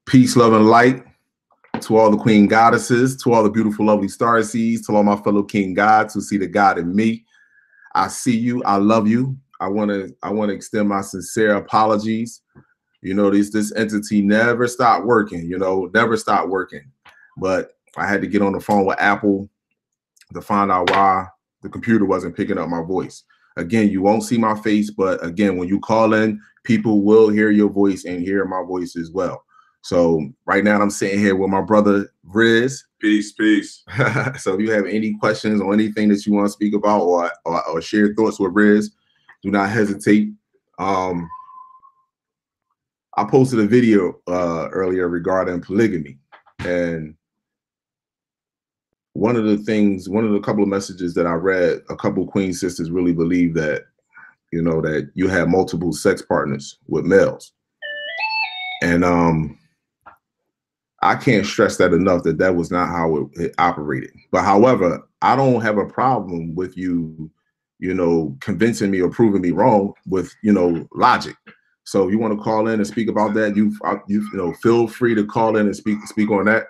Peace, love, and light to all the queen goddesses, to all the beautiful, lovely star seeds, to all my fellow king gods who see the God in me. I see you. I love you. I want to extend my sincere apologies. You know, this entity never stopped working. You know, never stopped working. But I had to get on the phone with Apple to find out why the computer wasn't picking up my voice. Again, you won't see my face, but again, when you call in, people will hear your voice and hear my voice as well. So right now I'm sitting here with my brother Riz. Peace, peace. So if you have any questions or anything that you want to speak about or share thoughts with Riz, do not hesitate. I posted a video earlier regarding polygamy, and one of the couple of messages that I read, a couple of queen sisters really believe that, you know, that you have multiple sex partners with males. And I can't stress that enough, that was not how it operated. But however, I don't have a problem with you, you know, convincing me or proving me wrong with, you know, logic. So if you want to call in and speak about that, you know, feel free to call in and speak on that.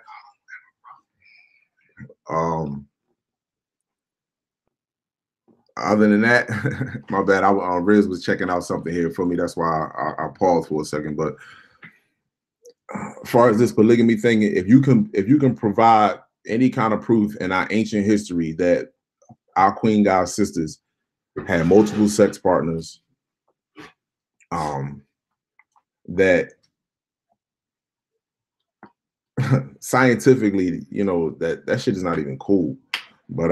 Other than that, my bad. Riz was checking out something here for me. That's why I paused for a second. But as far as this polygamy thing, if you can provide any kind of proof in our ancient history that our queen god sisters had multiple sex partners, that scientifically, you know, that shit is not even cool. But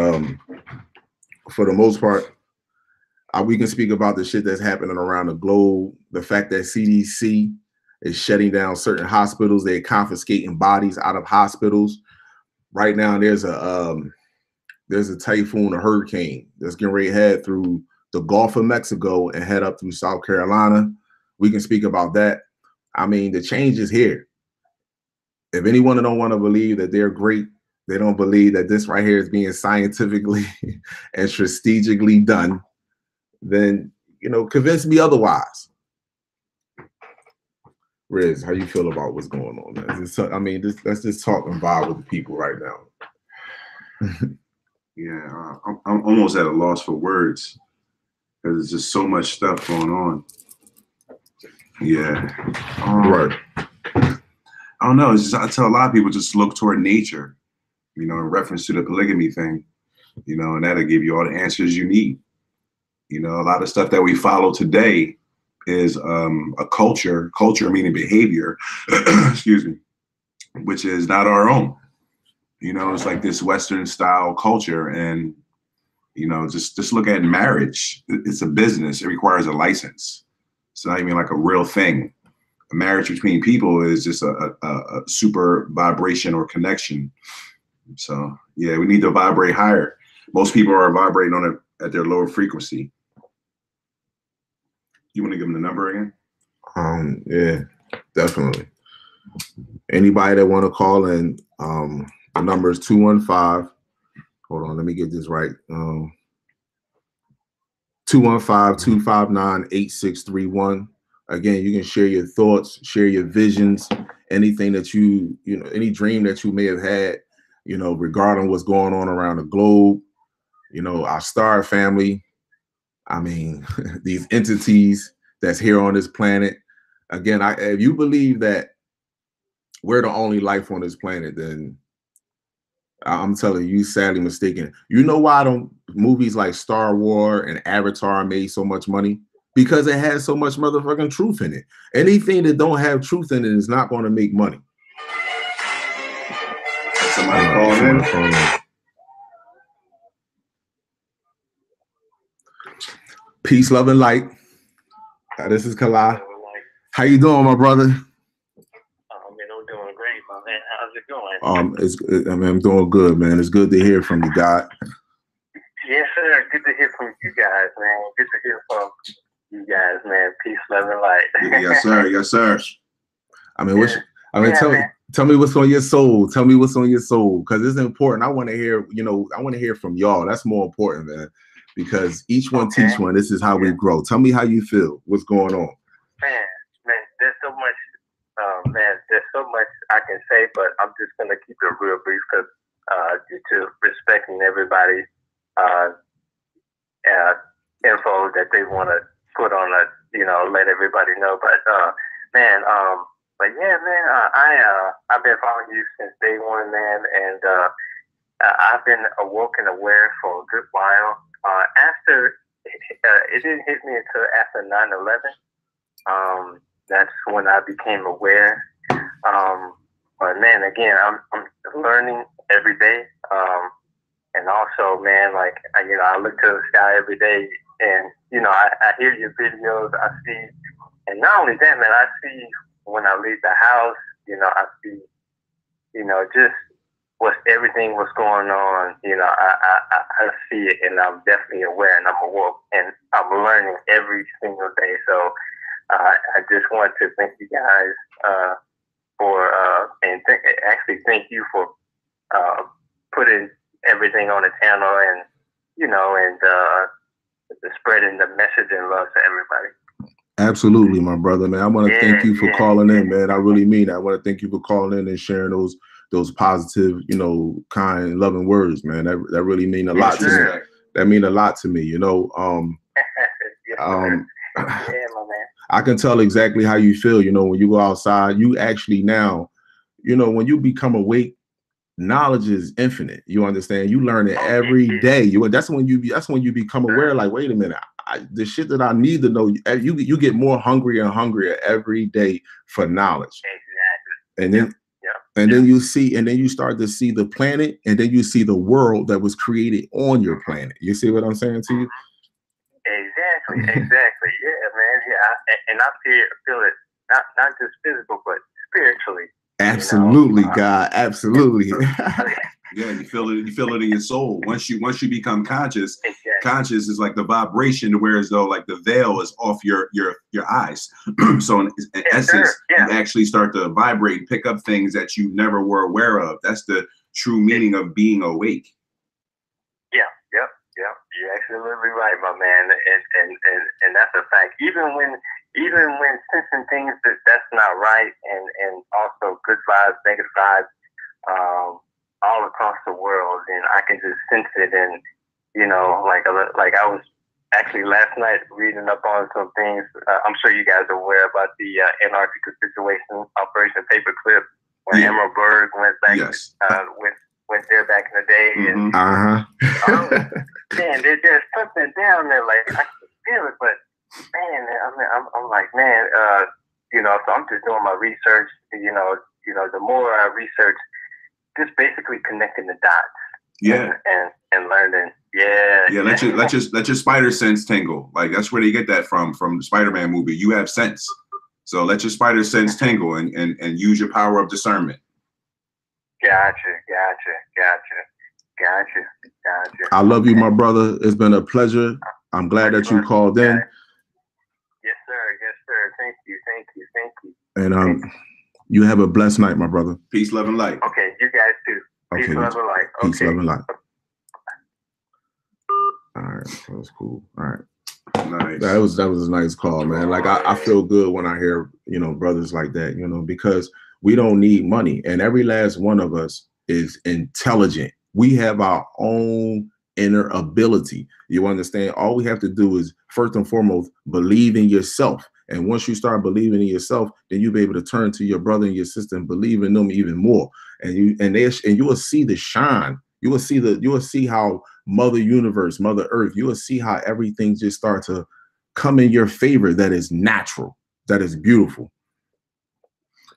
for the most part, we can speak about the shit that's happening around the globe. The fact that CDC is shutting down certain hospitals, they're confiscating bodies out of hospitals. Right now, there's a typhoon, a hurricane that's getting ready to head through the Gulf of Mexico and head up through South Carolina. We can speak about that. I mean, the change is here. If anyone don't want to believe that they're great, they don't believe that this right here is being scientifically and strategically done, then, you know, convince me otherwise. Riz, how you feel about what's going on, man? I mean, let's just talk and vibe with the people right now. Yeah, I'm almost at a loss for words because there's just so much stuff going on. Yeah. Right. I don't know. It's just, I tell a lot of people just look toward nature, you know, in reference to the polygamy thing, you know, and that'll give you all the answers you need. You know, a lot of stuff that we follow today is a culture meaning behavior, excuse me, which is not our own. You know, it's like this Western style culture, and, you know, just look at marriage. It's a business. It requires a license. It's not even like a real thing. A marriage between people is just a super vibration or connection. So yeah, we need to vibrate higher. Most people are vibrating on it at their lower frequency. You want to give them the number again? Yeah, definitely. Anybody that want to call in, the number is 215. Hold on, let me get this right. 215-259-8631. Again, you can share your thoughts, share your visions, anything that you know, any dream that you may have had, you know, regarding what's going on around the globe, you know, our star family. I mean, these entities that's here on this planet. Again, if you believe that we're the only life on this planet, then I'm telling you, sadly mistaken. You know why movies like Star Wars and Avatar made so much money? Because it has so much motherfucking truth in it. Anything that don't have truth in it is not going to make money. Somebody calling in. Peace, love, and light. This is Kala. How you doing, my brother? Man, I'm doing great, my man. How's it going? I'm doing good, man. It's good to hear from you, God. Yes, sir. Good to hear from you guys, man. Good to hear from you guys, man. Peace, love, and light. Yes, sir. Yes, sir. I mean, tell me what's on your soul. Tell me what's on your soul, because it's important. I want to hear, you know, I want to hear from y'all. That's more important, man. Because each one teach one. This is how we grow. Tell me how you feel. What's going on? Man, there's so much man, there's so much I can say, but I'm just gonna keep it real brief because due to respecting everybody's info that they want to put on a, let everybody know. But man, but yeah, man, I've been following you since day one, man, and I've been awoke and aware for a good while. After it didn't hit me until after 9/11. That's when I became aware. But man, again, I'm learning every day. And also, man, like I look to the sky every day, and I hear your videos. I see, and not only that, man, I see when I leave the house. I see, just what's going on. I see it, and I'm definitely aware, and I'm awoke, and I'm learning every single day. So I just want to thank you guys for actually thank you for putting everything on the channel, and the spreading the message and love to everybody. Absolutely, my brother, man. I want to thank you for calling in, man. I really mean that. I want to thank you for calling in and sharing those positive, kind, loving words, man. That really mean a lot to me. That mean a lot to me, Yes, my man. I can tell exactly how you feel, when you go outside. You actually now, when you become awake, knowledge is infinite. You understand? You learn it every day. That's when you become aware. Like, wait a minute, the shit that I need to know. You get more hungrier and hungrier every day for knowledge. Exactly. And then you see, and then you start to see the planet, and then you see the world that was created on your planet. You see what I'm saying to you? Exactly. Yeah, man. Yeah, and I feel it not just physical, but spiritually. Absolutely, God. Absolutely. Yeah, you feel it. You feel it in your soul. Once you become conscious, exactly. Conscious is like the vibration, to where as though like the veil is off your eyes. So in essence, you actually start to vibrate and pick up things that you never were aware of. That's the true meaning of being awake. Yeah. You're absolutely right, my man, and that's a fact. Even when sensing things that's not right, and also good vibes, negative vibes, all across the world, and I can just sense it. And like I was actually last night reading up on some things. I'm sure you guys are aware about the Antarctica situation, Operation Paperclip, when Emerald Berg went back, went there back in the day. And man, there's something down there, like I can feel it, but man, I'm like, man, so I'm just doing my research. The more I research, just basically connecting the dots. And learning. Let your spider sense tingle. Like, that's where they get that from the Spider-Man movie. You have sense, so let your spider sense tingle and use your power of discernment. Gotcha. I love you, my brother. It's been a pleasure. I'm glad that you called in. Yes, sir. Thank you. And you have a blessed night, my brother. Peace, love, and light. Okay, you guys too. Peace, love, and light. Peace, love, and light. All right, that was cool. All right. Nice. That was a nice call, man. Like I feel good when I hear, brothers like that, because we don't need money, and every last one of us is intelligent. We have our own inner ability. You understand? All we have to do is, first and foremost, believe in yourself. And once you start believing in yourself, then you'll be able to turn to your brother and your sister and believe in them even more. And you will see the shine. You will see how Mother Universe, Mother Earth, you will see how everything just starts to come in your favor. That is natural. That is beautiful.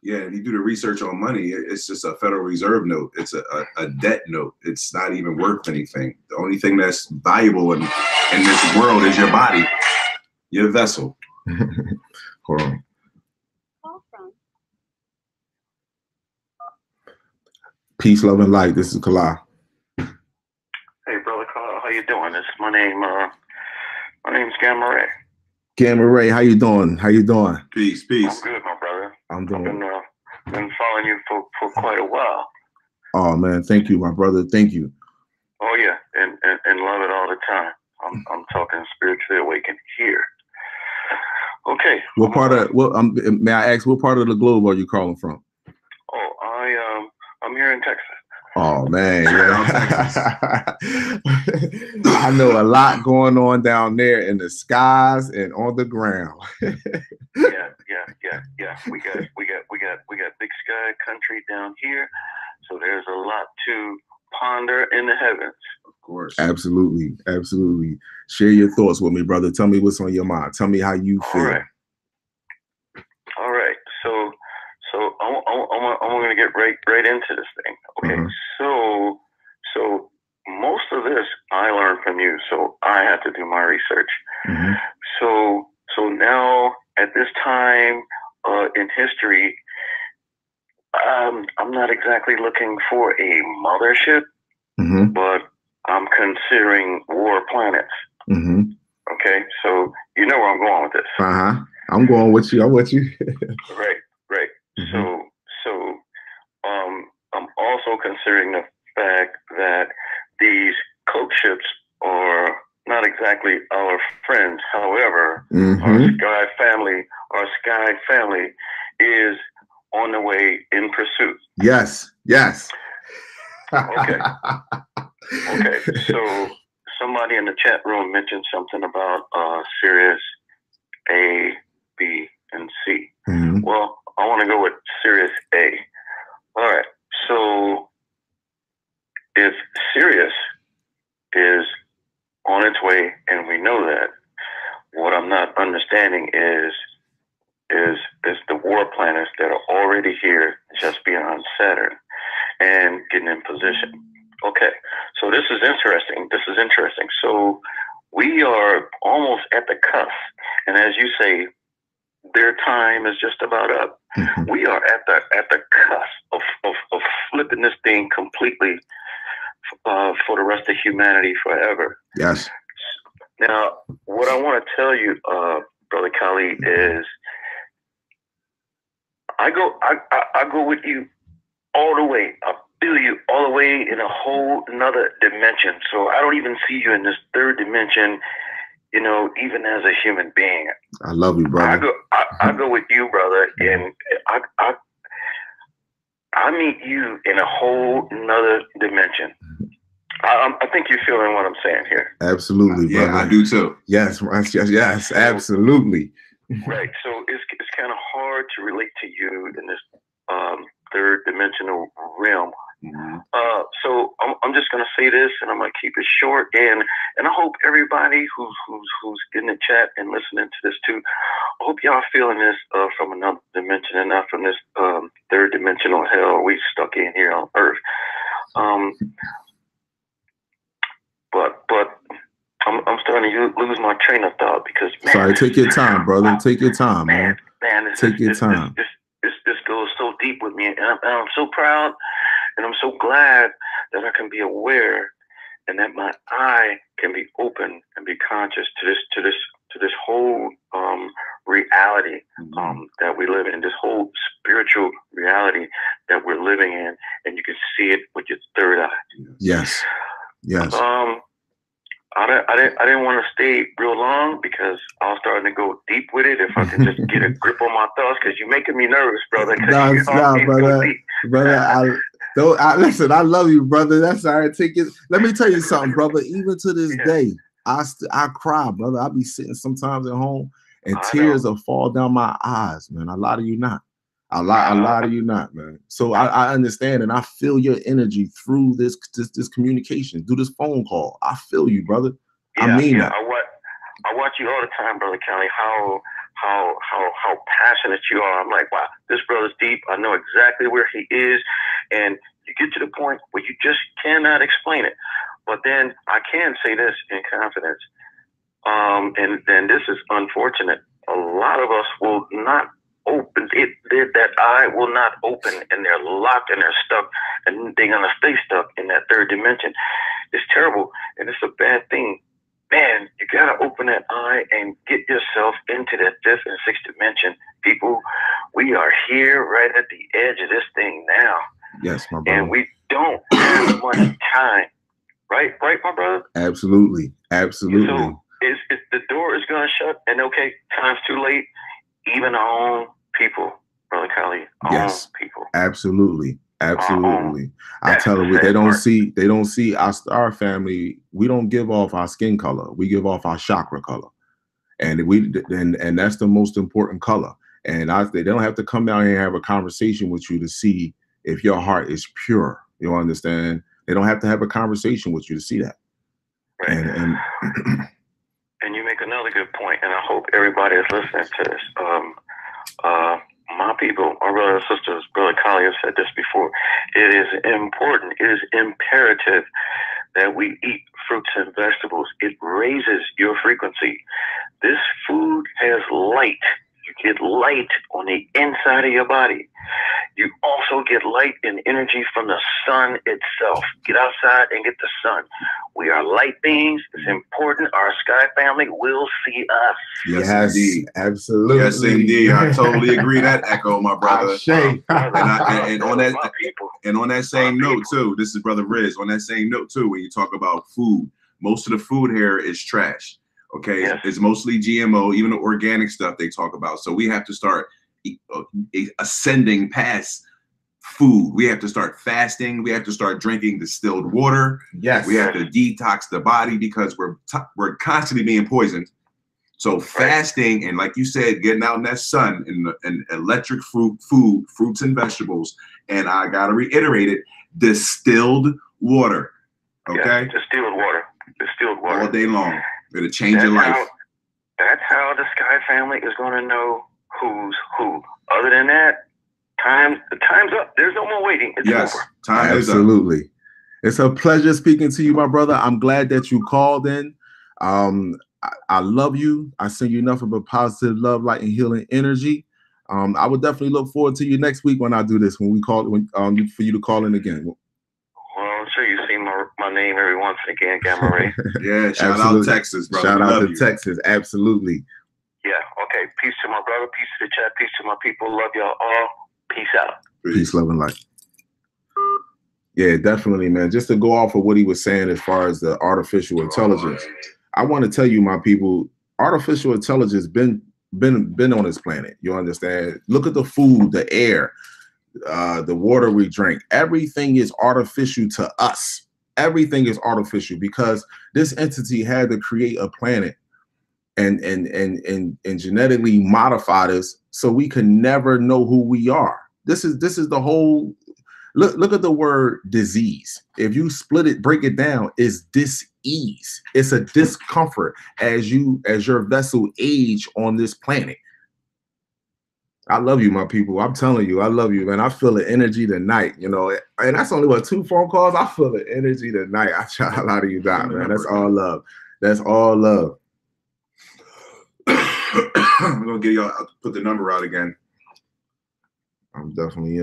Yeah, if you do the research on money, it's just a Federal Reserve note. It's a debt note. It's not even worth anything. The only thing that's valuable in this world is your body, your vessel. Hold on. Peace, love, and light. This is Kalai. Hey, brother Kalai, how you doing? My name's Gamma Ray. Gamma Ray, how you doing? Peace. I'm good, my brother. I'm doing. I've been following you for quite a while. Oh man, thank you, my brother. Thank you. Oh yeah, and love it all the time. I'm talking spiritually awakened here. Okay, What part of what? May I ask what part of the globe are you calling from? Oh, I'm here in Texas. Oh man, yeah. I know a lot going on down there in the skies and on the ground. Yeah. We got big sky country down here, so there's a lot to ponder in the heavens. Of course. Absolutely. Share your thoughts with me, brother. Tell me what's on your mind. Tell me how you feel. All right. So I'm going to get right into this thing. Okay. So most of this I learned from you, so I had to do my research. So now at this time in history, I'm not exactly looking for a mothership, but I'm considering war planets. Okay, so you know where I'm going with this. I'm going with you. I'm with you. Right. So I'm also considering the fact that these coke ships are not exactly our friends. However, our Sky family is on the way in pursuit. Yes. Okay. So somebody in the chat room mentioned something about Sirius A, B, and C. Well, I want to go with Sirius A. All right. So if Sirius is on its way, and we know that, what I'm not understanding is the war planets that are already here, just beyond Saturn, and getting in position. Okay, so this is interesting. So we are almost at the cusp, and as you say, their time is just about up. We are at the cusp of flipping this thing completely for the rest of humanity forever. Yes. Now, what I want to tell you, Brother Kali, is I go with you all the way. I feel you all the way in a whole another dimension. So I don't even see you in this third dimension, even as a human being. I love you, brother. I go with you, brother, and I meet you in a whole another dimension. I think you're feeling what I'm saying here. Absolutely, brother. Yeah, I do too. Yes, absolutely. Right. So it's kind of hard to relate to you in this third dimensional realm. So I'm just gonna say this, and I'm gonna keep it short, and I hope everybody who's in the chat and listening to this too, I hope y'all feeling this from another dimension and not from this third dimensional hell we stuck in here on Earth. But I'm starting to lose my train of thought because, man, sorry, take your time, brother. Take your time, man. Take your time. This goes so deep with me, and I'm so proud, and I'm so glad that I can be aware, and that my eye can be open and be conscious to this whole reality that we live in, this whole spiritual reality that we're living in, and you can see it with your third eye. Yes. I didn't want to stay real long because I was starting to go deep with it. If I could just get a grip on my thoughts, because you're making me nervous, brother. Brother. Listen, I love you, brother. That's all right. Take it. Let me tell you something, brother. Even to this day, I cry, brother. I be sitting sometimes at home and tears will fall down my eyes, man. I lie to you not. I lie to you not, man. So I understand and I feel your energy through this communication, through this phone call. I feel you, brother. Yeah, I mean that. I watch you all the time, Brother Kali, how passionate you are. I'm like, wow, this brother's deep. I know exactly where he is. And you get to the point where you just cannot explain it. But then I can say this in confidence. And then this is unfortunate. A lot of us will not open it, that eye will not open, and they're locked and they're stuck, and they're gonna stay stuck in that third dimension. It's terrible, and it's a bad thing. Man, you gotta open that eye and get yourself into that fifth and sixth dimension. People, we are here right at the edge of this thing now. Yes, my brother. And we don't have much time. Right, my brother? Absolutely. So the door is gonna shut, and okay, time's too late. even our own people, Brother Kali, our own people. Absolutely. Absolutely. I tell them they don't see our family. We don't give off our skin color. We give off our chakra color. And and that's the most important color. And they don't have to come down here and have a conversation with you to see if your heart is pure. You understand? They don't have to have a conversation with you to see that. Right. And you make another good point, and I hope everybody is listening to this. My people, my brothers and sisters, Brother Kali has said this before. It is important, it is imperative that we eat fruits and vegetables. It raises your frequency. This food has light. You get light on the inside of your body. You also get light and energy from the sun itself. Get outside and get the sun. We are light beings. It's important. Our sky family will see us. Yes, indeed. Absolutely. Yes, indeed. I totally agree. That echo, my brother. And on that same note too, this is Brother Riz. On that same note too, when you talk about food, most of the food here is trash. Okay, yes. It's mostly GMO, even the organic stuff they talk about. So we have to start ascending past food. We have to start fasting. We have to start drinking distilled water. Yes, we have to detox the body because we're constantly being poisoned. So fasting and, like you said, getting out in that sun and electric fruits and vegetables. And I gotta reiterate it: distilled water. Okay, yes, distilled water all day long. It'll change your life. That's how the Sky family is going to know who's who. Other than that, the time's up. There's no more waiting. It's over. Time Absolutely. Is up. It's a pleasure speaking to you, my brother. I'm glad that you called in. I love you. I send you nothing but positive love, light, and healing energy. I would definitely look forward to you next week when I do this, for you to call in again. Well, I'm sure you see my name every once again, Gamma Ray. Yeah, shout out Texas, brother. Shout out to Texas, absolutely. Yeah, okay. Peace to my brother, peace to the chat, peace to my people. Love y'all all. Peace out. Peace, love, and light. Yeah, definitely, man. Just to go off of what he was saying as far as the artificial intelligence, I want to tell you, my people, artificial intelligence been on this planet. You understand? Look at the food, the air, the water we drink. Everything is artificial to us. Everything is artificial because this entity had to create a planet and genetically modify this so we can never know who we are. This is the whole. Look at the word disease. If you break it down, it's dis-ease. It's a discomfort as your vessel age on this planet. I love you, my people. I'm telling you, I love you, man. I feel the energy tonight, and that's only 2 phone calls. I feel the energy tonight. I try a lot of you down, man. That's all love. That's all love. I'm gonna get y'all. I'll put the number out again. I'm definitely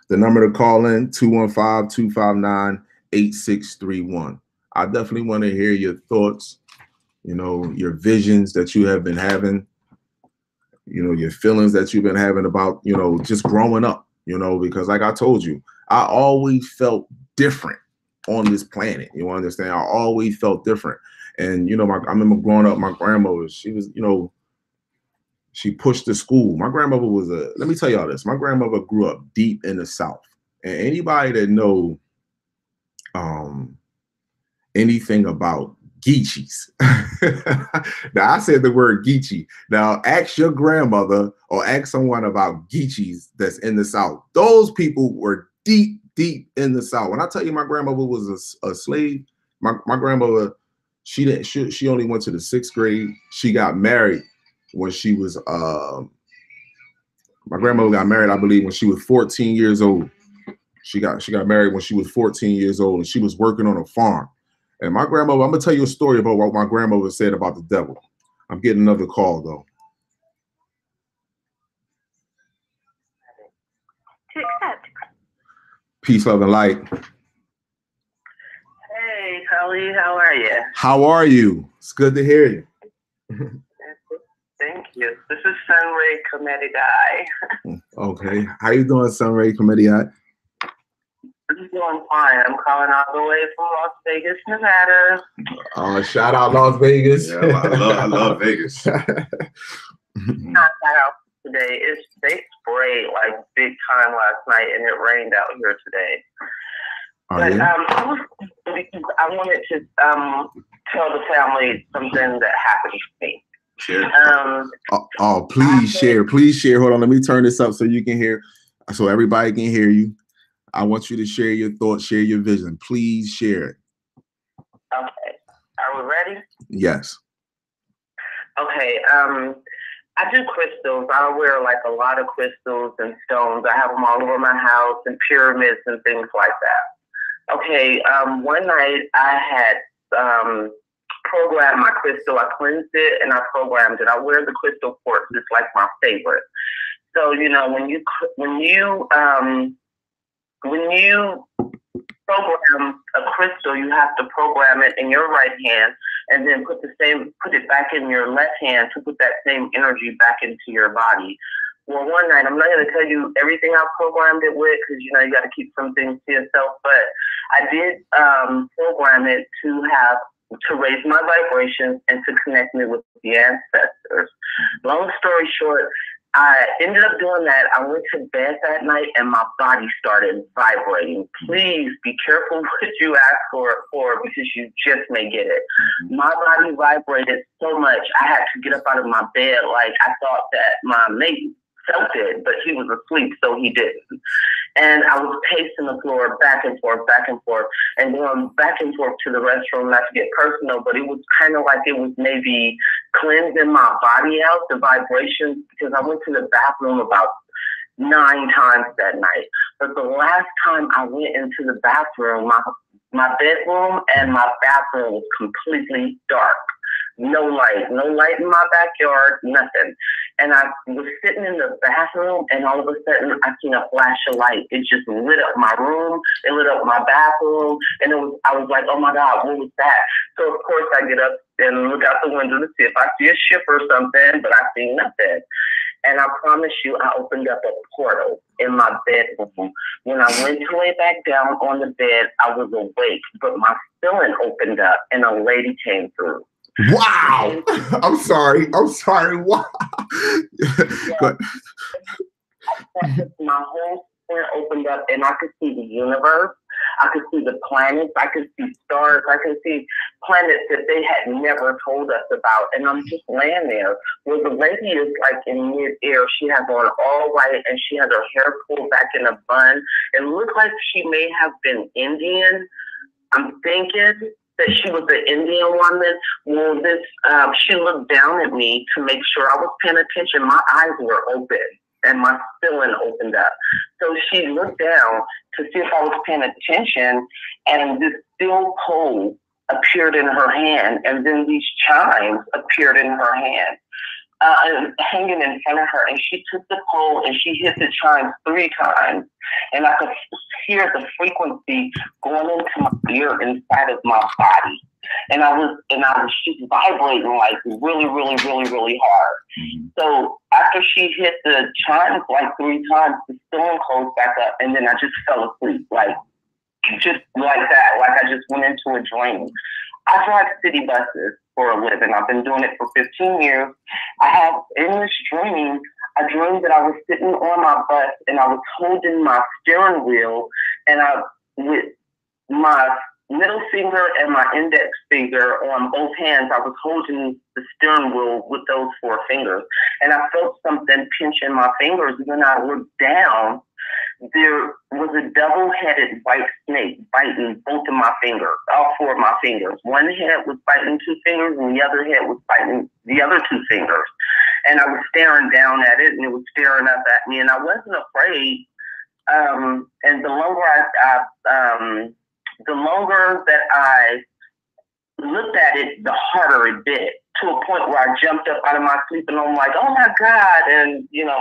the number to call in, 215-259-8631. I definitely want to hear your thoughts, your visions that you have been having, your feelings that you've been having about, just growing up, because like I told you, I always felt different on this planet. You understand? I always felt different. And, I remember growing up, my grandmother, she was, she pushed the school. My grandmother was let me tell y'all this. My grandmother grew up deep in the South. And anybody that know anything about Geechees. Now, I said the word Geechee. Now, ask your grandmother or ask someone about Geechees that's in the South. Those people were deep, deep in the South. When I tell you my grandmother was a slave, my grandmother, she only went to the 6th grade. She got married when she was my grandmother got married, I believe, when she was 14 years old. She got married when she was 14 years old, and she was working on a farm. And my grandmother, I'm gonna tell you a story about what my grandmother said about the devil. I'm getting another call though. To accept. Peace, love, and light. Hey, Kali, how are you? How are you? It's good to hear you. Thank you. This is Sunray Comedy Guy. Okay. How you doing, Sunray Comedy Guy? I'm doing fine. I'm calling all the way from Las Vegas, Nevada. Shout out Las Vegas. Yeah, I love Vegas. Not out today. They sprayed like big time last night, and it rained out here today. But I wanted to tell the family something that happened to me. Sure. Please share. Please share. Hold on. Let me turn this up so you can hear, so everybody can hear you. I want you to share your thoughts, share your vision. Please share it. Okay. Are we ready? Yes. Okay. I do crystals. I wear like a lot of crystals and stones. I have them all over my house and pyramids and things like that. Okay. One night I had programmed my crystal. I cleansed it and I programmed it. I wear the crystal quartz. It's like my favorite. So, you know, when you program a crystal, you have to program it in your right hand and then put it back in your left hand to put that same energy back into your body. Well, one night, I'm not going to tell you everything I programmed it with because, you know, you got to keep some things to yourself, but I did program it to raise my vibrations and to connect me with the ancestors. Long story short, I ended up doing that. I went to bed that night and my body started vibrating. Please be careful what you ask for because you just may get it. My body vibrated so much, I had to get up out of my bed. Like I thought that my mate felt it, but he was asleep, so he didn't. And I was pacing the floor back and forth, and going back and forth to the restroom, not to get personal, but it was kind of like it was maybe cleansing my body out, the vibrations, because I went to the bathroom about 9 times that night. But the last time I went into the bathroom, my bedroom and my bathroom was completely dark. No light in my backyard, nothing. And I was sitting in the bathroom and all of a sudden I seen a flash of light. It just lit up my room, it lit up my bathroom, and I was like, oh my God, what was that? So of course I get up and look out the window to see if I see a ship or something, but I see nothing. And I promise you, I opened up a portal in my bedroom. When I went to lay back down on the bed, I was awake, but my ceiling opened up and a lady came through. Wow. I'm sorry. Wow. Yeah. My whole screen opened up and I could see the universe. I could see the planets. I could see stars. I could see planets that they had never told us about. And I'm just laying there. Well, the lady is like in mid-air. She has on all white and she has her hair pulled back in a bun. It looked like she may have been Indian. I'm thinking that she was an Indian woman. Well, she looked down at me to make sure I was paying attention. My eyes were open and my ceiling opened up. So she looked down to see if I was paying attention, and this steel pole appeared in her hand, and then these chimes appeared in her hand, hanging in front of her. And she took the pole and she hit the chimes 3 times, and I could hear the frequency going into my ear inside of my body. And I was just vibrating like really, really, really, really hard. So after she hit the chimes like 3 times, the stone closed back up, and then I just fell asleep, like just like that, like I just went into a dream. I drive city buses for a living. I've been doing it for 15 years. I have in this dream, I dreamed that I was sitting on my bus and I was holding my steering wheel, and with my middle finger and my index finger on both hands, I was holding the steering wheel with those 4 fingers. And I felt something pinching my fingers. And then I looked down. There was a double-headed white snake biting both of my fingers, all 4 of my fingers. One head was biting 2 fingers, and the other head was biting the other 2 fingers. And I was staring down at it, and it was staring up at me, and I wasn't afraid. And the longer that I looked at it, the harder it bit, to a point where I jumped up out of my sleep and I'm like, oh my God. And, you know,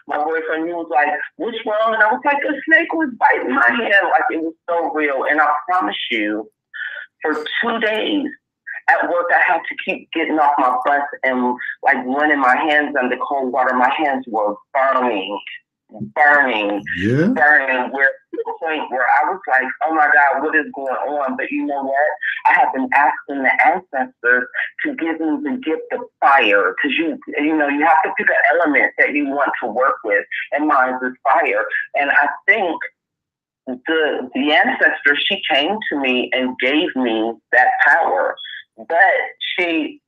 my boyfriend, he was like, what's wrong? And I was like, a snake was biting my hand. Like, it was so real. And I promise you, for 2 days at work, I had to keep getting off my bus and like running my hands under cold water. My hands were burning. burning, Yeah. burning, where to the point where I was like, oh my God, what is going on? But you know what? I have been asking the ancestors to give me the gift of fire, because you know, you have to pick an element that you want to work with, and mine is fire. And I think the ancestor, she came to me and gave me that power, but she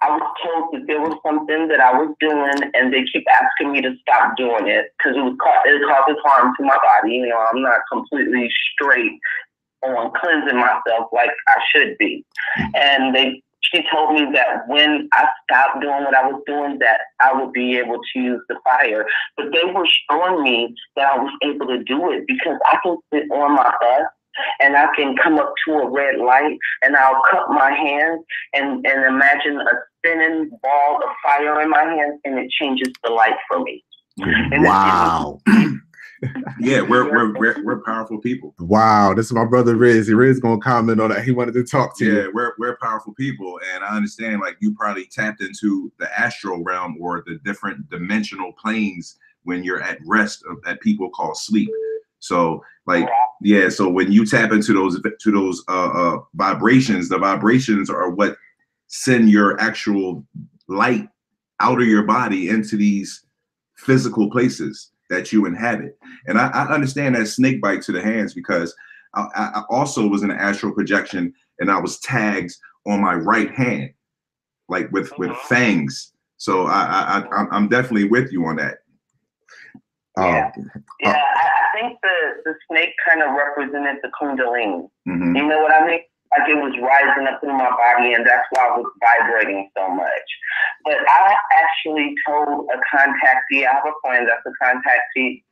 I was told that there was something that I was doing, and they keep asking me to stop doing it because it causes harm to my body. You know, I'm not completely straight on cleansing myself like I should be. And she told me that when I stopped doing what I was doing, that I would be able to use the fire. But they were showing me that I was able to do it because I can sit on my bus and I can come up to a red light and I'll cup my hands and imagine a spinning ball of fire in my hands, and it changes the light for me. And wow. Yeah, we're powerful people. Wow, this is my brother Riz. Riz gonna comment on that. He wanted to talk to you. Yeah, we're powerful people, and I understand like you probably tapped into the astral realm or the different dimensional planes when you're at rest that people call sleep. So like yeah, so when you tap into those vibrations, the vibrations are what send your actual light out of your body into these physical places that you inhabit. And I understand that snake bite to the hands because I also was in an astral projection and I was tagged on my right hand, like with fangs. So I'm definitely with you on that. Yeah, I think the snake kind of represented the Kundalini. Mm-hmm. You know what I mean? Like it was rising up through my body, and that's why I was vibrating so much. But I actually told a contactee, I have a friend that's a contactee,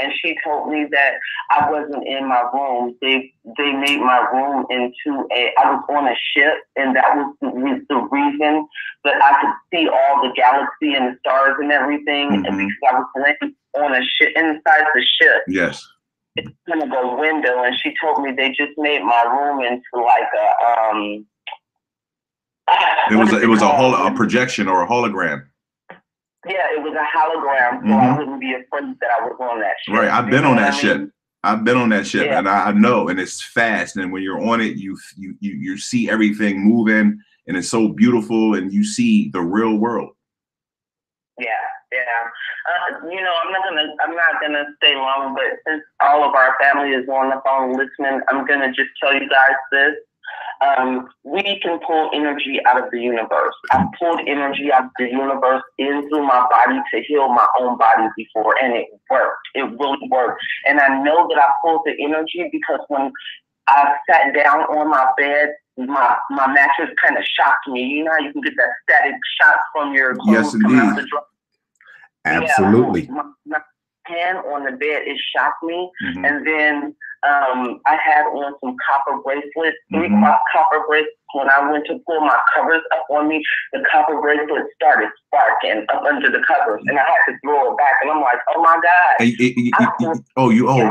and she told me that I wasn't in my room. They made my room into I was on a ship, and that was the reason that I could see all the galaxy and the stars and everything, mm-hmm. and because I was laying on a ship inside the ship. Yes. It's kind of a window, and she told me they just made my room into like a it was a projection or a hologram. Yeah, it was a hologram, so I wouldn't be afraid that I was on that ship. Right, I've been on that ship. I've been on that ship, yeah. and I know, and it's fast. And when you're on it, you see everything moving, and it's so beautiful, and you see the real world. Yeah. You know, I'm not gonna stay long, but since all of our family is on the phone listening, I'm gonna just tell you guys this. We can pull energy out of the universe. I've pulled energy out of the universe in through my body to heal my own body before, and it worked. It really worked. And I know that I pulled the energy because when I sat down on my bed, my mattress kind of shocked me. You know how you can get that static shock from your clothes coming out the drawer? Absolutely. Yeah, my hand on the bed, it shocked me. Mm-hmm. And then I had on some copper bracelets, 3 copper bracelets. When I went to pull my covers up on me, the copper bracelet started sparking up under the covers, and I had to throw it back. And I'm like, oh my God.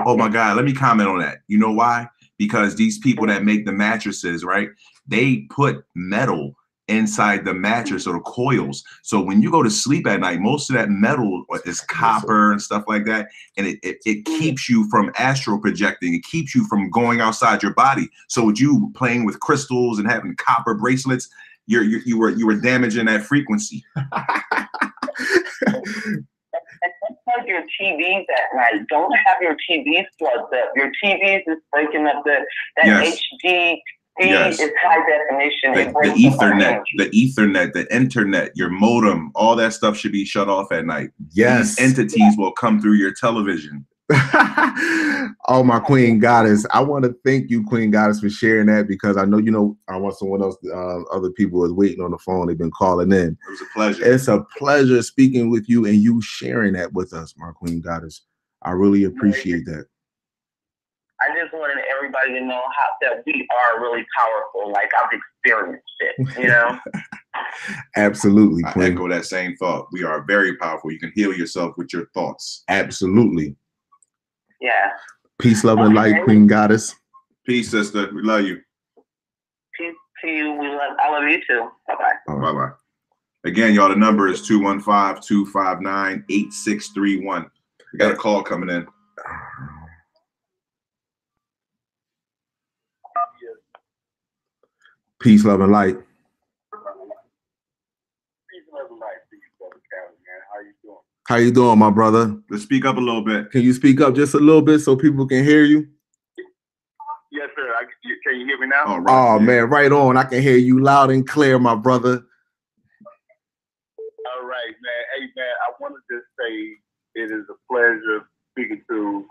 Oh my God. Let me comment on that. You know why? Because these people that make the mattresses, right? They put metal inside the mattress or the coils. So when you go to sleep at night, most of that metal is copper and stuff like that. And it keeps you from astral projecting. It keeps you from going outside your body. So with you playing with crystals and having copper bracelets, you were damaging that frequency. Plug your TVs at night. Don't have your TVs plugged up. Your TVs is breaking up that HD. Yes. It's high definition. The Ethernet, the internet, your modem, all that stuff should be shut off at night. Yes. These entities will come through your television. Oh, my Queen Goddess. I want to thank you, Queen Goddess, for sharing that, because I know, I want someone else, other people is waiting on the phone. They've been calling in. It was a pleasure. It's a pleasure speaking with you and you sharing that with us, my Queen Goddess. I really appreciate that. I just wanted everybody to know that we are really powerful. Like, I've experienced it, you know? Absolutely, Queen. I echo that same thought. We are very powerful. You can heal yourself with your thoughts. Absolutely. Yeah. Peace, love, and light, Queen Goddess. Peace, sister. We love you. Peace to you. I love you too. Bye-bye. Bye-bye. Again, y'all, the number is 215-259-8631. We got a call coming in. Peace, love, and light. How you doing, my brother? Let's speak up a little bit. Can you speak up just a little bit so people can hear you? Yes, sir. Can you hear me now? Oh, man, right on. I can hear you loud and clear, my brother. All right, man. Hey, man, I wanted to say it is a pleasure speaking to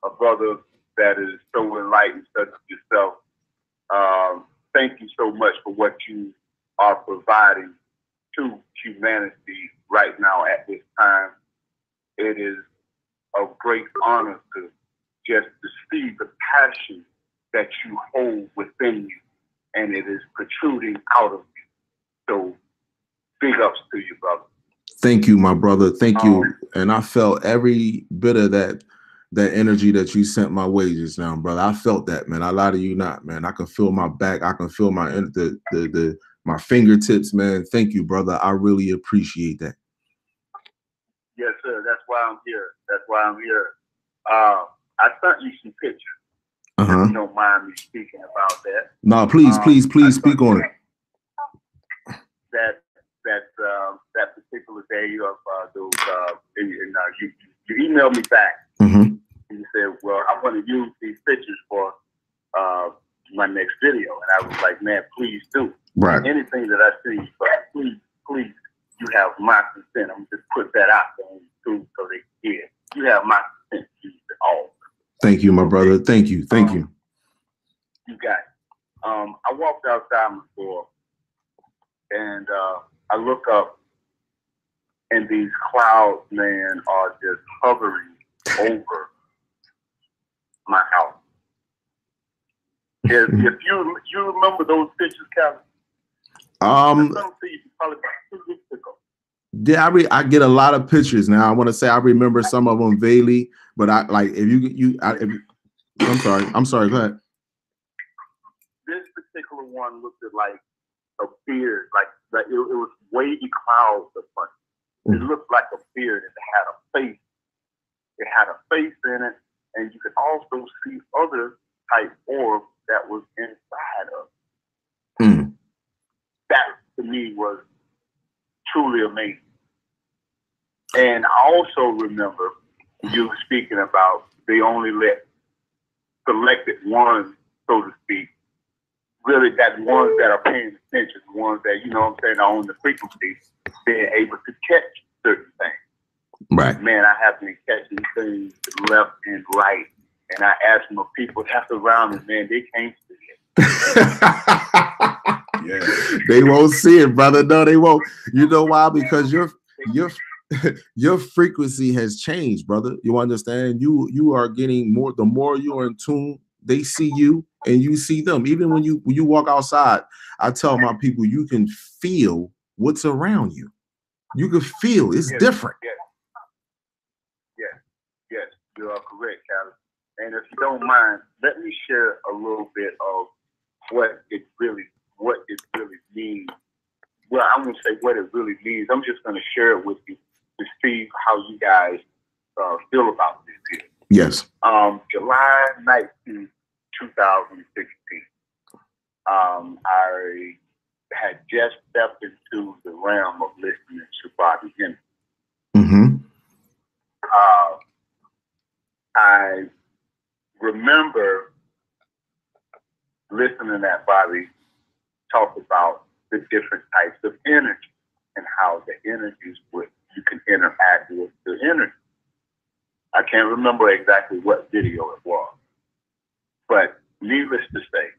a brother that is so enlightened such as yourself. Thank you so much for what you are providing to humanity right now at this time. It is a great honor to just to see the passion that you hold within you, and it is protruding out of you. So big ups to you, brother. Thank you, my brother. Thank you. And I felt every bit of that energy that you sent my way just now, brother. I felt that, man. I lie to you not, man. I can feel my back. I can feel my my fingertips, man. Thank you, brother. I really appreciate that. Yes, sir. That's why I'm here. That's why I'm here. I sent you some pictures. If you don't mind me speaking about that. No, please speak on it. That particular day of those, you emailed me back. And you said, well, I want to use these pictures for my next video. And I was like, man, please do. Right. Anything that I see, but please, you have my consent. I'm just put that out there on YouTube so they can hear it. You have my consent to use it all. Thank you, my brother. Thank you. Thank you. You got it. I walked outside my door and I look up and these clouds, man, are just hovering over my house. If you remember those pictures, Calvin? Yeah, I get a lot of pictures now. I want to say I remember some of them vaguely, but I'm sorry. Go ahead. This particular one looked like a beard, like it was wavy clouds of fun. It looked like a beard, and it had a face. It had a face in it, and you could also see other type orbs that was inside of it. That to me was truly amazing. And I also remember you speaking about they only let selected ones, so to speak, really that ones that are paying attention, ones that, you know what I'm saying, are on the frequency, being able to catch certain things. Right. Man, I have been catching things left and right. And I ask my people that's around me, man, they can't see it. Yeah. They won't see it, brother. No, they won't. You know why? Because your frequency has changed, brother. You understand? You are getting more. The more you are in tune, they see you and you see them. Even when you walk outside, I tell my people you can feel what's around you. You can feel it's different. Yes, you are correct, Calvin. And if you don't mind, let me share a little bit of what it really means. Well, I'm going to say what it really means. I'm just going to share it with you to see how you guys feel about this here. Yes. July 19th, 2016. I had just stepped into the realm of listening to Bobby Hemmitt. I remember listening at Bobby talk about the different types of energy and how the energies you can interact with the energy. I can't remember exactly what video it was, but needless to say,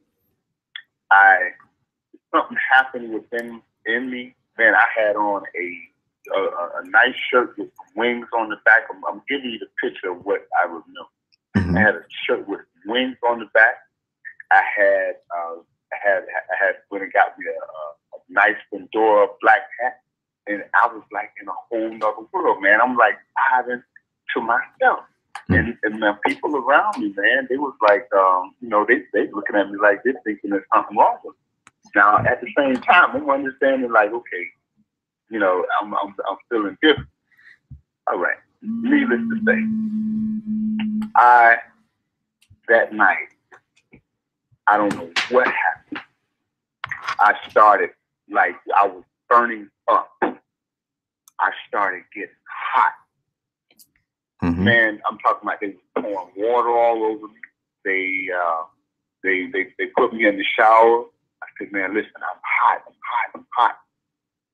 something happened within me. Man, I had on a nice shirt with wings on the back. I'm giving you the picture of what I remember. I had a shirt with wings on the back. I had when it got me a nice fedora black hat, and I was like in a whole nother world, man. I'm like vibing to myself, and the people around me, man, they was like, they looking at me like they're thinking there's something wrong with me. Now, at the same time, I'm understanding like, okay, you know, I'm feeling different. All right. Needless to say, that night, I don't know what happened. I started, like, I was burning up. I started getting hot. Mm-hmm. Man, I'm talking about they were pouring water all over me. They put me in the shower. I said, man, listen, I'm hot.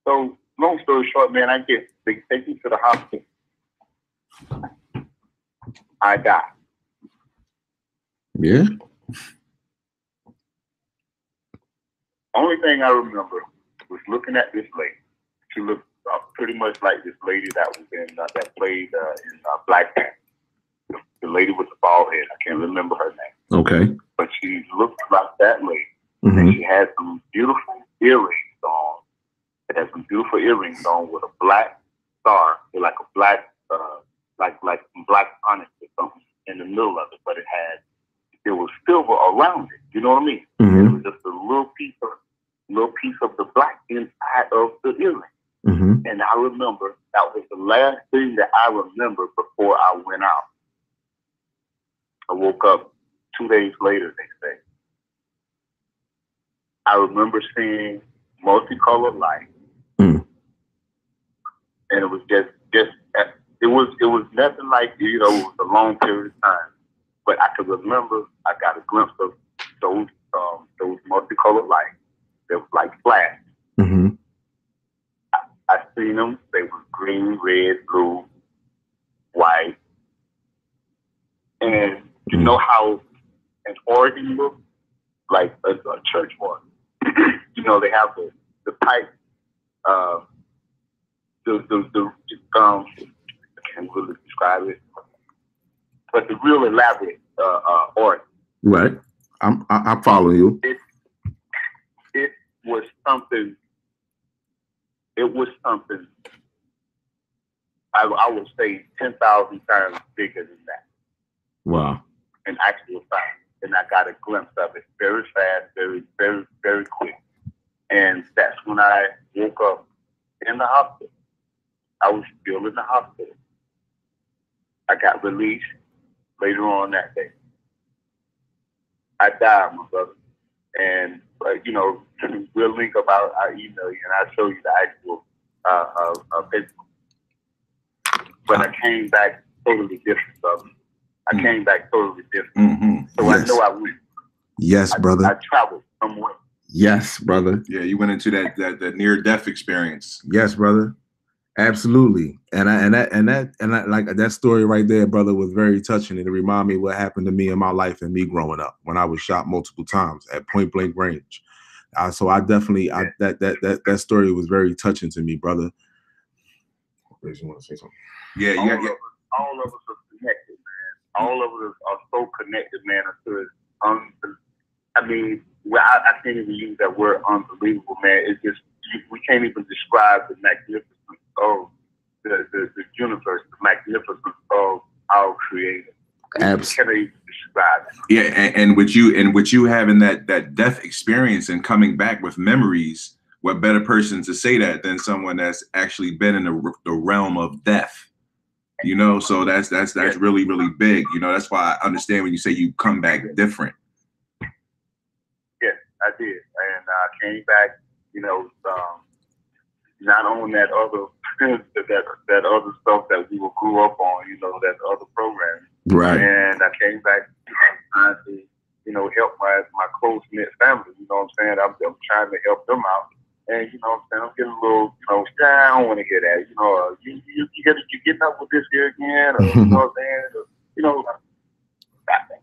So, long story short, man, they take me to the hospital. I died. Yeah. Only thing I remember was looking at this lady. She looked pretty much like this lady that was that played in Black Panther. The lady with the bald head. I can't remember her name. Okay. But she looked like that lady. Mm-hmm. And she had some beautiful earrings on. It had some beautiful earrings on with a black star, like a black, like some black onyx or something in the middle of it. But it was silver around it. You know what I mean? Mm-hmm. It was just a little piece of the black inside of the earring. Mm-hmm. And I remember that was the last thing that I remember before I went out. I woke up 2 days later, they say. I remember seeing multicolored light. Mm. And it was it was nothing like, you know, it was a long period of time. But I could remember I got a glimpse of those multicolored lights. They were like flash. Mm-hmm. I seen them. They were green, red, blue, white. And you know how an organ looks? Like a church organ. You know, they have the pipe, I can't really describe it, but the real elaborate organ. Right. I'm following you. It was something. It was something. I would say 10,000 times bigger than that. Wow. In actual fact. And I got a glimpse of it very fast, very, very, very quick. And that's when I woke up in the hospital. I was still in the hospital. I got released later on that day. I died, my brother. And, you know, we'll link up, I'll email you and I'll show you the actual paper. But I came back totally different, brother. I came back totally different. Mm-hmm. So yes. I know I went. Yes, brother. I traveled somewhere. Yes, brother. Yeah, you went into that near-death experience. Yes, brother. Absolutely. And that like that story right there, brother, was very touching. It reminded me what happened to me in my life and me growing up when I was shot multiple times at point blank range. So I definitely that story was very touching to me, brother. You want to say something? Yeah, all of us are connected, man. All of us are so connected, man. I mean, I can't even use that word unbelievable, man. It's just we can't even describe the magnificence of the universe, the magnificence of our Creator. Absolutely. Yeah, and with you having that death experience and coming back with memories, what better person to say that than someone that's actually been in the realm of death? You know, so that's really, really big. You know, that's why I understand when you say you come back different. Yes, I did, and I came back. You know, not on that other that other stuff that we grew up on. You know, that other program. Right. And I came back trying to, you know, help my close knit family. You know what I'm saying? I'm trying to help them out. And you know what I'm saying? I'm getting a little, you know, I don't want to hear that. You know, you getting up with this here again, or you know what I'm saying? Or, you know,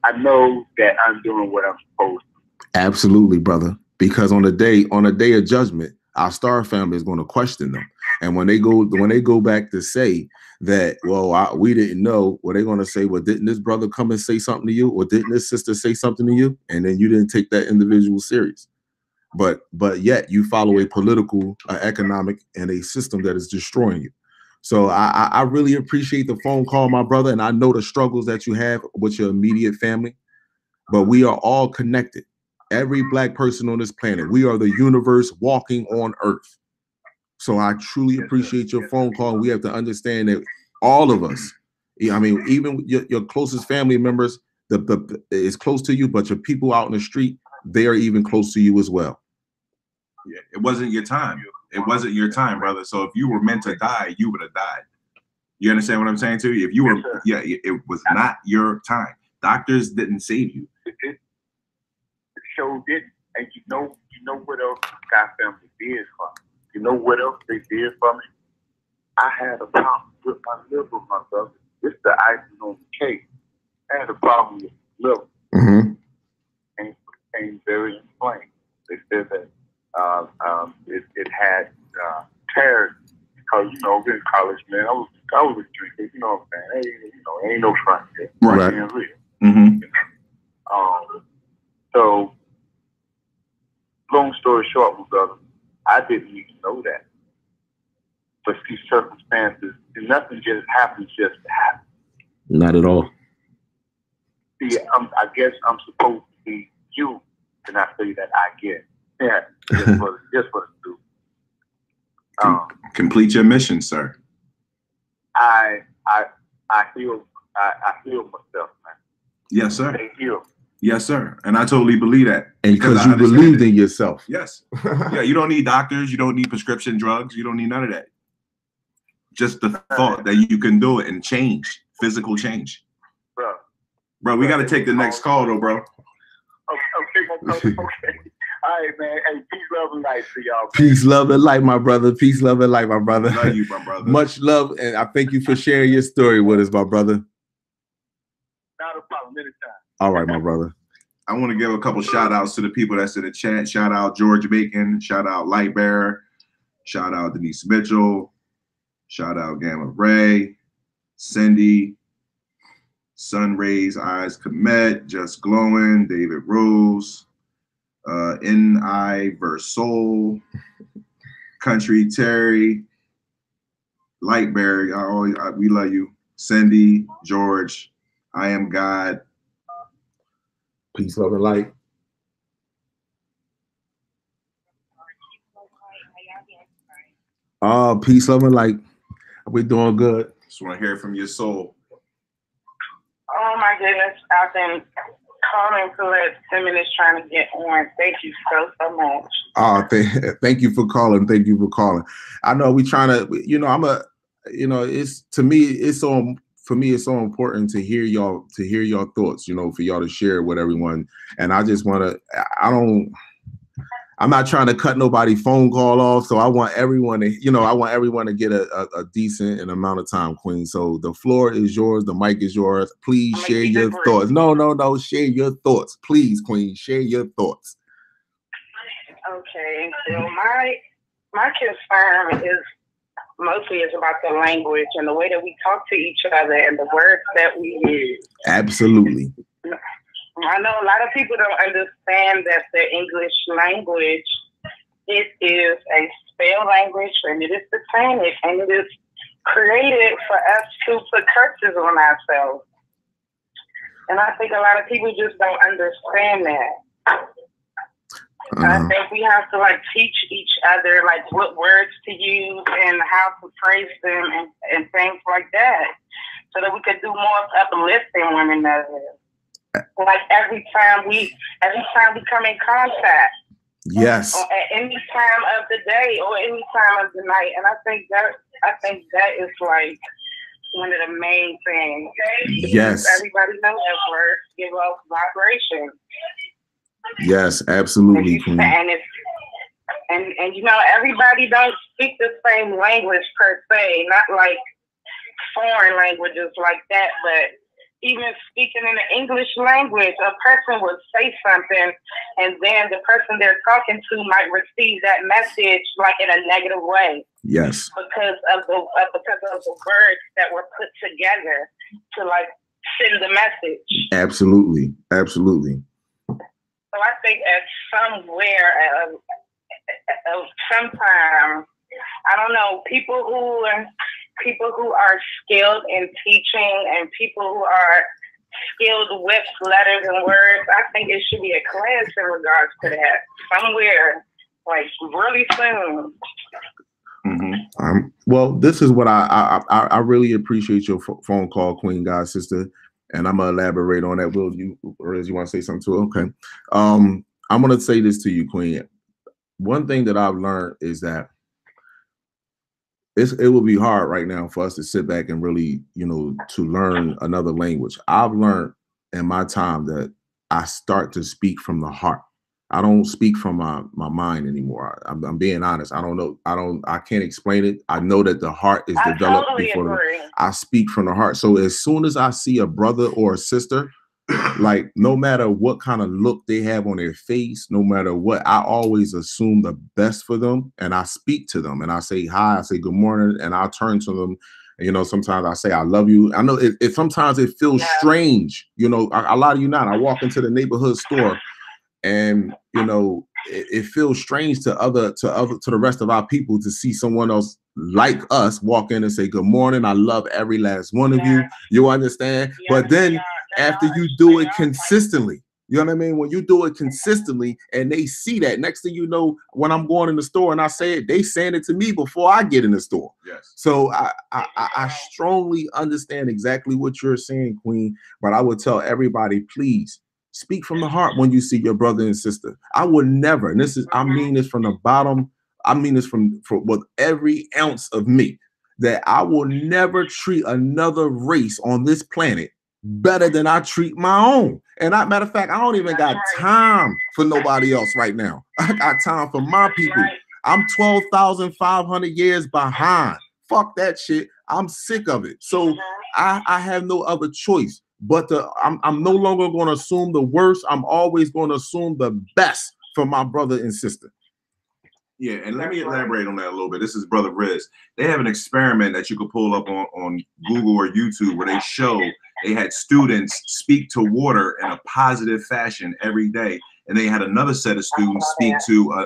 I know that I'm doing what I'm supposed to. Absolutely, brother. Because on the day of judgment, our star family is going to question them. And when they go back to say that, well, we didn't know, well, they're going to say, well, didn't this brother come and say something to you? Or didn't this sister say something to you? And then you didn't take that individual serious. But yet you follow a political, economic, and a system that is destroying you. So I really appreciate the phone call, my brother. And I know the struggles that you have with your immediate family, but we are all connected. Every Black person on this planet, we are the universe walking on earth. So I truly appreciate your phone call. We have to understand that all of us, I mean, even your closest family members, is close to you, but your people out in the street, they are even close to you as well. Yeah, it wasn't your time. It wasn't your time, brother. So if you were meant to die, you would have died. You understand what I'm saying to you? If you were, yeah, it was not your time. Doctors didn't save you. It showed it, and you know what else Sky family did for me. You know what else they did for me? I had a problem with my liver, my brother. It's the icing on the cake. I had a problem with liver. Mm-hmm. And became very inflamed. They said that it had tears because being in college, man, I was a drinker. You know what I'm saying? Ain't no front here. Right. Being real. Mm-hmm. So, long story short, my brother, I didn't even know that. But these circumstances, and nothing just happens just to happen. Not at all. See, I guess I'm supposed to be you, and I say that I get. Yeah, just what it's do. Complete your mission, sir. I heal myself, man. Yes, sir. They heal. Yes, sir. And I totally believe that. And because you believed in yourself. Yes. Yeah, you don't need doctors. You don't need prescription drugs. You don't need none of that. Just the thought that you can do it and change, physical change. Bro, we got to take the next call, though, bro. Okay. All right, man. Hey, peace, love, and light to y'all. Man. Peace, love, and light, my brother. Peace, love, and light, my brother. Love you, my brother. Much love, and I thank you for sharing your story with us, my brother. Not a problem. Anytime. All right, my brother. I want to give a couple shout outs to the people that's in the chat. Shout out George Bacon. Shout out Lightbearer. Shout out Denise Mitchell. Shout out Gamma Ray. Cindy. Sun Rays Eyes Comet. Just Glowing. David Rose. N.I. Versol. Country Terry. Lightbearer. We love you. Cindy. George. I Am God. Peace, love, and light. Peace, love, and light. We're doing good. Just want to hear from your soul. Oh my goodness, I've been calling for like 10 minutes trying to get on. Thank you so much. Thank you for calling. Thank you for calling. I know we trying to, it's to me, it's so. For me, it's so important to hear your thoughts, for y'all to share with everyone. And I just want to, I'm not trying to cut nobody's phone call off. So I want everyone to, get a decent amount of time, Queen. So the floor is yours. The mic is yours. Please share your thoughts. No. Share your thoughts. Please, Queen, share your thoughts. Okay. So my concern is mostly it's about the language and the way that we talk to each other and the words that we use. Absolutely. I know a lot of people don't understand that the English language, it is a spell language and it is satanic and it is created for us to put curses on ourselves. And I think a lot of people just don't understand that. I think we have to teach each other what words to use and how to phrase them and things like that, so that we could do more uplifting one another. Every time we come in contact. Yes. Or at any time of the day or any time of the night, and I think that is one of the main things. Yes. Everybody knows that words give off vibration. Yes, absolutely. And everybody don't speak the same language per se, not like foreign languages like that, but even speaking in the English language, a person would say something and then the person they're talking to might receive that message in a negative way. Yes. Because of the words that were put together to send the message. Absolutely. So I think at sometime, I don't know, people who are skilled in teaching and people who are skilled with letters and words, I think it should be a class in regards to that somewhere, really soon. Well, this is what I really appreciate your phone call, Queen God Sister, and I'm gonna elaborate on that. Will you, or as you want to say something to it? Okay. I'm gonna say this to you, Queen. One thing that I've learned is that it will be hard right now for us to sit back and really, to learn another language. I've learned in my time that I start to speak from the heart. I don't speak from my mind anymore. I'm being honest. I don't know. I can't explain it. I know that the heart is developed before I speak from the heart. So as soon as I see a brother or a sister, like no matter what kind of look they have on their face, no matter what, I always assume the best for them, and I speak to them and I say hi, I say good morning, and I turn to them. Sometimes I say I love you. I know it sometimes it feels strange. A lot of you not. I walk into the neighborhood store, and it feels strange to the rest of our people to see someone else like us walk in and say good morning. I love every last one of you. You understand? But then after you do it consistently, you know what I mean? When you do it consistently and they see that, next thing you know, when I'm going in the store and I say it, they saying it to me before I get in the store. Yes. So I strongly understand exactly what you're saying, Queen. But I would tell everybody, please speak from the heart when you see your brother and sister. I would never, and I mean this from the bottom, I mean this with every ounce of me, that I will never treat another race on this planet better than I treat my own. And matter of fact, I don't even got time for nobody else right now. I got time for my people. I'm 12,500 years behind. Fuck that shit. I'm sick of it. So I have no other choice. But I'm no longer going to assume the worst. I'm always going to assume the best for my brother and sister. Yeah, and let me elaborate on that a little bit. This is Brother Riz. They have an experiment that you could pull up on Google or YouTube where they had students speak to water in a positive fashion every day. And they had another set of students speak to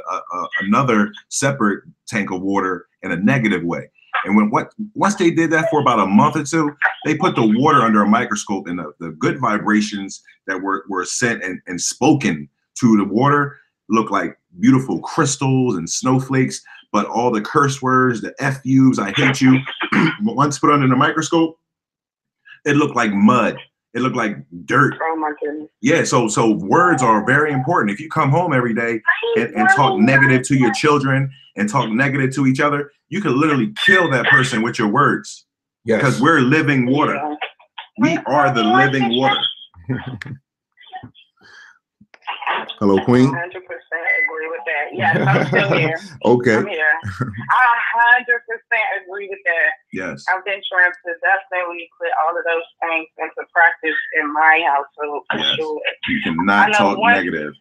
another separate tank of water in a negative way. And once they did that for about a month or two, they put the water under a microscope, and the good vibrations that were sent and spoken to the water looked like beautiful crystals and snowflakes, but all the curse words, the F-U's, I hate you, once put under the microscope, it looked like mud. It looked like dirt. Oh my goodness. Yeah, so words are very important. If you come home every day and talk negative to your children and talk negative to each other, you can literally kill that person with your words. Yes. Because we're living water. We are the living water. Hello, Queen. 100% agree with that. Yes, I'm still here. Okay. I'm here. I 100% agree with that. Yes. I've been trying to definitely put all of those things into practice in my household for sure. You cannot talk negative.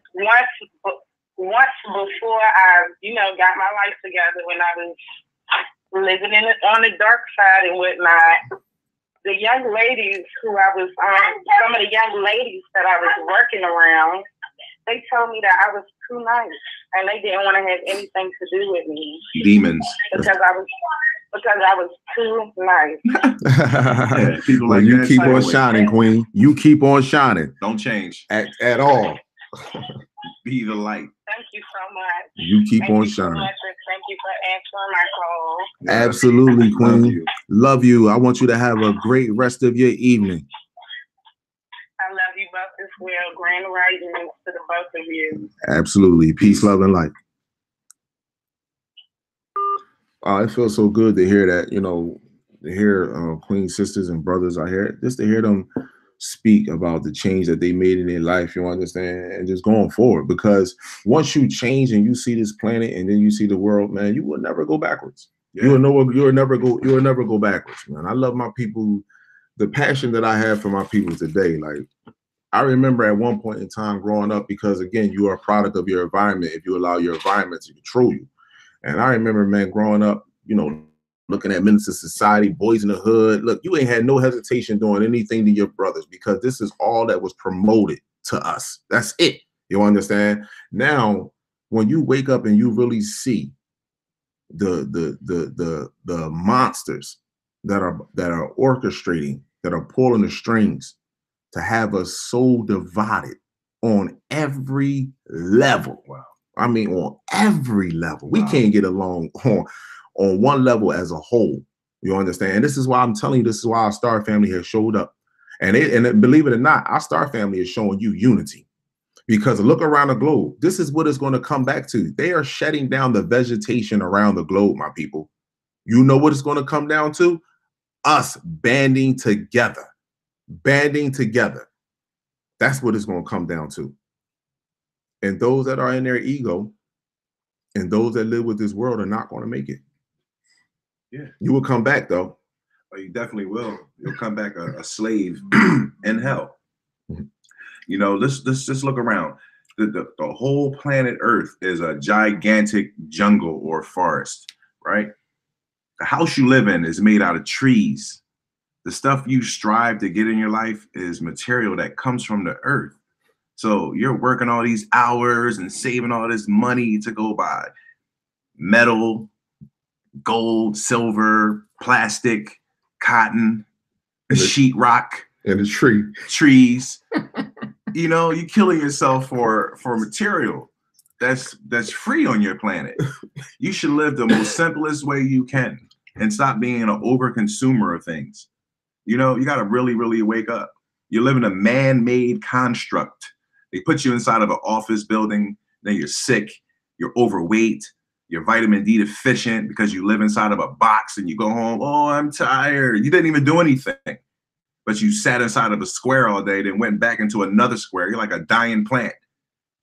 Once before I, got my life together, when I was living on the dark side and whatnot, the young ladies who I was, some of the young ladies that I was working around, they told me that I was too nice and they didn't want to have anything to do with me. Demons. Because I was too nice. Yeah, people well, you keep on shining, Queen. You keep on shining. Don't change at all. Be the light. Thank you so much. You keep on shining. So much, thank you for answering my call. Absolutely, Queen. Love you. I want you to have a great rest of your evening. I love you both as well. Grand rising to the both of you. Absolutely. Peace, love, and light. It feels so good to hear that, to hear Queen sisters and brothers out here, just to hear them speak about the change that they made in their life, you understand, and just going forward. Because once you change and you see this planet and then you see the world, man, you will never go backwards. Yeah. You will never go backwards, man. I love my people. The passion that I have for my people today, like I remember at one point in time growing up, because again, you are a product of your environment if you allow your environment to control you. And I remember, man, growing up, looking at Minister Society, Boys in the Hood. Look, you ain't had no hesitation doing anything to your brothers because this is all that was promoted to us. That's it. You understand? Now, when you wake up and you really see the monsters that are orchestrating, that are pulling the strings to have us so divided on every level. Wow. I mean, on every level. Wow. We can't get along on one level as a whole. You understand? And this is why I'm telling you, this is why our Star family has showed up. And believe it or not, our Star family is showing you unity. Because look around the globe. This is what it's going to come back to. They are shutting down the vegetation around the globe, my people. You know what it's going to come down to? Us banding together. Banding together. That's what it's going to come down to. And those that are in their ego and those that live with this world are not going to make it. Yeah. You will come back, though. Oh, you definitely will. You'll come back a slave in hell. You know, let's just look around. The whole planet Earth is a gigantic jungle or forest, right? The house you live in is made out of trees. The stuff you strive to get in your life is material that comes from the earth. So you're working all these hours and saving all this money to go buy metal, gold, silver, plastic, cotton, sheetrock, and the trees. You know, you're killing yourself for material that's free on your planet. You should live the most simplest way you can and stop being an over-consumer of things. You know, you got to really, really wake up. You live in a man-made construct. They put you inside of an office building, then you're sick, you're overweight, you're vitamin D deficient because you live inside of a box and you go home, oh, I'm tired. You didn't even do anything. But you sat inside of a square all day, then went back into another square. You're like a dying plant.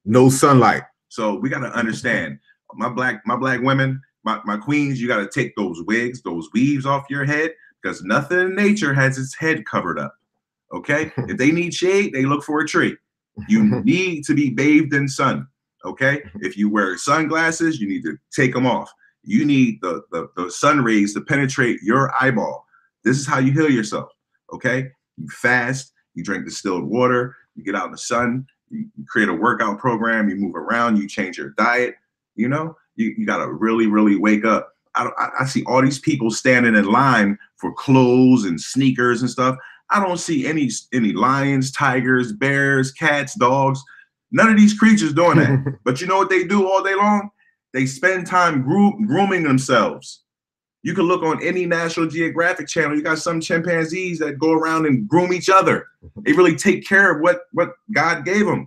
No sunlight. So we got to understand, my black women, my queens, you got to take those wigs, those weaves off your head, because nothing in nature has its head covered up. Okay? If they need shade, they look for a tree. You need to be bathed in sun. Okay? If you wear sunglasses, you need to take them off. You need the sun rays to penetrate your eyeball. This is how you heal yourself. Okay, you fast, you drink distilled water, you get out in the sun, you create a workout program, you move around, you change your diet. You know, you got to really, really wake up. I see all these people standing in line for clothes and sneakers and stuff. I don't see any lions, tigers, bears, cats, dogs, none of these creatures doing that. But you know what they do all day long? They spend time grooming themselves. You can look on any National Geographic channel. You got some chimpanzees that go around and groom each other. They really take care of what God gave them.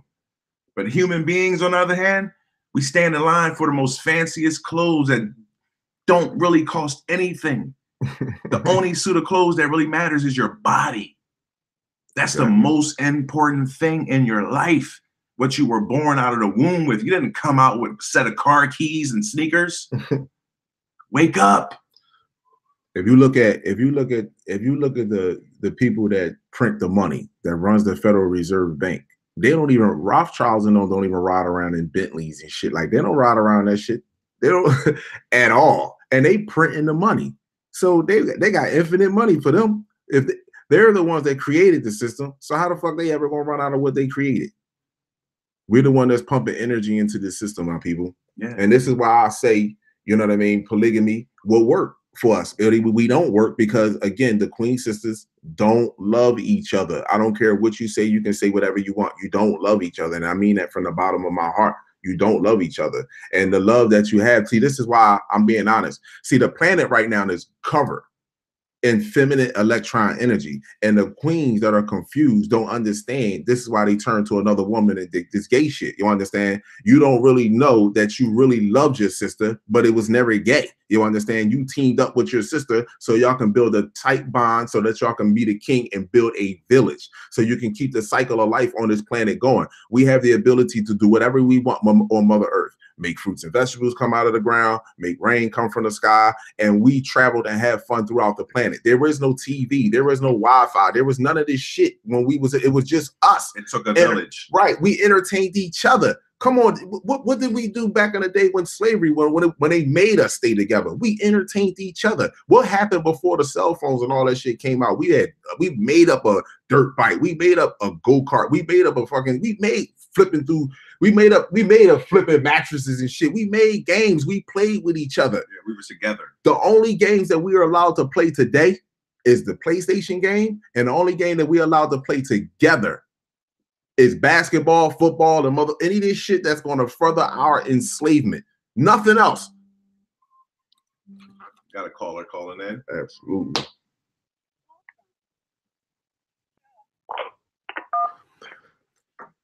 But human beings, on the other hand, we stand in line for the most fanciest clothes that don't really cost anything. The only suit of clothes that really matters is your body. That's the most important thing in your life. What you were born out of the womb with. You didn't come out with a set of car keys and sneakers. Wake up. If you look at the people that print the money that runs the Federal Reserve Bank, they don't even Rothschilds and don't even ride around in Bentleys and shit. Like they don't ride around that shit. They don't at all. And they printing the money. So they got infinite money for them. If they're the ones that created the system, so how the fuck they ever gonna run out of what they created? We're the one that's pumping energy into this system, my people. Yeah. And this is why I say, you know what I mean, polygamy will work for us. We don't work because, again, the queen sisters don't love each other. I don't care what you say. You can say whatever you want. You don't love each other. And I mean that from the bottom of my heart. You don't love each other. And the love that you have, see, this is why I'm being honest. See, the planet right now is covered in feminine electron energy. And the queens that are confused don't understand. This is why they turn to another woman and this gay shit. You understand? You don't really know that you really loved your sister, but it was never gay. You understand? You teamed up with your sister so y'all can build a tight bond so that y'all can be the king and build a village so you can keep the cycle of life on this planet going. We have the ability to do whatever we want on Mother Earth. Make fruits and vegetables come out of the ground, make rain come from the sky, and we traveled and have fun throughout the planet. There was no TV, there was no Wi-Fi, there was none of this shit when it was just us. It took a village. Right, we entertained each other. Come on, what did we do back in the day when slavery, when they made us stay together? We entertained each other. What happened before the cell phones and all that shit came out? We made up a dirt bike, we made up a go-kart, we made up a flipping mattresses and shit. We made games. We played with each other. Yeah, we were together. The only games that we are allowed to play today is the PlayStation game, and the only game that we're allowed to play together is basketball, football, and any of this shit that's going to further our enslavement. Nothing else. Got a caller calling in. Absolutely.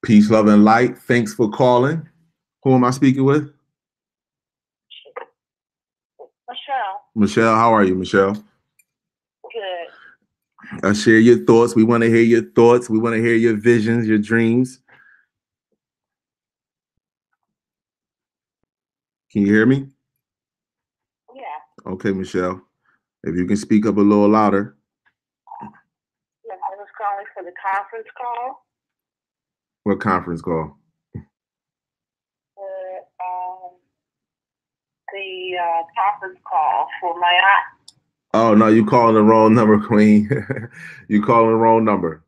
Peace, love, and light. Thanks for calling. Who am I speaking with? Michelle. Michelle, how are you, Michelle? Good. I share your thoughts. We want to hear your thoughts. We want to hear your visions, your dreams. Can you hear me? Yeah. Okay, Michelle. If you can speak up a little louder. Yes, I was calling for the conference call. What conference call? The conference call for my aunt. Oh, no, you calling the wrong number, Queen. You calling the wrong number.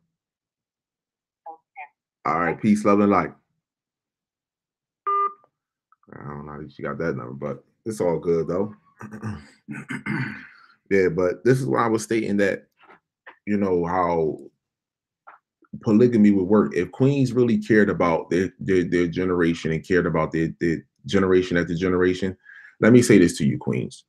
Okay. All right, peace, love, and light. I don't know how she got that number, but it's all good, though. Yeah, but this is why I was stating that, you know, how polygamy would work. If queens really cared about their generation and cared about their generation after generation, let me say this to you, queens.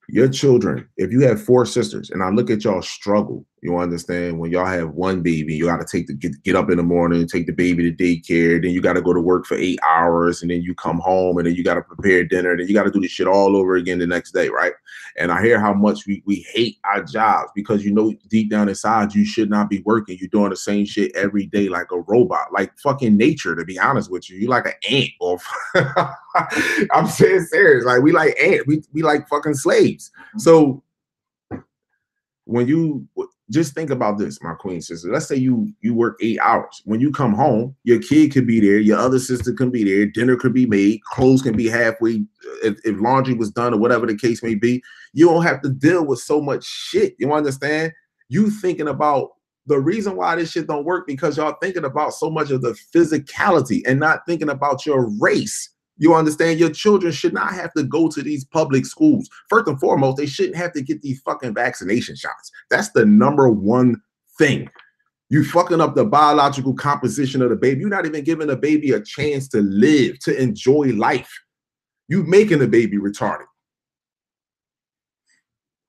Your children, if you have 4 sisters, and I look at y'all struggle, you understand, when y'all have one baby, you got to get up in the morning, take the baby to daycare, then you got to go to work for 8 hours, and then you come home, and then you got to prepare dinner, then you got to do this shit all over again the next day, right? And I hear how much we hate our jobs because, you know, deep down inside, you should not be working. You're doing the same shit every day like a robot, like fucking nature, to be honest with you. You like an ant. Or I'm saying serious. Like, we like ant. We like fucking slaves. So when you just think about this, my queen sister, let's say you work 8 hours. When you come home, your kid could be there, your other sister can be there, dinner could be made, clothes can be halfway, if laundry was done or whatever the case may be. You don't have to deal with so much shit. You understand? You thinking about the reason why this shit don't work because y'all thinking about so much of the physicality and not thinking about your race. You understand? Your children should not have to go to these public schools. First and foremost, they shouldn't have to get these fucking vaccination shots. That's the #1 thing. You fucking up the biological composition of the baby. You're not even giving the baby a chance to live, to enjoy life. You making the baby retarded.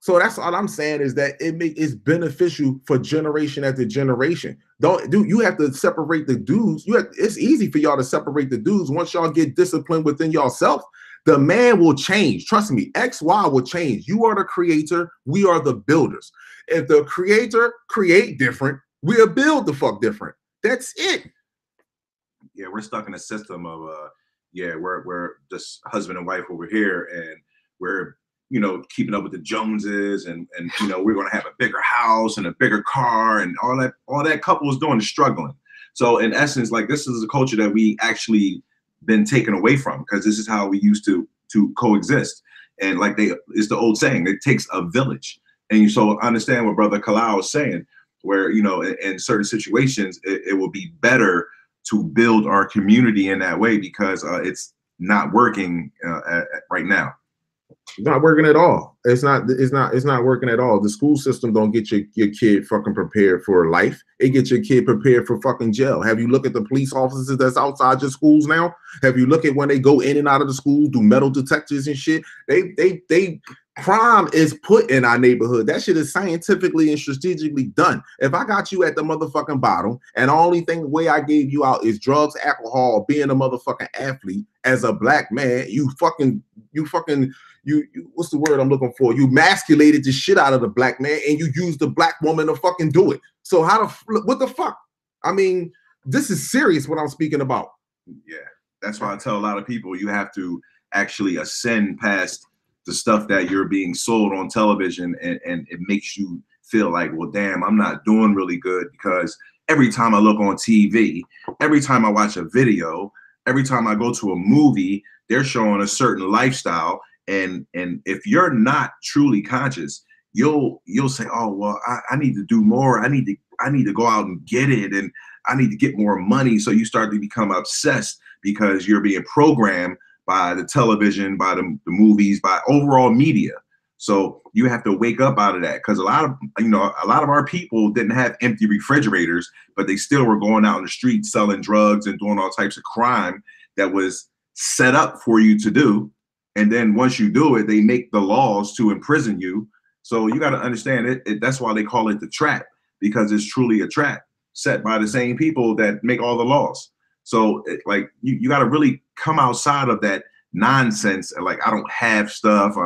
So that's all I'm saying is that it's beneficial for generation after generation. You have to separate the dudes. It's easy for y'all to separate the dudes. Once y'all get disciplined within yourself, the man will change. Trust me, XY will change. You are the creator. We are the builders. If the creator create different, we'll build the fuck different. That's it. Yeah, we're stuck in a system of we're just husband and wife over here, and we're, you know, keeping up with the Joneses, and you know, we're going to have a bigger house and a bigger car, and all that couple is doing is struggling. So in essence, like, this is a culture that we actually been taken away from, because this is how we used to coexist. And like it's the old saying, it takes a village. And you so understand what Brother Kalao is saying, where, you know, in certain situations, it will be better to build our community in that way, because it's not working right now. It's not working at all. It's not working at all. The school system don't get your kid fucking prepared for life. It gets your kid prepared for fucking jail. Have you looked at the police officers that's outside your schools now? Have you looked at when they go in and out of the school, do metal detectors and shit? They crime is put in our neighborhood. That shit is scientifically and strategically done. If I got you at the motherfucking bottom, and the only way I gave you out is drugs, alcohol, being a motherfucking athlete as a black man, you what's the word I'm looking for? You emasculated the shit out of the black man, and you used the black woman to fucking do it. So what the fuck? I mean, this is serious what I'm speaking about. Yeah, that's why I tell a lot of people, you have to actually ascend past the stuff that you're being sold on television, and it makes you feel like, well, damn, I'm not doing really good, because every time I look on TV, every time I watch a video, every time I go to a movie, they're showing a certain lifestyle. And if you're not truly conscious, you'll say, oh, well, I need to do more. I need to go out and get it, and I need to get more money. So you start to become obsessed because you're being programmed by the television, by the movies, by overall media. So you have to wake up out of that, because a lot of our people didn't have empty refrigerators, but they still were going out in the street selling drugs and doing all types of crime that was set up for you to do. And then once you do it, they make the laws to imprison you. So you got to understand it. That's why they call it the trap, because it's truly a trap set by the same people that make all the laws. So like you got to really come outside of that nonsense. Like, I don't have stuff.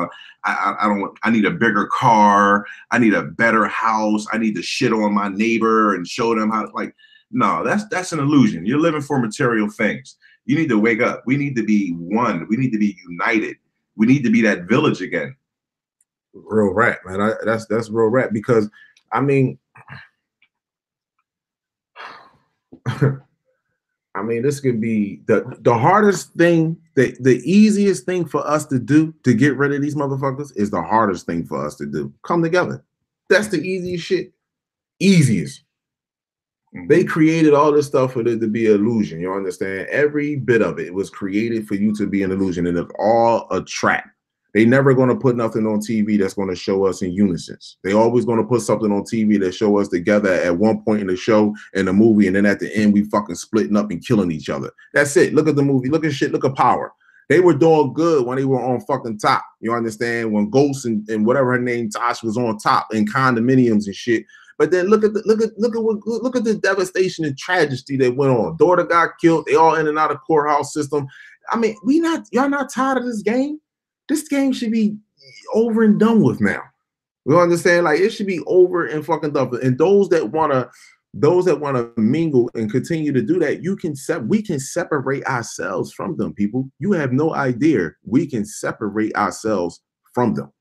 I need a bigger car. I need a better house. I need to shit on my neighbor and show them how. Like, no, that's an illusion. You're living for material things. You need to wake up. We need to be one. We need to be united. We need to be that village again. Real rap, man. That's real rap, because I mean, this could be the hardest thing, the easiest thing for us to do to get rid of these motherfuckers is the hardest thing for us to do. Come together. That's the easiest shit. Easiest. They created all this stuff for it to be an illusion. You understand? Every bit of it was created for you to be an illusion, and it's all a trap. They never going to put nothing on TV that's going to show us in unison. They always going to put something on TV that show us together at one point in the show, in the movie, and then at the end we fucking splitting up and killing each other. That's it. Look at the movie. Look at shit. Look at Power. They were doing good when they were on fucking top. You understand? When Ghost and whatever her name, Tosh, was on top in condominiums and shit. But then look at the devastation and tragedy that went on. Daughter got killed. They all in and out of courthouse system. I mean, y'all not tired of this game? This game should be over and done with now. You understand? Like, it should be over and fucking done. And those that wanna mingle and continue to do that, we can separate ourselves from them, people. You have no idea. We can separate ourselves from them.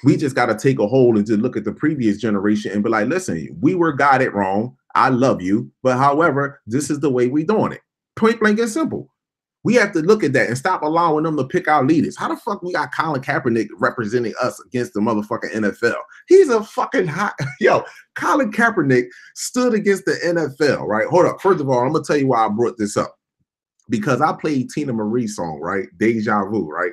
We just got to take a hold and just look at the previous generation and be like, listen, we were got it wrong. I love you. But however, this is the way we doing it. Point blank and simple. We have to look at that and stop allowing them to pick our leaders. How the fuck we got Colin Kaepernick representing us against the motherfucking NFL? He's a fucking hot, Colin Kaepernick stood against the NFL, right? Hold up. First of all, I'm going to tell you why I brought this up. Because I played Tina Marie's song, right? Deja Vu, right?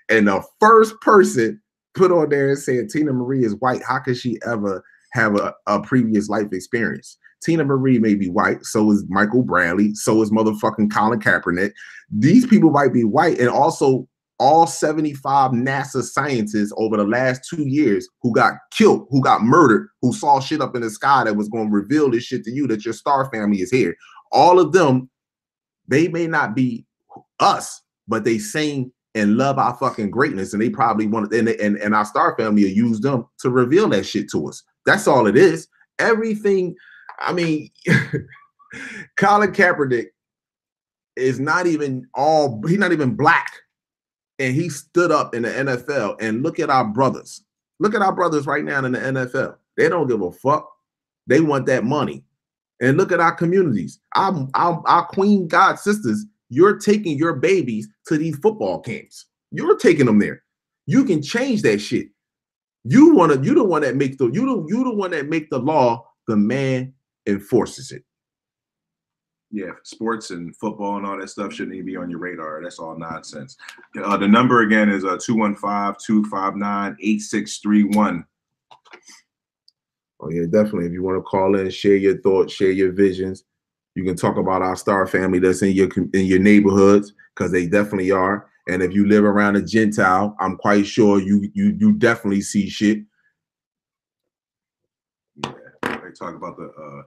And the first person put on there and said Tina Marie is white. How could she ever have a previous life experience? Tina Marie may be white, so is Michael Bradley, so is motherfucking Colin Kaepernick. These people might be white, and also all 75 NASA scientists over the last 2 years who got killed, who got murdered, who saw shit up in the sky that was going to reveal this shit to you that your star family is here. All of them, they may not be us, but they sing and love our fucking greatness, and they probably want and our star family will use them to reveal that shit to us. That's all it is. Everything. I mean, Colin Kaepernick is not even he's not even black, and he stood up in the NFL. And look at our brothers. Look at our brothers right now in the NFL. They don't give a fuck. They want that money. And look at our communities. Our Queen God sisters. You're taking your babies to these football camps. You're taking them there. You can change that shit. You the one that make the law. The man enforces it. Yeah, sports and football and all that stuff shouldn't even be on your radar. That's all nonsense. The number again is 215-259-8631. Oh yeah, definitely. If you want to call in, share your thoughts, share your visions. You can talk about our star family that's in your neighborhoods, because they definitely are. And if you live around a Gentile, I'm quite sure you definitely see shit. Yeah, they talk about the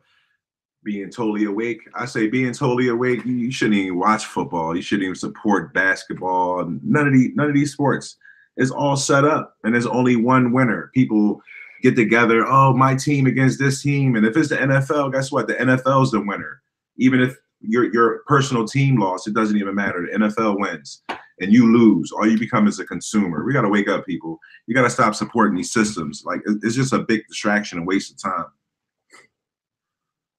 being totally awake. I say being totally awake. You shouldn't even watch football. You shouldn't even support basketball. None of these sports. It's all set up, and there's only one winner. People get together. Oh, my team against this team, and if it's the NFL, guess what? The NFL is the winner. Even if your personal team lost, it doesn't even matter. The NFL wins and you lose. All you become is a consumer. We got to wake up, people. You got to stop supporting these systems. Like, it's just a big distraction and waste of time.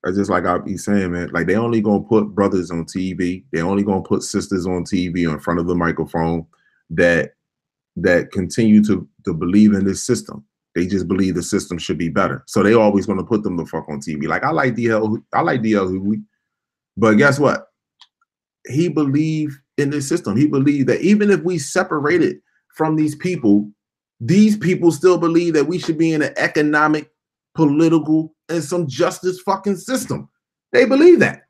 It's just like I be saying, man, like, they only going to put brothers on TV. They only going to put sisters on TV in front of the microphone that continue to believe in this system. They just believe the system should be better. So they always going to put them the fuck on TV. Like, I like DL Hughley. But guess what? He believed in this system. He believed that even if we separated from these people still believe that we should be in an economic, political, and some justice fucking system. They believe that.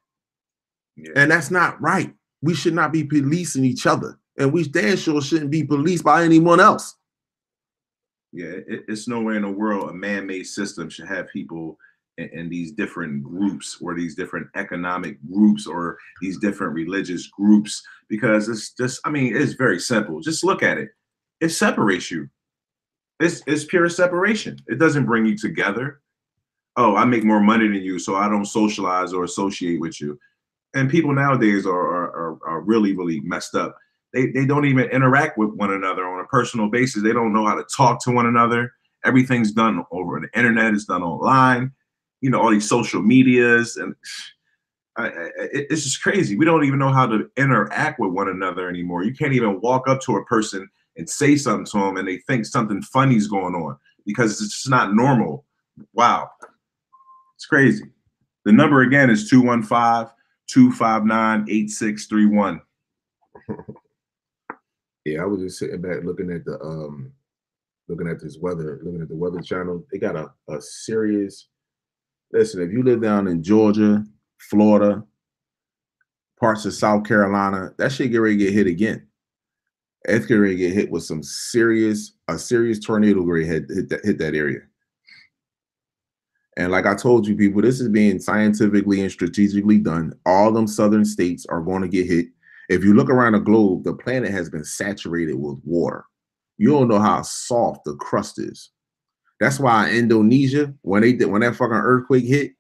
Yeah. And that's not right. We should not be policing each other. and we damn sure shouldn't be policed by anyone else. Yeah, it's nowhere in the world a man-made system should have people in these different groups or these different economic groups or these different religious groups, because it's just, I mean, it's very simple. Just look at it. It separates you. It's pure separation. It doesn't bring you together. Oh, I make more money than you, so I don't socialize or associate with you. And people nowadays are really, really messed up. They don't even interact with one another on a personal basis. They don't know how to talk to one another. Everything's done over the internet. It's done online. You know, all these social medias, and it's just crazy. We don't even know how to interact with one another anymore. You can't even walk up to a person and say something to them, and they think something funny is going on because it's just not normal. Wow, it's crazy. The number again is 215-259-8631. Yeah, I was just sitting back looking at the looking at the Weather Channel. They got a serious. Listen, if you live down in Georgia, Florida, parts of South Carolina, that shit get ready to get hit again. It's getting ready to get hit with a serious tornado hit that area. And like I told you people, this is being scientifically and strategically done. All them southern states are going to get hit. If you look around the globe, the planet has been saturated with water. You don't know how soft the crust is. That's why Indonesia, when that fucking earthquake hit,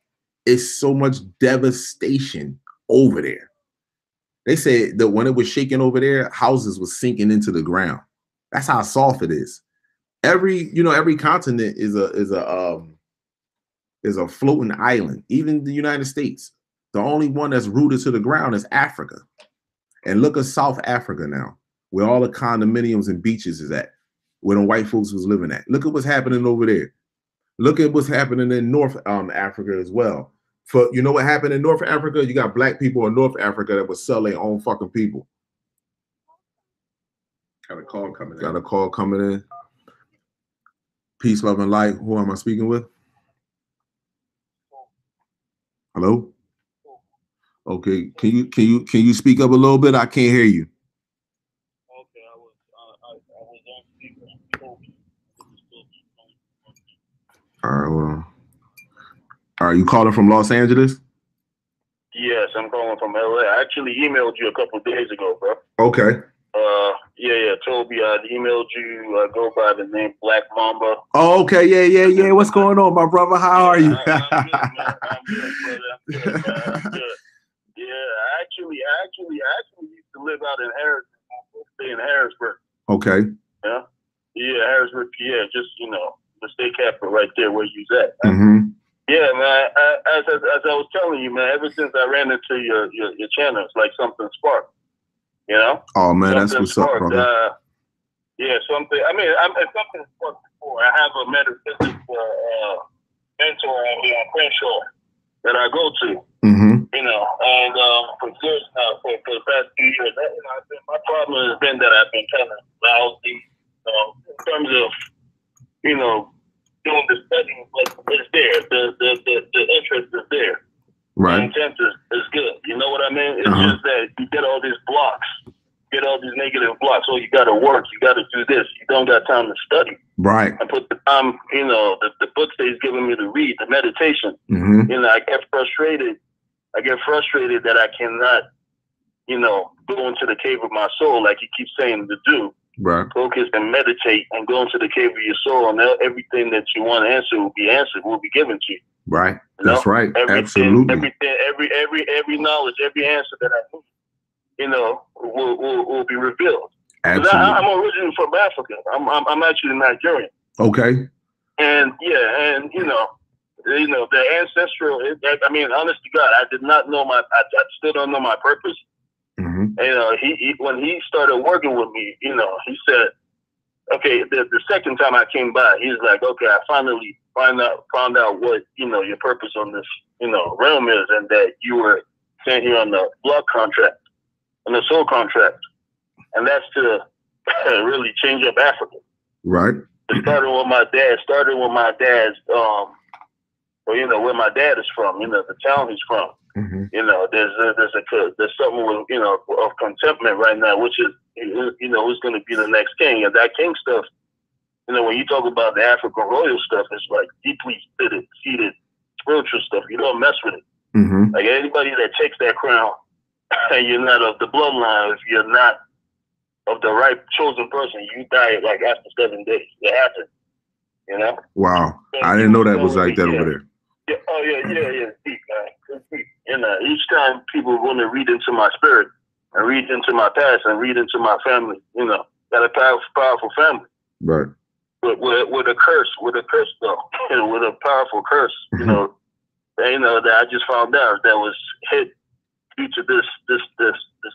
it's so much devastation over there. They said that when it was shaking over there, houses was sinking into the ground. That's how soft it is. Every continent is a floating island. Even the United States, the only one that's rooted to the ground is Africa. And look at South Africa now, where all the condominiums and beaches is at, where the white folks was living at. Look at what's happening over there. Look at what's happening in North Africa as well. For you know what happened in North Africa? You got black people in North Africa that would sell their own fucking people. Got a call coming in. Peace, love, and light. Who am I speaking with? Hello? Okay, can you speak up a little bit? I can't hear you. Okay, I was on speaker. All right, hold on. Are you calling from Los Angeles? Yes, I'm calling from LA. I actually emailed you a couple of days ago, bro. Okay. Yeah, Toby, I emailed you. I go by the name Black Mamba. Oh, okay, yeah. What's going on, my brother? How are you? I'm good, man. I'm good, brother. I'm good. Yeah, I actually used to live out in Harrisburg. Stay in Harrisburg. Okay. Yeah, Harrisburg, PA. Just the state capital right there where you's at. Mm-hmm. Yeah, man. As I was telling you, man. Ever since I ran into your channel, it's like something sparked. You know? Oh man, that's what's up, brother. Yeah, something. I mean, it's something sparked before. I have a metaphysics mentor on Crenshaw that I go to. Mm-hmm. And for years now, for the past 2 years, my problem has been that I've been kind of lousy in terms of, doing the studying, but it's there. The interest is there. Right. The intent is good. You know what I mean? It's just that you get all these blocks, get all these negative blocks. Oh, you got to work. You got to do this. You don't got time to study. Right. I put the time, the books that he's giving me to read, the meditation. Mm-hmm. I get frustrated. That I cannot, go into the cave of my soul like you keep saying to do. Right. Focus and meditate and go into the cave of your soul, and everything that you want to answer will be answered, will be given to you. Right. That's right. Absolutely. Every knowledge, every answer that I need, will be revealed. Absolutely. I'm originally from Africa. I'm actually Nigerian. Okay. And the ancestral. I mean, honest to God, I did not know I still don't know my purpose. Mm-hmm. He when he started working with me, he said, okay, the second time I came by, he's like, okay, I finally found out what, your purpose on this, realm is, and that you were sent here on the blood contract, on the soul contract. And that's to really change up Africa. Right. It started with my dad's, where my dad is from, the town he's from. You know, there's something with, you know, of contentment right now, which is, you know, who's going to be the next king. And that king stuff, you know, when you talk about the African royal stuff, it's like deeply seated spiritual stuff. You don't mess with it. Like anybody that takes that crown and you're not of the bloodline, if you're not of the right chosen person, you die like after 7 days. It happens, you know? Wow. I didn't know that was like that over there. Yeah, oh, yeah, it's deep, man. It's deep. You know, each time people want to read into my spirit and read into my past and read into my family, you know, got a powerful family. Right. With a curse though, you know, with a powerful curse, you know, that I just found out that was hit due to this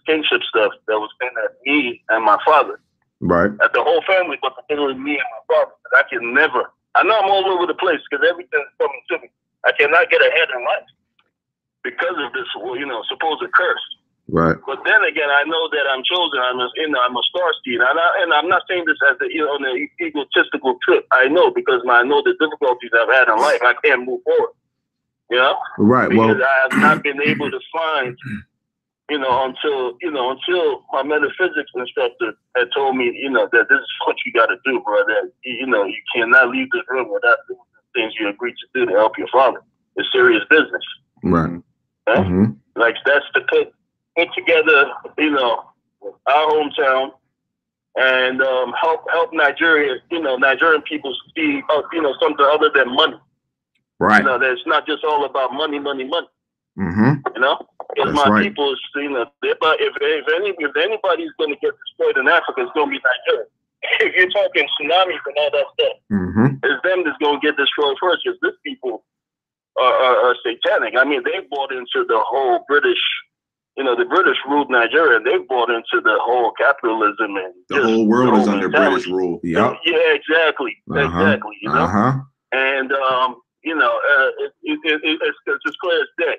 kingship stuff that was in at me and my father. Right. At the whole family, but particularly me and my father. I can never. I know I'm all over the place because everything's coming to me. I cannot get ahead in life because of this, you know, supposed curse. Right. But then again, I know that I'm chosen. I'm a star seed, and I'm not saying this as on an egotistical trip. I know because I know the difficulties I've had in life. I can't move forward. You know. Right. Because I have not been able to find, you know, until my metaphysics instructor had told me, you know, that this is what you got to do, bro. That you know, you cannot leave this room without doing the things you agreed to do to help your father. It's serious business. Right. Huh? Like that's to put together, you know, our hometown and help Nigeria, you know, Nigerian people see, you know, something other than money. Right. You know, that it's not just all about money. You know, because my people, you know, if anybody's going to get destroyed in Africa, it's going to be Nigeria. If you're talking tsunamis and all that stuff, it's them that's going to get destroyed first. Because these people are satanic. I mean, they bought into the whole British. You know, the British ruled Nigeria, and they bought into the whole capitalism and the whole world is under British rule. Yep. Yeah, exactly. Exactly. You know, and you know, it's as clear as day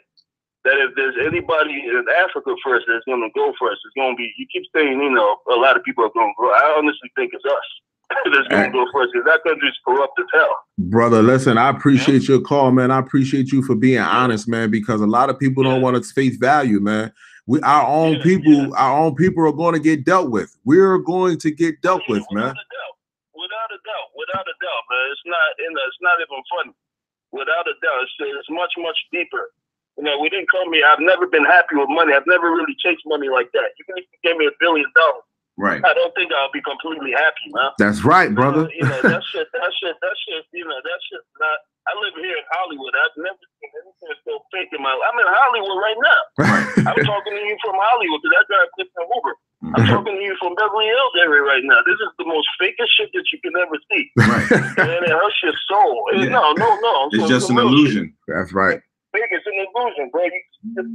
that if there's anybody in Africa first that's going to go first, it's going to be. You keep saying, you know, a lot of people are going to go. I honestly think it's us that's going to go first because that country's corrupt as hell. Brother, listen, I appreciate your call, man. I appreciate you for being honest, man, because a lot of people don't want to face value, man. Our own people are going to get dealt with. We're going to get dealt with, man. Without a doubt, man. It's not, you know, it's not even funny. Without a doubt, it's much, much deeper. You know, we didn't come here. I've never been happy with money. I've never really chased money like that. Even if you gave me $1 billion. Right. I don't think I'll be completely happy, man. That's right, brother. You know, that shit, you know, that shit not. I live here in Hollywood. I've never seen anything so fake in my life. I'm in Hollywood right now. I'm talking to you from Hollywood because I drive different Uber. I'm talking to you from Beverly Hills area right now. This is the most fakest shit that you can ever see. Right. And it hurts your soul. Yeah. No. It's just an illusion. Shit. That's right. Fake, it's an illusion, bro. You just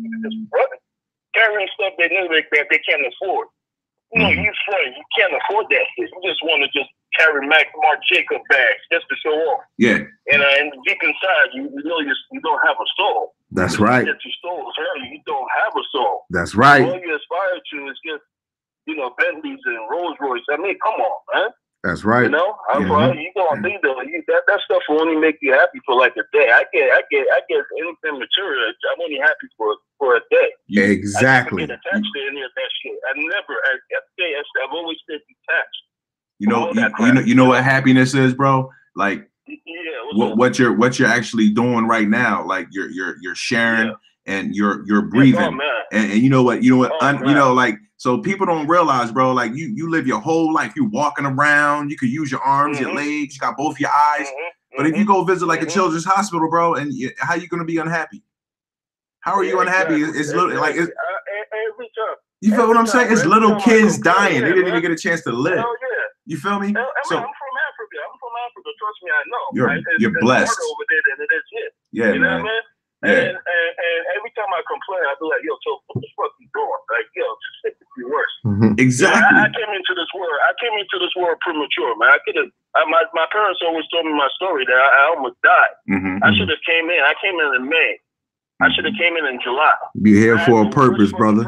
running, carrying stuff that they can't afford. You know, you friends, you can't afford that shit. You just want to just carry Marc Jacob bags just to show off. Yeah. And deep inside, you know you don't have a soul. That's right. That you stole early, you don't have a soul. That's right. All you aspire to is just, you know, Bentleys and Rolls Royce. I mean, come on, man. That's right. You know, you gonna be that stuff will only make you happy for like a day. I get anything material. I'm only happy for a day. Exactly. I never get attached to any of that shit. I've always been detached. You know what happiness is, bro? Like what you're actually doing right now. Like you're sharing and you're breathing. And you know what? You know, like, so people don't realize, bro, like you live your whole life, you walking around, you could use your arms, your legs, you got both your eyes. But if you go visit like a children's hospital, bro, and how you gonna be unhappy? How are you unhappy? It's little, like it's, every time. You feel what I'm saying? It's little kids dying. They didn't even get a chance to live. Oh, yeah. You feel me? So I'm from Africa. Trust me, I know. You're blessed. Over there than it is here. Yeah, you know what I mean? Yeah. And every time I complain, I be like, yo, so what the fuck you doing? Like, yo, just it could be worse. Exactly. You know, I came into this world premature, man. I could have. My parents always told me my story that I almost died. I should have came in. I came in May. I should have came in July. You're here for a purpose, brother.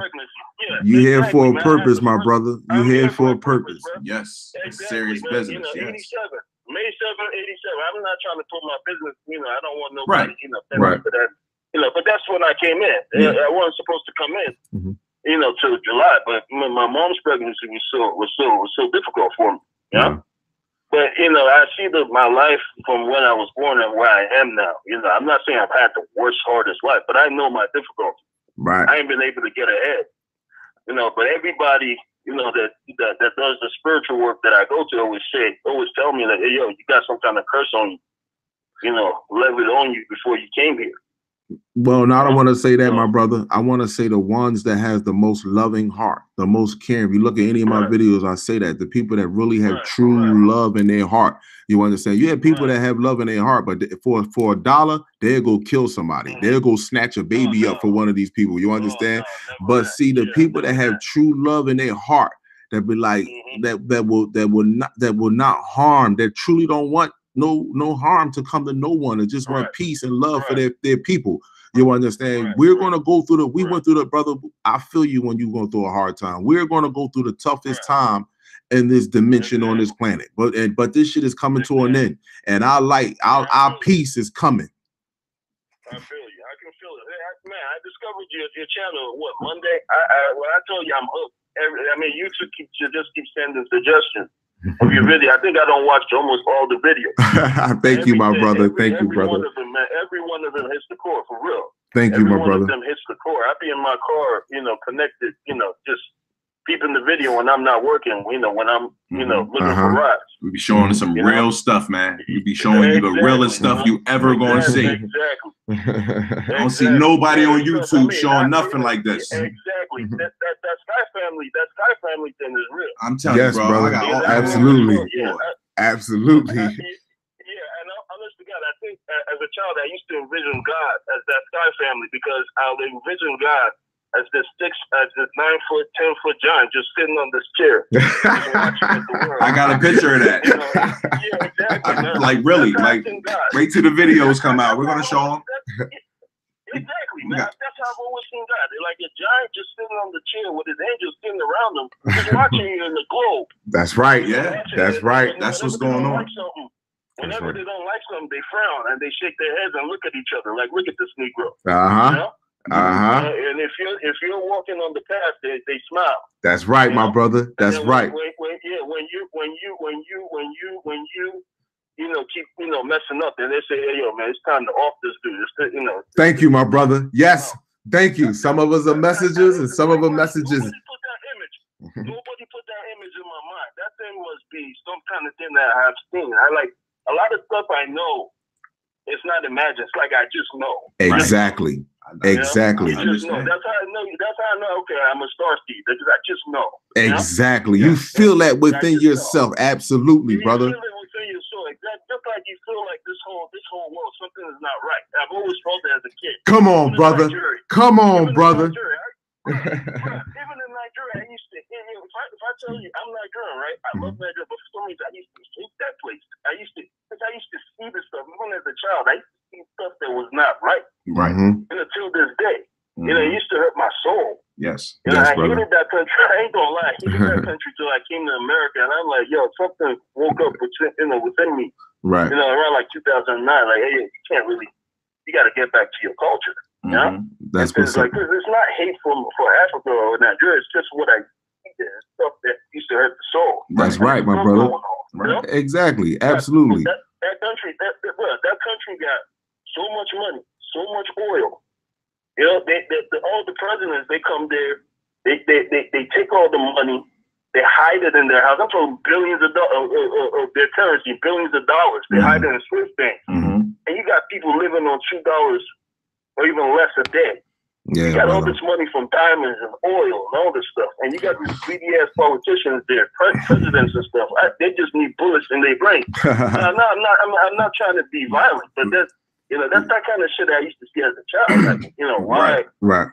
You're here for a purpose, my brother. You're here for a purpose. Yes. It's serious business. You know, yes. 87. May 7, 87. I'm not trying to put my business, you know, I don't want nobody, Right. you know, for that. You know, but that's when I came in. Yeah. I wasn't supposed to come in, you know, till July. But my mom's pregnancy was so difficult for me. You know? But you know, I see my life from when I was born and where I am now. You know, I'm not saying I've had the worst, hardest life, but I know my difficulties. Right. I ain't been able to get ahead. You know, but everybody, you know, that does the spiritual work that I go to always tell me that, hey, yo, you got some kind of curse on you. You know, levied on you before you came here. Well, no, I don't want to say that, my brother. I want to say the ones that has the most loving heart, the most caring. If you look at any of my videos, I say that the people that really have true love in their heart. You understand? You have people that have love in their heart, but for $1, they'll go kill somebody. They'll go snatch a baby up for one of these people. You understand? But see, the people that have true love in their heart, that be like that will not harm. That truly don't want no harm to come to no one, and just want peace and love for their people. You understand? We're going to go through we went through the, brother, I feel you when you're going through a hard time. We're going to go through the toughest time in this dimension on this planet. But this shit is coming to an end. And our peace is coming. I feel you. I can feel it. Man, I discovered your channel, what, Monday? When I told you I'm hooked. I mean, YouTube just keep sending suggestions of your video. I think I don't watch almost all the videos. Thank you, my brother. Thank you, brother. One of them, man, every one of them hits the core, for real. Thank you, my brother. Every one of them hits the core. I be in my car, you know, connected, you know, just peeping the video when I'm not working, you know, when I'm, you know, looking for rides. We be showing some real stuff, man. We be showing you the realest stuff you ever gonna see. Exactly. I don't see nobody on YouTube showing nothing like this. Exactly. That Sky Family thing is real. I'm telling you, bro. Brother. I got absolutely. Absolutely. Yeah, and honest to God, I think as a child I used to envision God as that Sky Family, because I would envision God as this 9-foot, 10-foot giant just sitting on this chair. I got a picture of that. You know, yeah, exactly. Like really, like wait till the videos come out. We're gonna show them. Exactly, man. That's how I've always seen God. They're like a giant just sitting on the chair with his angels sitting around him, just watching you in the globe. That's right. Yeah, that's right. That's what's going on. Whenever they don't like something, they frown and they shake their heads and look at each other like, look at this Negro. Uh-huh. You know? And if you're walking on the path, they smile. That's right, my brother. That's right. When you know, keep, you know, messing up, and they say, hey, yo, man, it's time to off this dude. It's, you know. Thank you, my brother. Yes, thank you. Some of us are messages, and some of them messages. Nobody put that image. Nobody put that image in my mind. That thing must be some kind of thing that I've seen. I like a lot of stuff I know. It's not imagined. It's like I just know. Exactly. Exactly. I just know. That's how I know. That's how I know. Okay, I'm a star seed. Because I just know. Exactly. You feel that within yourself. Absolutely, brother. You feel it within your soul. Just like you feel like this whole world, something is not right. I've always felt that as a kid. Come on, brother. Come on, brother. Even in Nigeria, I used to. If I tell you I'm Nigerian, right? I love Nigeria, but for some reason I used to hate that place. I used to see this stuff. Even as a child, I used to see stuff that was not right. Right. And until this day, you know, it used to hurt my soul. Yes. You know, yes, I hated that country. I ain't gonna lie. I hated that country till I came to America, and I'm like, yo, something woke up within me. Right. You know, around like 2009, like, hey, you can't really. You got to get back to your culture. You know? That's what's like, it's not hate for Africa or Nigeria. It's just what I stuff that used to hurt the soul. That's right, my brother. Right. Exactly. Absolutely. That country got so much money, so much oil. You know, all the presidents, they come there, they take all the money, they hide it in their house. I'm talking billions of dollars of their currency, billions of dollars. They hide it in Swiss banks. And you got people living on $2 or even less a day. Yeah, you got all this money from diamonds and oil and all this stuff, and you got these greedy ass politicians there, presidents and stuff. They just need bullets in their brain. I'm not trying to be violent, but that's that kind of shit I used to see as a child. Like, you know, why? Right.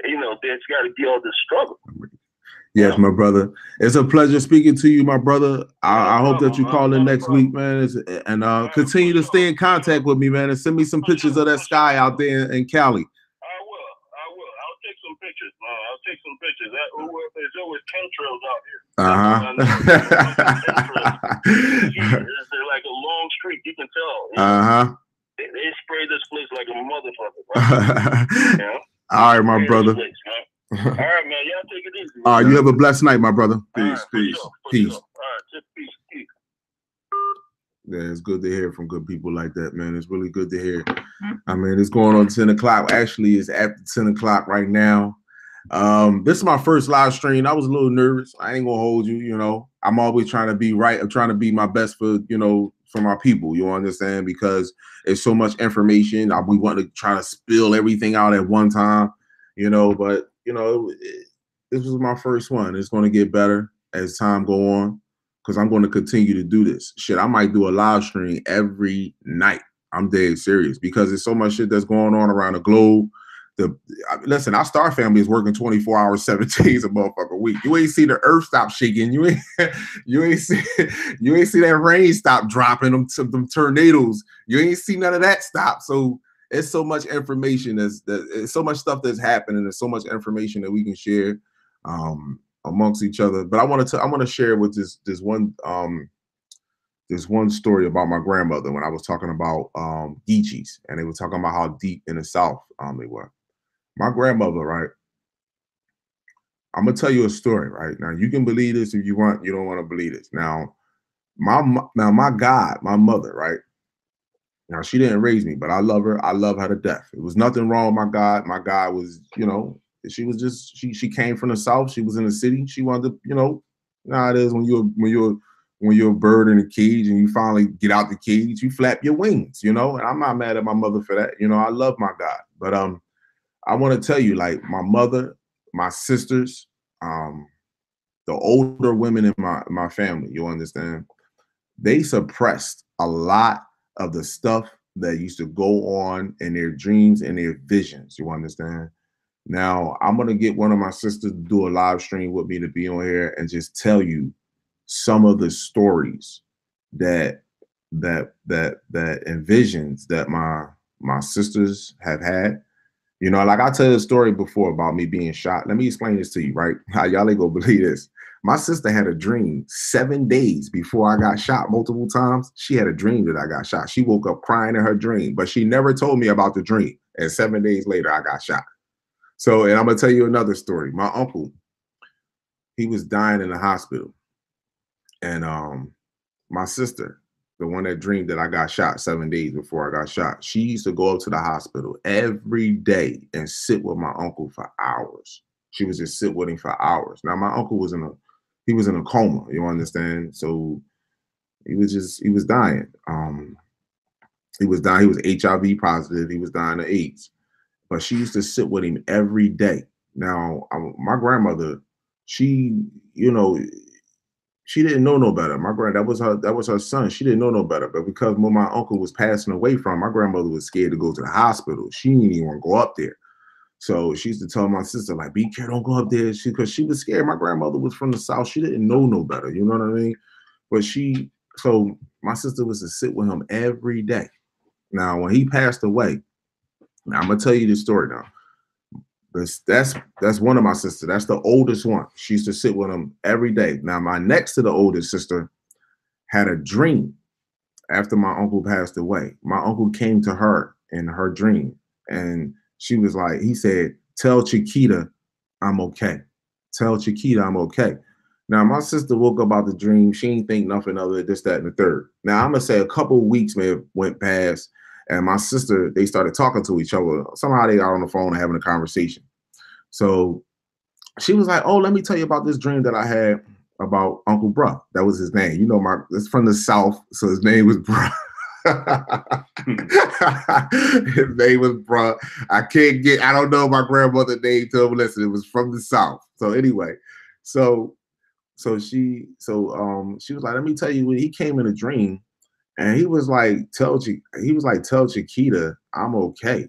You know, there's got to be all this struggle. Yes, my brother. It's a pleasure speaking to you, my brother. I hope that you call in next week, man, and continue to stay in contact with me, man, and send me some pictures of that sky out there in Cali. I will. I'll take some pictures, man. I'll take some pictures. There's always chemtrails out here. It's like a long streak. You can tell. They spray this place like like a motherfucker. Bro. You know? All right, my brother. All right, man. Y'all take it easy. All right, you have a blessed night, my brother. Peace, peace, peace. All right, just peace. Yeah, it's good to hear from good people like that, man. It's really good to hear. I mean, it's going on 10 o'clock. Actually, it's after 10 o'clock right now. This is my first live stream. I was a little nervous. I ain't gonna hold you, you know. I'm always trying to be right. I'm trying to be my best for, you know, for my people, you understand? Because it's so much information. We want to try to spill everything out at one time, you know, but, you know, this was my first one. It's going to get better as time go on, because I'm going to continue to do this. Shit, I might do a live stream every night. I'm dead serious, because there's so much shit that's going on around the globe. Listen, our Star family is working 24 hours, 7 days a motherfucking week. You ain't see the earth stop shaking. You ain't see that rain stop dropping, them tornadoes. You ain't see none of that stop. So it's so much information. There's so much stuff that's happening. There's so much information that we can share amongst each other. But I want to share with this one story about my grandmother when I was talking about Geechees, and they were talking about how deep in the South they were. My grandmother, right? I'm gonna tell you a story, right? Now you can believe this if you want. You don't want to believe this. Now my mother, right? Now she didn't raise me, but I love her. I love her to death. It was nothing wrong with my God. My God was, you know, she was just she came from the South. She was in the city. She wanted to, you know how it is when you're a bird in a cage and you finally get out the cage, you flap your wings, you know. And I'm not mad at my mother for that. You know, I love my God, but I want to tell you, like, my mother, my sisters, the older women in my family, you understand, they suppressed a lot of the stuff that used to go on in their dreams and their visions, you understand? Now, I'm going to get one of my sisters to do a live stream with me to be on here and just tell you some of the stories that and visions that my sisters have had. You know, like I tell you a story before about me being shot. Let me explain this to you, right? How y'all ain't gonna believe this. My sister had a dream 7 days before I got shot multiple times. She had a dream that I got shot. She woke up crying in her dream, but she never told me about the dream. And 7 days later, I got shot. So, and I'm gonna tell you another story. My uncle, he was dying in the hospital. And my sister, the one that dreamed that I got shot 7 days before I got shot, she used to go up to the hospital every day and sit with my uncle for hours. She was just sit with him for hours. Now my uncle was in a coma, you understand? So he was dying. He was dying. He was HIV positive. He was dying of AIDS. But she used to sit with him every day. Now my grandmother, she, you know, she didn't know no better. That was her son. She didn't know no better. But because when my uncle was passing away from, my grandmother was scared to go to the hospital. She didn't even want to go up there. So she used to tell my sister, like, be careful, don't go up there. Because she was scared. My grandmother was from the South. She didn't know no better. You know what I mean? But so my sister was to sit with him every day. Now, when he passed away, now I'm going to tell you this story now. That's one of my sisters. That's the oldest one. She used to sit with him every day. Now, my next to the oldest sister had a dream after my uncle passed away. My uncle came to her in her dream, and she was like, he said, tell Chiquita I'm okay. Tell Chiquita I'm okay. Now, my sister woke up out the dream. She ain't think nothing of it, this, that, and the third. Now, I'm going to say a couple of weeks may have went past, and my sister, they started talking to each other. Somehow they got on the phone and having a conversation. So she was like, oh, let me tell you about this dream that I had about Uncle Bruh. That was his name. You know, it's from the South, so his name was Bruh. His name was Bruh. I don't know my grandmother's name till listen, it was from the South. So anyway, so she was like, let me tell you, when he came in a dream, and he was like, tell Chiquita I'm okay.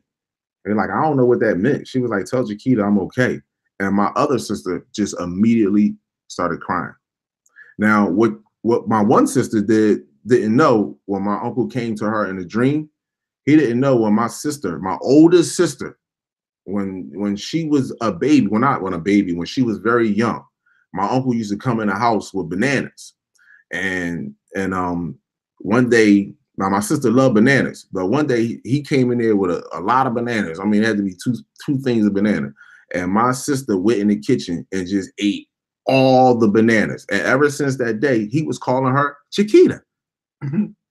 And like, I don't know what that meant. She was like, tell Chiquita I'm okay. And my other sister just immediately started crying. Now, what my one sister didn't know when my uncle came to her in a dream, he didn't know when my sister, my oldest sister, when she was a baby, when she was very young, my uncle used to come in the house with bananas. And one day Now my sister loved bananas, but one day he came in there with a lot of bananas. I mean, it had to be two things of banana. And my sister went in the kitchen and just ate all the bananas. And ever since that day, he was calling her Chiquita.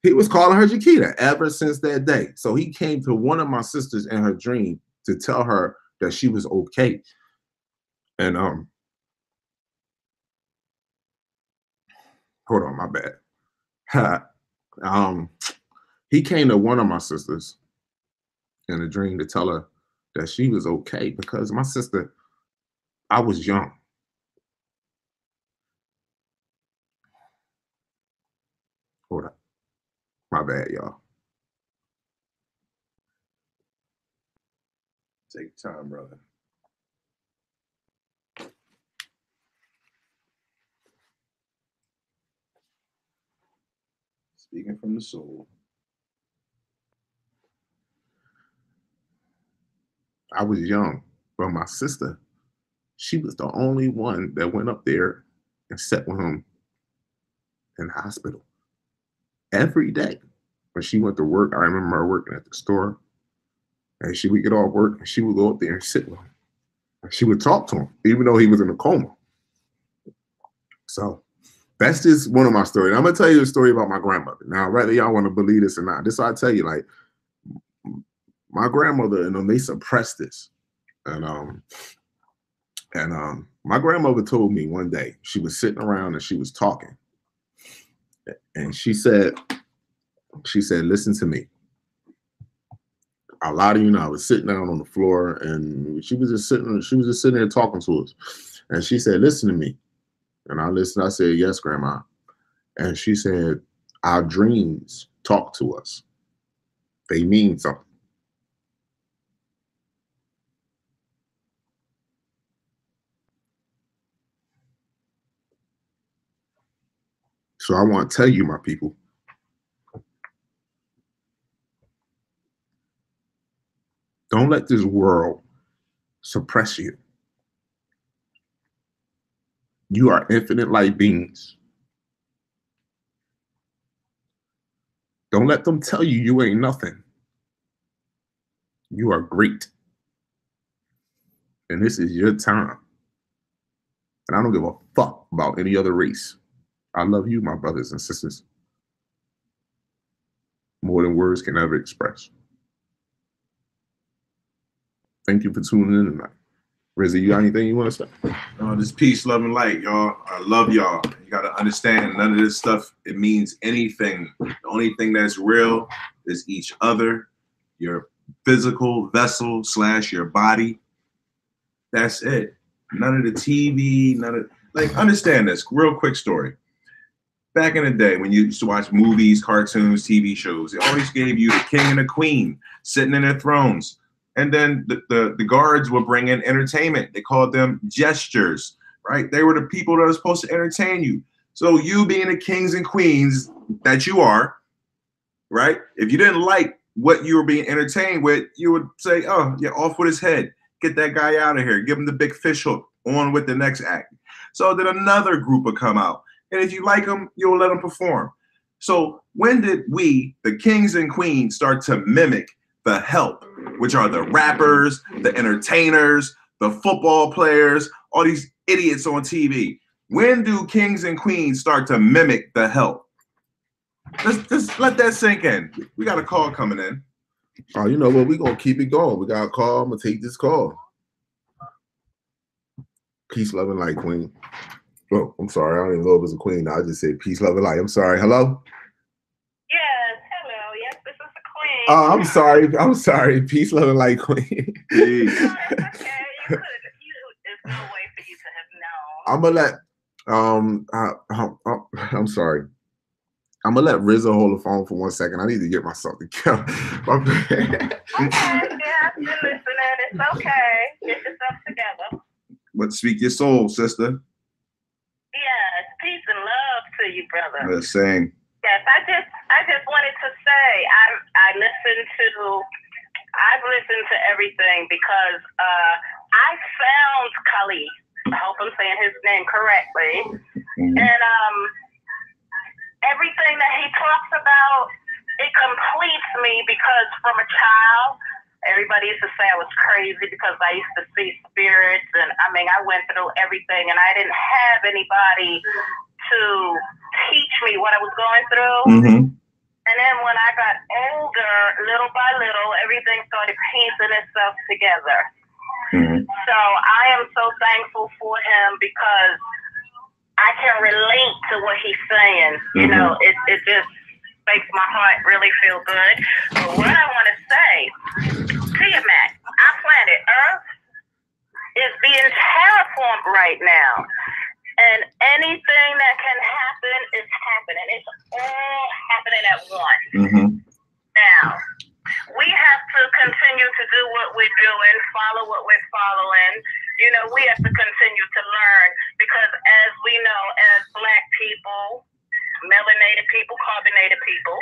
He was calling her Chiquita ever since that day. So he came to one of my sisters in her dream to tell her that she was okay. And hold on, my bad. He came to one of my sisters in a dream to tell her that she was okay because my sister, I was young. Hold on. My bad, y'all. Take your time, brother. Speaking from the soul. I was young, but my sister, she was the only one that went up there and sat with him in the hospital every day. When she went to work, I remember her working at the store, and she would get off work and she would go up there and sit with him. And she would talk to him, even though he was in a coma. So that's just one of my stories. I'm gonna tell you a story about my grandmother. Now, whether y'all want to believe this or not, this I tell you, like my grandmother and them, they suppressed this. And my grandmother told me one day, she was sitting around and she was talking. And she said, listen to me. A lot of you know, I was sitting down on the floor and she was just sitting there talking to us. And she said, listen to me. And I listened, I said, yes, Grandma. And she said, our dreams talk to us. They mean something. So I want to tell you, my people, don't let this world suppress you. You are infinite light beings. Don't let them tell you you ain't nothing. You are great. And this is your time. And I don't give a fuck about any other race. I love you, my brothers and sisters, more than words can ever express. Thank you for tuning in tonight. Rizzy, you got anything you want to say? This peace, love, and light, y'all. I love y'all. You got to understand, none of this stuff, it means anything. The only thing that's real is each other, your physical vessel / your body. That's it. None of the TV, none of, like, understand this. Real quick story. Back in the day, when you used to watch movies, cartoons, TV shows, it always gave you the king and the queen sitting in their thrones. And then the guards would bring in entertainment. They called them gestures, right? They were the people that are supposed to entertain you. So you being the kings and queens that you are, right? If you didn't like what you were being entertained with, you would say, oh, yeah, off with his head. Get that guy out of here. Give him the big fish hook. On with the next act. So then another group would come out. And if you like them, you'll let them perform. So when did we, the kings and queens, start to mimic the help, which are the rappers, the entertainers, the football players, all these idiots on TV? When do kings and queens start to mimic the help? Let's let that sink in. We got a call coming in. Oh, you know what? We're going to keep it going. We got a call. I'm going to take this call. Peace, love, and light, queen. Oh, I'm sorry. I don't even know if it was a queen. I just said peace, love, and light. I'm sorry. Hello? Yes, hello. Yes, this is the queen. Oh, I'm sorry. I'm sorry. Peace, love, and light, queen. No, it's okay. There's no way for you to have known. I'm going to let, I'm sorry. I'm going to let Rizzo hold the phone for 1 second. I need to get myself together. Okay, yeah, I've been listening. It's okay. Get yourself together. But speak your soul, sister. Yes, peace and love to you, brother. The same. Yes, I just wanted to say I've listened to everything because I found Khalid. I hope I'm saying his name correctly. Mm-hmm. And everything that he talks about, it because from a child, everybody used to say I was crazy because I used to see spirits. And I mean, I went through everything and I didn't have anybody to teach me what I was going through. Mm-hmm. And then when I got older, little by little, everything started piecing itself together. Mm-hmm. So I am so thankful for him because I can relate to what he's saying. You know, it just makes my heart really feel good. But what I want to say, Tiamat, our planet Earth, is being terraformed right now. And anything that can happen is happening. It's all happening at once. Mm-hmm. Now, we have to continue to do what we're doing, follow what we're following. You know, we have to continue to learn because as we know, as Black people, melanated people, carbonated people,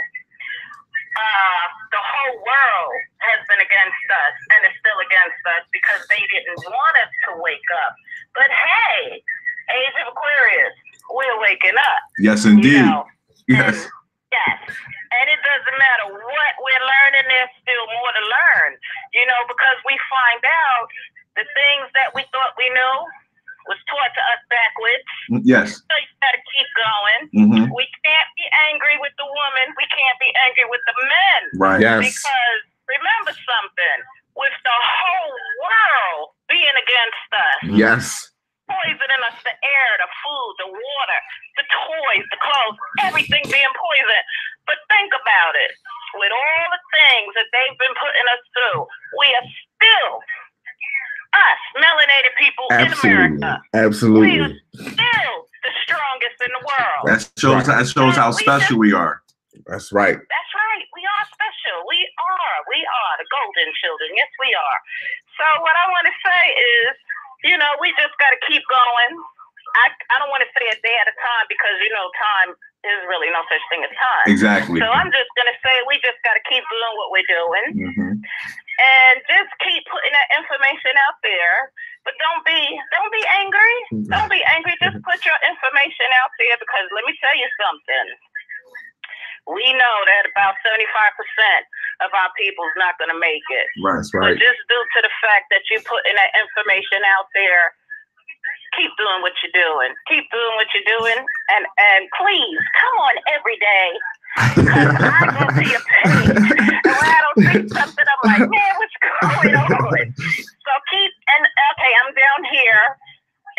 the whole world has been against us and is still against us because they didn't want us to wake up. But hey, Age of Aquarius, we're waking up. Yes, indeed. You know? Yes. Yes. And it doesn't matter what we're learning, there's still more to learn, you know, because we find out the things that we thought we knew was taught to us backwards. Yes. So you gotta keep going. Mm-hmm. We can't be angry with the woman. We can't be angry with the men. Right. Yes. Because remember something, with the whole world being against us, Yes. poisoning us, the air, the food, the water, the toys, the clothes, everything being poisoned. But think about it. With all the things that they've been putting us through, we are still, us, melanated people in America, Absolutely. we are still the strongest in the world. That shows how special we are. That's right. That's right. We are special. We are the golden children. Yes, we are. So what I want to say is, you know, we just got to keep going. I don't want to say a day at a time because, you know, time is really no such thing as time. Exactly. So I'm just going to say we just got to keep doing what we're doing Mm-hmm. and just keep putting that information out there. But don't be angry. Don't be angry. Just put your information out there because let me tell you something. We know that about 75% of our people is not going to make it. Right. That's right. But just due to the fact that you're putting that information out there, keep doing what you're doing. Keep doing what you're doing. And please, come on every day. Because I go to your page. And when I don't see something, I'm like, man, what's going on? So okay, I'm down here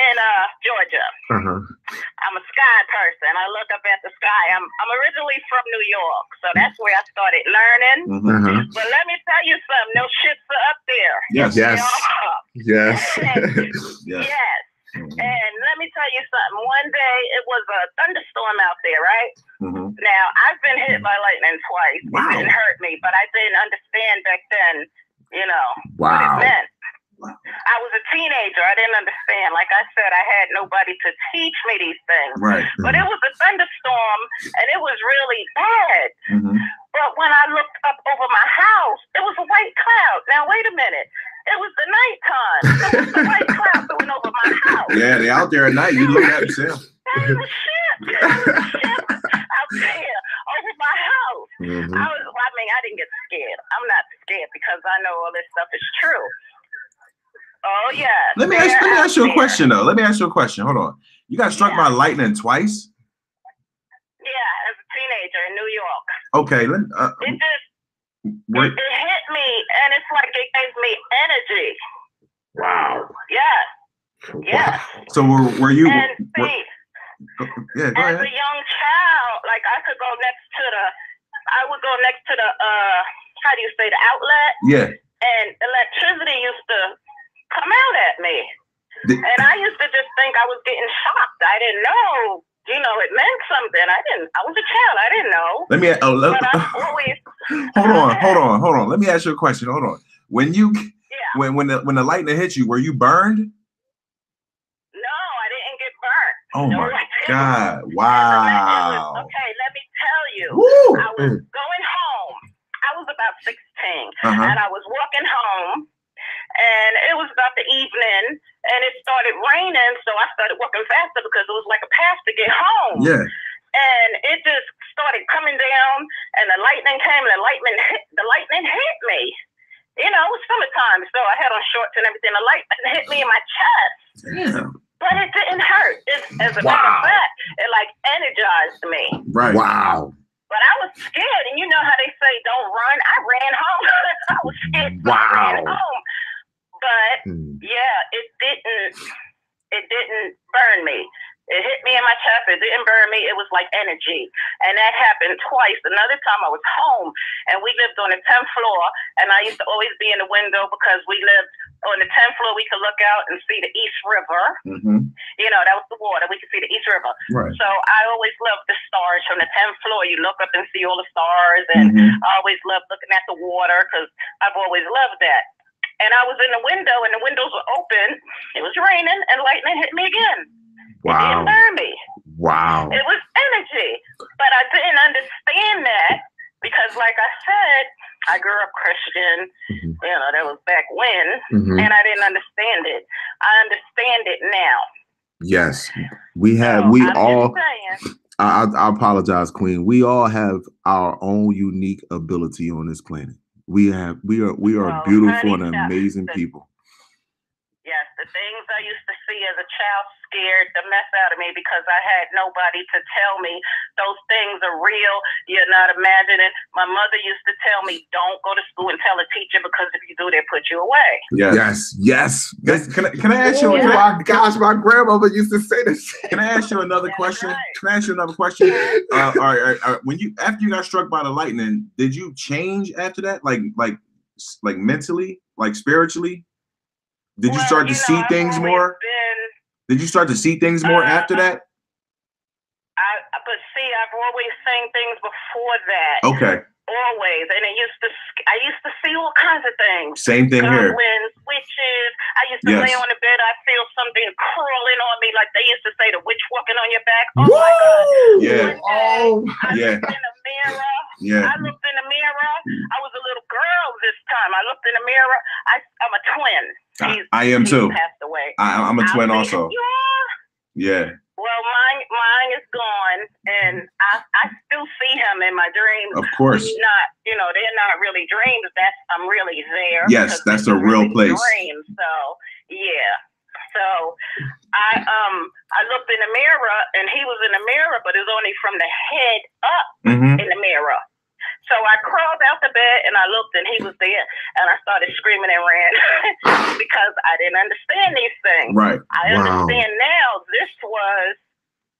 in Georgia. Uh-huh. I'm a sky person. I look up at the sky. I'm originally from New York, so that's where I started learning. Mm-hmm. Uh-huh. But let me tell you something. Those ships are up there. Yes. Yes. They are. Yes. Yes. Yes. Mm-hmm. And let me tell you something. One day it was a thunderstorm out there, right? Mm-hmm. Now I've been hit by lightning twice. Wow. It didn't hurt me, but I didn't understand back then, you know, what Wow. it meant. I was a teenager. I didn't understand. Like I said, I had nobody to teach me these things. Right. But it was a thunderstorm, and it was really bad. Mm-hmm. But when I looked up over my house, it was a white cloud. Now, wait a minute. It was the nighttime. So it was the white cloud that went over my house. Yeah, they out there at night. You look at them, Sam. That was a ship. That was a ship out there over my house. Mm-hmm. I didn't get scared. I'm not scared because I know all this stuff is true. Oh, yeah. Let me ask you a question, though. Let me ask you a question. Hold on. You got struck by lightning twice? Yeah, as a teenager in New York. Okay. It hit me, and it's like it gave me energy. Wow. Yeah. Yeah. So were you? And see, Yeah, go as ahead. a young child, like I would go next to the how do you say, the outlet? Yeah. And electricity used to come out at me. And I used to just think I was getting shocked. I didn't know, you know, it meant something. I was a child. I didn't know. But I always, hold on. Let me ask you a question. Hold on. When the lightning hit you, were you burned? No, I didn't get burnt. Oh No, my God. Wow. Okay, let me tell you. Woo! I was going home. I was about 16, Uh-huh. and I was walking home, and it was about the evening, and it started raining, so I started walking faster because it was like a path to get home. Yeah. And it just started coming down, and the lightning came, and the the lightning hit me. You know, it was summertime, so I had on shorts and everything. The lightning hit me in my chest. Damn. But it didn't hurt. As a matter of fact, it like energized me. Right. Wow. But I was scared, and you know how they say don't run. I ran home. I was scared. So I ran home. But yeah, it didn't burn me. It hit me in my chest. It didn't burn me. It was like energy. And that happened twice. Another time I was home, and we lived on the 10th floor, and I used to always be in the window because we lived on the 10th floor. We could look out and see the East River. You know, that was the water. We could see the East River. Right. So I always loved the stars from the 10th floor. You look up and see all the stars, and I always loved looking at the water because I've always loved that. And I was in the window, and the windows were open. It was raining, and lightning hit me again. Wow. It didn't burn me. Wow. It was energy. But I didn't understand that because, like I said, I grew up Christian. You know, that was back when. And I didn't understand it. I understand it now. Yes. We have, I apologize, Queen. We all have our own unique ability on this planet. We are beautiful and amazing people. Yes, the things I used to see as a child scared the mess out of me because I had nobody to tell me those things are real. You're not imagining. My mother used to tell me, don't go to school and tell a teacher because if you do, they put you away. Yes. Can I ask you? Oh my gosh, my grandmother used to say this. Can I ask you another question? Right. Can I ask you another question? All right. When after you got struck by the lightning, did you change after that? Like mentally, like spiritually? Did you start to see things more? Did you start to see things more after that? But see, I've always seen things before that. Okay. Always, and I used to see all kinds of things. Same thing here. Winds, witches. I used to lay on the bed. I feel something crawling on me, like they used to say, the witch walking on your back. Oh my God! Yeah. I looked in the mirror. Yeah. I looked in the mirror. I was a little girl this time. I looked in the mirror. I'm a twin. I am too. He passed away. I'm a twin also. Yeah. Well, mine is gone, and I still see him in my dreams. Of course. Not, you know, they're not really dreams. I'm really there. Yes, that's a real place. Dreams. So yeah. So I looked in the mirror, and he was in the mirror, but it's only from the head up in the mirror. So I crawled out the bed and I looked and he was there, and I started screaming and ran because I didn't understand these things. Right. I understand now.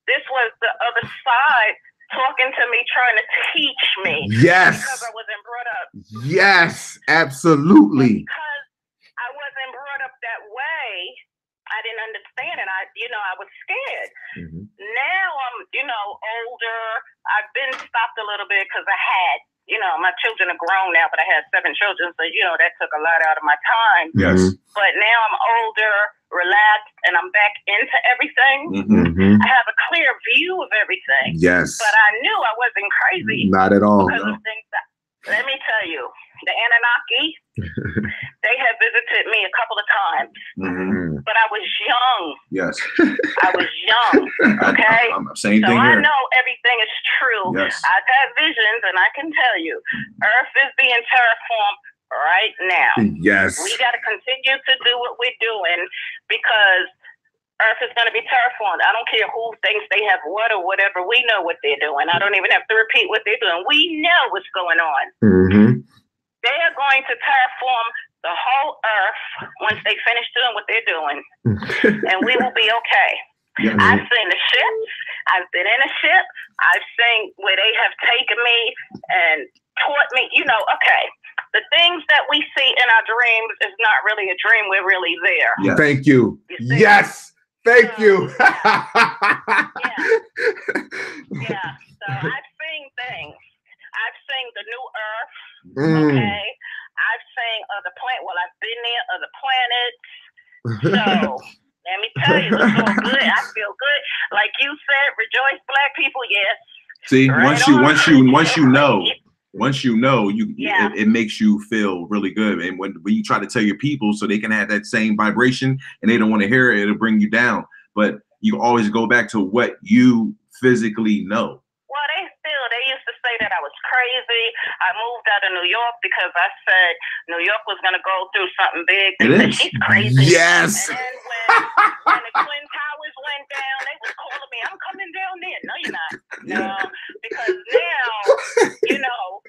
This was the other side talking to me, trying to teach me. Yes. Because I wasn't brought up. Yes, absolutely. Because I wasn't brought up that way, I didn't understand it. I was scared. Now I'm, older. I've been stopped a little bit because I had, my children are grown now, but I had 7 children. So, that took a lot out of my time. Yes. But now I'm older, relaxed, and I'm back into everything. I have a clear view of everything. Yes. But I knew I wasn't crazy. Not at all. Because of things let me tell you, the Anunnaki, they had visited me a couple of times. But I was young. Yes. I was young. Okay? Same thing here. I here. know everything is true. Yes. I've had visions, and I can tell you, Earth is being terraformed right now. Yes. We got to continue to do what we're doing because Earth is going to be terraformed. I don't care who thinks they have what or whatever. We know what they're doing. I don't even have to repeat what they're doing. We know what's going on. They are going to terraform the whole Earth once they finish doing what they're doing. And we will be okay. I've seen the ships. I've been in a ship. I've seen where they have taken me and taught me, okay. The things that we see in our dreams is not really a dream. We're really there. Yes. Thank you. Yes. Thank you. So I've seen things. I've seen the new Earth. Okay. I've seen other planets. Well, I've been there, other planets. So let me tell you, it's all good. I feel good. Like you said, rejoice, Black people. Yes. See, once you know, it makes you feel really good. And when you try to tell your people so they can have that same vibration and they don't want to hear it, it'll bring you down. But you always go back to what you physically know. Well, they used to say that I was crazy. crazy. I moved out of New York because I said New York was going to go through something big. It is. She's crazy. Yes. And then when the Twin Towers went down, they was calling me, I'm coming down there. No, you're not. No, because now, you know,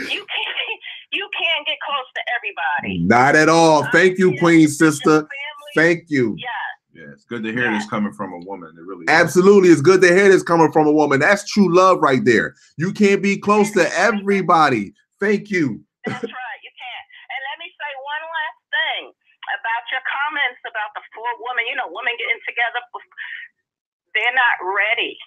you can't get close to everybody. Not at all. Thank you, Queen Sister. Thank you. Yeah. Yeah, it's good to hear this coming from a woman. It really Absolutely. It's good to hear this coming from a woman. That's true love right there. You can't be close to everybody. Thank you. That's right. You can't. And let me say one last thing about your comments about the 4 women. You know, women getting together. They're not ready.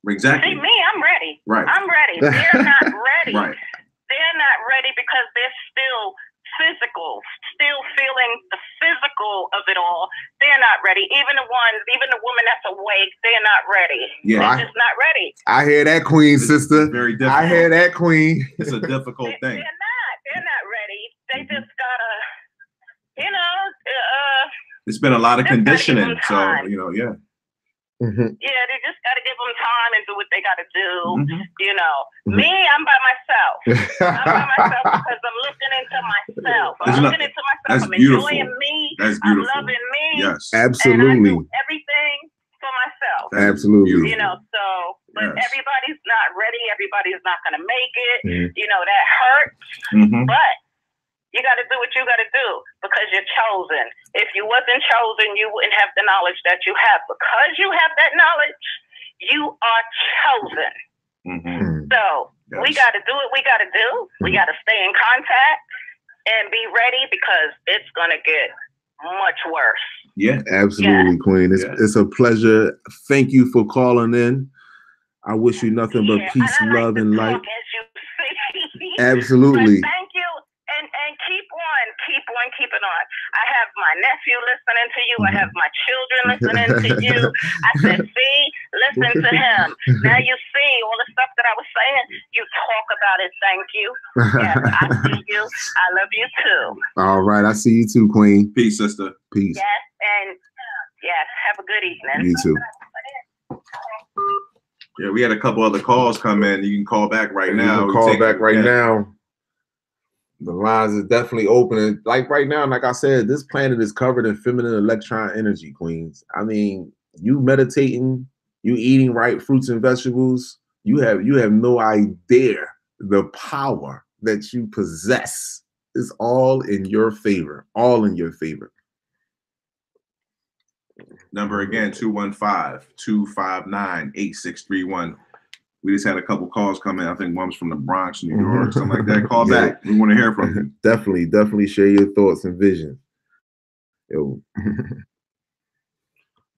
Exactly. See, me, I'm ready. Right. I'm ready. They're not ready. Right. They're not ready because they're still physical, still feeling the physical of it all. They're not ready. Even the woman that's awake, they're not ready. Yeah, they're just not ready. I hear that, Queen Sister. Very difficult. I hear that, Queen. It's a difficult thing. They're not ready. They just gotta, you know. It's been a lot of conditioning, so you know, yeah. Mm-hmm. Yeah, they just got to give them time and do what they got to do. Mm-hmm. You know, me, I'm by myself. I'm by myself because I'm looking into myself. I'm looking into myself. I'm enjoying me. That's beautiful. I'm loving me. Yes, absolutely. And I do everything for myself. Absolutely. You know, so, but everybody's not ready. Everybody's not going to make it. Mm-hmm. You know, that hurts. Mm-hmm. But you got to do what you got to do because you're chosen. If you wasn't chosen, you wouldn't have the knowledge that you have. Because you have that knowledge, you are chosen. Mm-hmm. So we got to do what we got to do. Mm-hmm. We got to stay in contact and be ready because it's going to get much worse. Yeah, absolutely, Queen. It's a pleasure. Thank you for calling in. I wish you nothing but peace, love, and light. Absolutely. But thank you. And keep on keeping on. I have my nephew listening to you. I have my children listening to you. I said, see, listen to him. Now you see all the stuff that I was saying. You talk about it. Thank you. Yes, I see you. I love you too. All right. I see you too, Queen. Peace, sister. Peace. Yes, and yes, have a good evening. You too. Yeah, we had a couple other calls come in. You can call back right now. You can call back right now. The lines is definitely open. Like right now, like I said, this planet is covered in feminine electron energy, Queens. I mean, you meditating, you eating right fruits and vegetables, you have no idea the power that you possess is all in your favor. All in your favor. Number again, 215-259-8631. We just had a couple calls come in. I think one's from the Bronx, New York, something like that. Call back. We want to hear from you. Definitely share your thoughts and visions. Yo.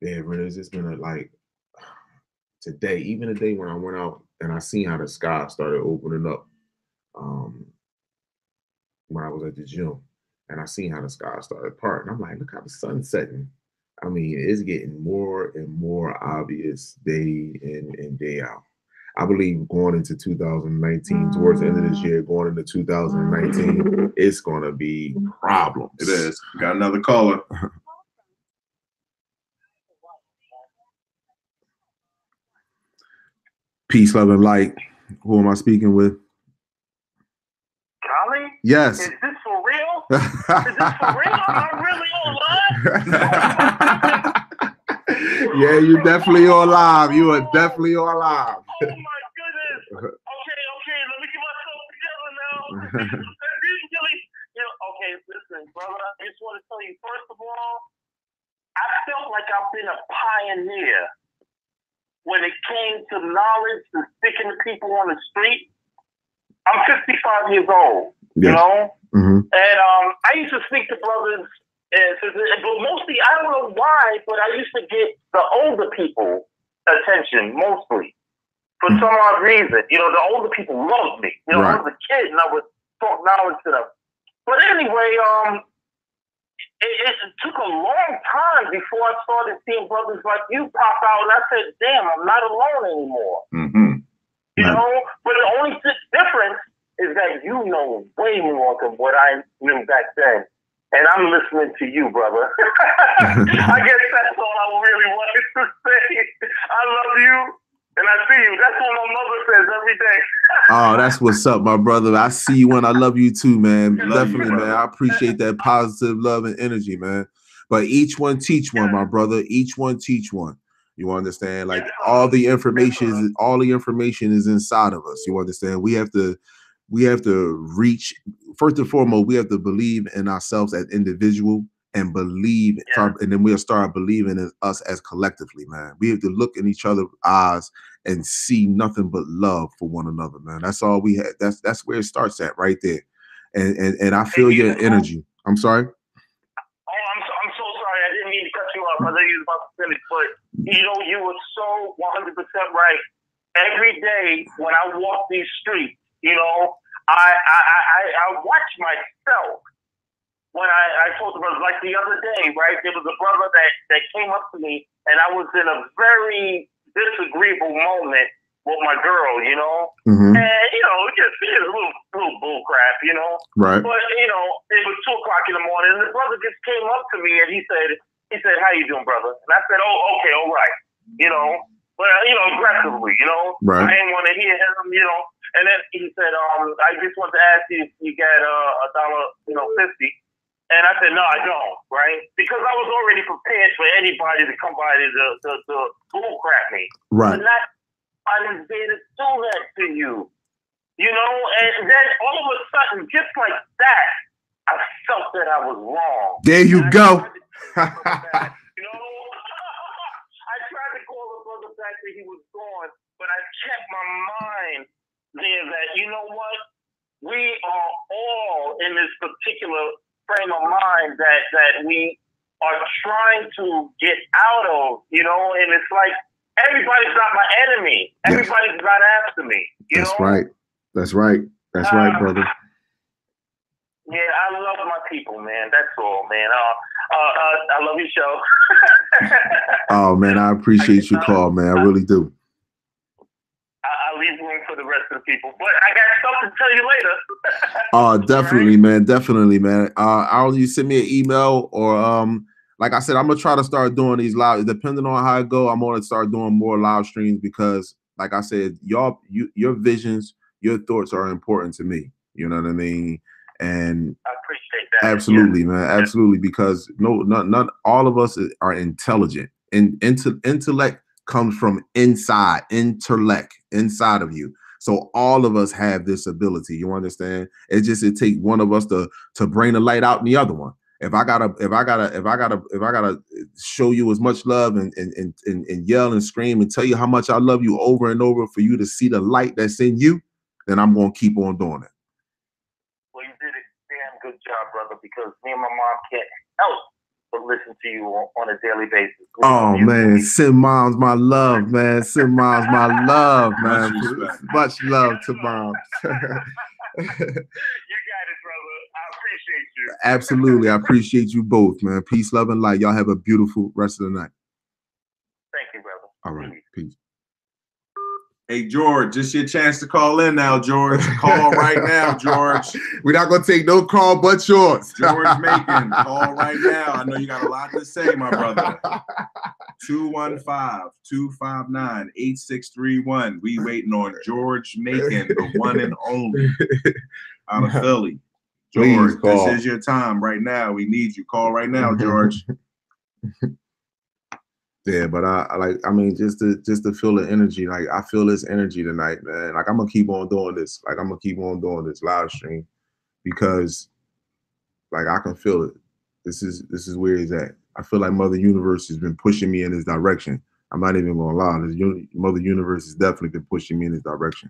Yeah, but it's just been like today, even the day when I went out and I seen how the sky started opening up when I was at the gym, and I seen how the sky started parting. I'm like, look how the sun's setting. I mean, it's getting more and more obvious day in and day out. I believe going into 2019, towards the end of this year, going into 2019, it's going to be problems. It is. We got another caller. Peace, love, and light. Who am I speaking with? Charlie? Yes. Is this for real? Is this for real? I'm really online? Yeah, you definitely on live. You are definitely on live. Oh my goodness. Okay, let me get myself together now. Okay, listen, brother, I just want to tell you, first of all, I felt like I've been a pioneer when it came to knowledge and sticking to people on the street. I'm 55 years old, you know? Mm-hmm. And I used to speak to brothers, but mostly, I don't know why, but I used to get the older people attention, mostly. For some odd reason. You know, the older people loved me. You know, I was a kid and I would talk knowledge to them. But anyway, it took a long time before I started seeing brothers like you pop out, and I said, damn, I'm not alone anymore. Mm-hmm. You know? But the only difference is that you know way more than what I knew back then. And I'm listening to you, brother. I guess that's all I really wanted to say. I love you. And I see you. That's what my mother says every day. Oh, that's what's up, my brother. I see you and I love you too, man. Love Definitely, you, man. I appreciate that positive love and energy, man. But each one teach one, my brother. Each one teach one. You understand? Like all the information is inside of us. You understand? We have to reach, first and foremost, we have to believe in ourselves as individual and believe, and then we'll start believing in us as collectively, man. We have to look in each other's eyes and see nothing but love for one another, man. That's all we have. That's where it starts at, right there. And I feel your energy. I'm sorry. I'm so sorry. I didn't mean to cut you off. I know you was about to finish, but you know, you were so 100% right. Every day when I walk these streets, you know, I watch myself. When I told the brother, like the other day, right, there was a brother that came up to me, and I was in a very disagreeable moment with my girl, you know, and you know, just a little bull crap, you know, right? But you know, it was 2 o'clock in the morning, and the brother just came up to me and he said, "How you doing, brother?" And I said, "Oh, okay, all right," you know, but you know, aggressively, you know, right? I didn't want to hear him, you know, and then he said, "I just want to ask you if you got $1.50." And I said, "No, I don't," right? Because I was already prepared for anybody to come by to bull crap me. Right. But not I was there to do that to you. You know? And then all of a sudden, just like that, I felt that I was wrong. There you go. You know? I tried to call the brother back that he was gone, but I kept my mind there that, you know what? We are all in this particular frame of mind that we are trying to get out of, you know, and it's like everybody's not my enemy. Everybody's not after me. You know? Right. That's right. That's right, brother. Yeah, I love my people, man. That's all, man. I love your show. Oh man, I appreciate your call, man. I really do. I'll leave room for the rest of the people, but I got stuff to tell you later. Oh, definitely, right? Man. Definitely, man. I'll you send me an email or like I said, I'm gonna try to start doing these live. Depending on how I go, I'm gonna start doing more live streams because, like I said, your visions, your thoughts are important to me. You know what I mean? And I appreciate that. Absolutely, man. Absolutely, because not all of us are intelligent. And intellect comes from inside of you. So all of us have this ability. You understand? It takes one of us to bring the light out in the other one. If I gotta show you as much love and yell and scream and tell you how much I love you over and over for you to see the light that's in you, then I'm gonna keep on doing it. Well, you did a damn good job, brother, because me and my mom can't help but listen to you on a daily basis. Oh man, send moms my love, man. Send moms my love, man. Much love to moms. You got it, brother. I appreciate you. Absolutely, I appreciate you both, man. Peace, love, and light. Y'all have a beautiful rest of the night. Thank you, brother. All right, peace. Hey, George, it's your chance to call in now, George. Call right now, George. We're not going to take no call but yours. George Macon, call right now. I know you got a lot to say, my brother. 215-259-8631. We waiting on George Macon, the one and only, out of Philly. George, this is your time right now. We need you. Call right now, George. Yeah, but I mean, just to feel the energy. Like I feel this energy tonight, man. Like I'm gonna keep on doing this. Like I'm gonna keep on doing this live stream because, like, I can feel it. This is where it's at. I feel like Mother Universe has been pushing me in this direction. I'm not even gonna lie. Mother Universe has definitely been pushing me in this direction.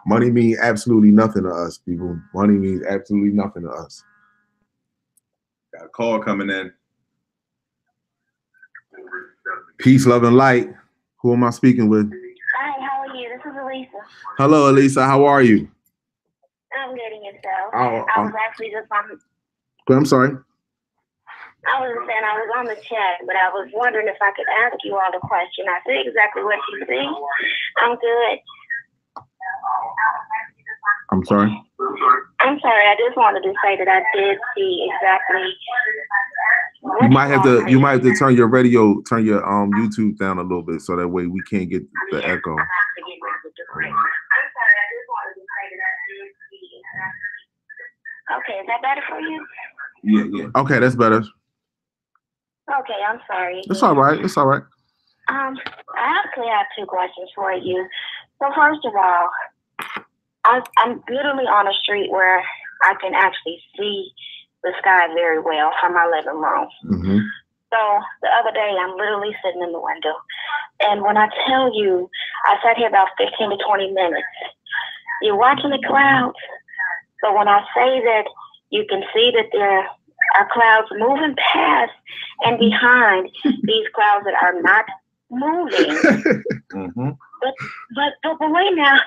Money means absolutely nothing to us, people. Money means absolutely nothing to us. Got a call coming in. Peace, love, and light. Who am I speaking with? Hi, how are you? This is Elisa. Hello, Elisa. How are you? I'm getting yourself. Oh, I was actually just on. I'm sorry. I was saying I was on the chat, but I was wondering if I could ask you all a question. I see exactly what you see. I'm good. I'm sorry. I'm sorry. I just wanted to say that I did see exactly You might have to turn your YouTube down a little bit so that way we can't get the echo. Okay, is that better for you? Yeah. Okay, that's better. Okay, I'm sorry. It's all right. It's all right. I actually have 2 questions for you. So first of all, I'm literally on a street where I can actually see the sky very well from my living room. Mm-hmm. So the other day, I'm literally sitting in the window. And when I tell you, I sat here about 15 to 20 minutes. You're watching the clouds. So when I say that you can see that there are clouds moving past and behind these clouds that are not moving. Mm-hmm. But wait now,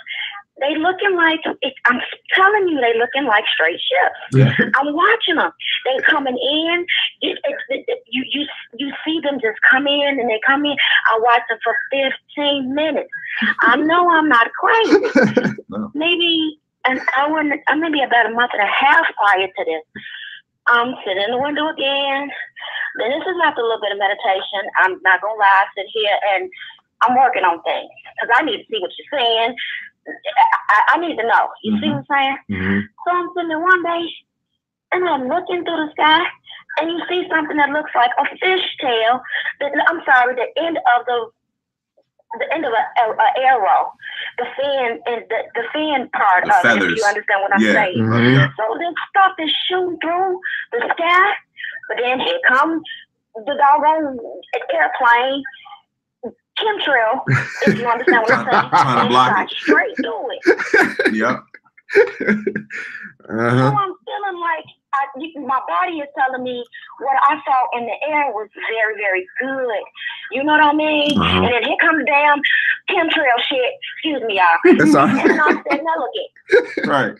they looking like, I'm telling you, they looking like straight ships. Yeah. I'm watching them. They coming in. You see them just come in and they come in. I watch them for 15 minutes. I know I'm not crazy. No. Maybe an hour, maybe about a month and a half prior to this. I'm sitting in the window again. Then this is after a little bit of meditation. I'm not gonna lie, I sit here and I'm working on things because I need to see what you're saying. I need to know. You see what I'm saying? Mm-hmm. So I'm sitting there one day and I'm looking through the sky and you see something that looks like a fishtail. I'm sorry, the end of an arrow, the fin and the fin part the of feathers. it. If you understand what I'm saying? Mm-hmm. So this stuff is shooting through the sky, but then here comes the doggone airplane. Chemtrail, if you understand what I'm saying. Trying to block it. Straight through it. Yep. So I'm feeling like my body is telling me what I saw in the air was very, very good. You know what I mean? Uh-huh. And then here comes damn chemtrail shit. Excuse me, y'all. That's all right. And I'm saying, now look it. Right.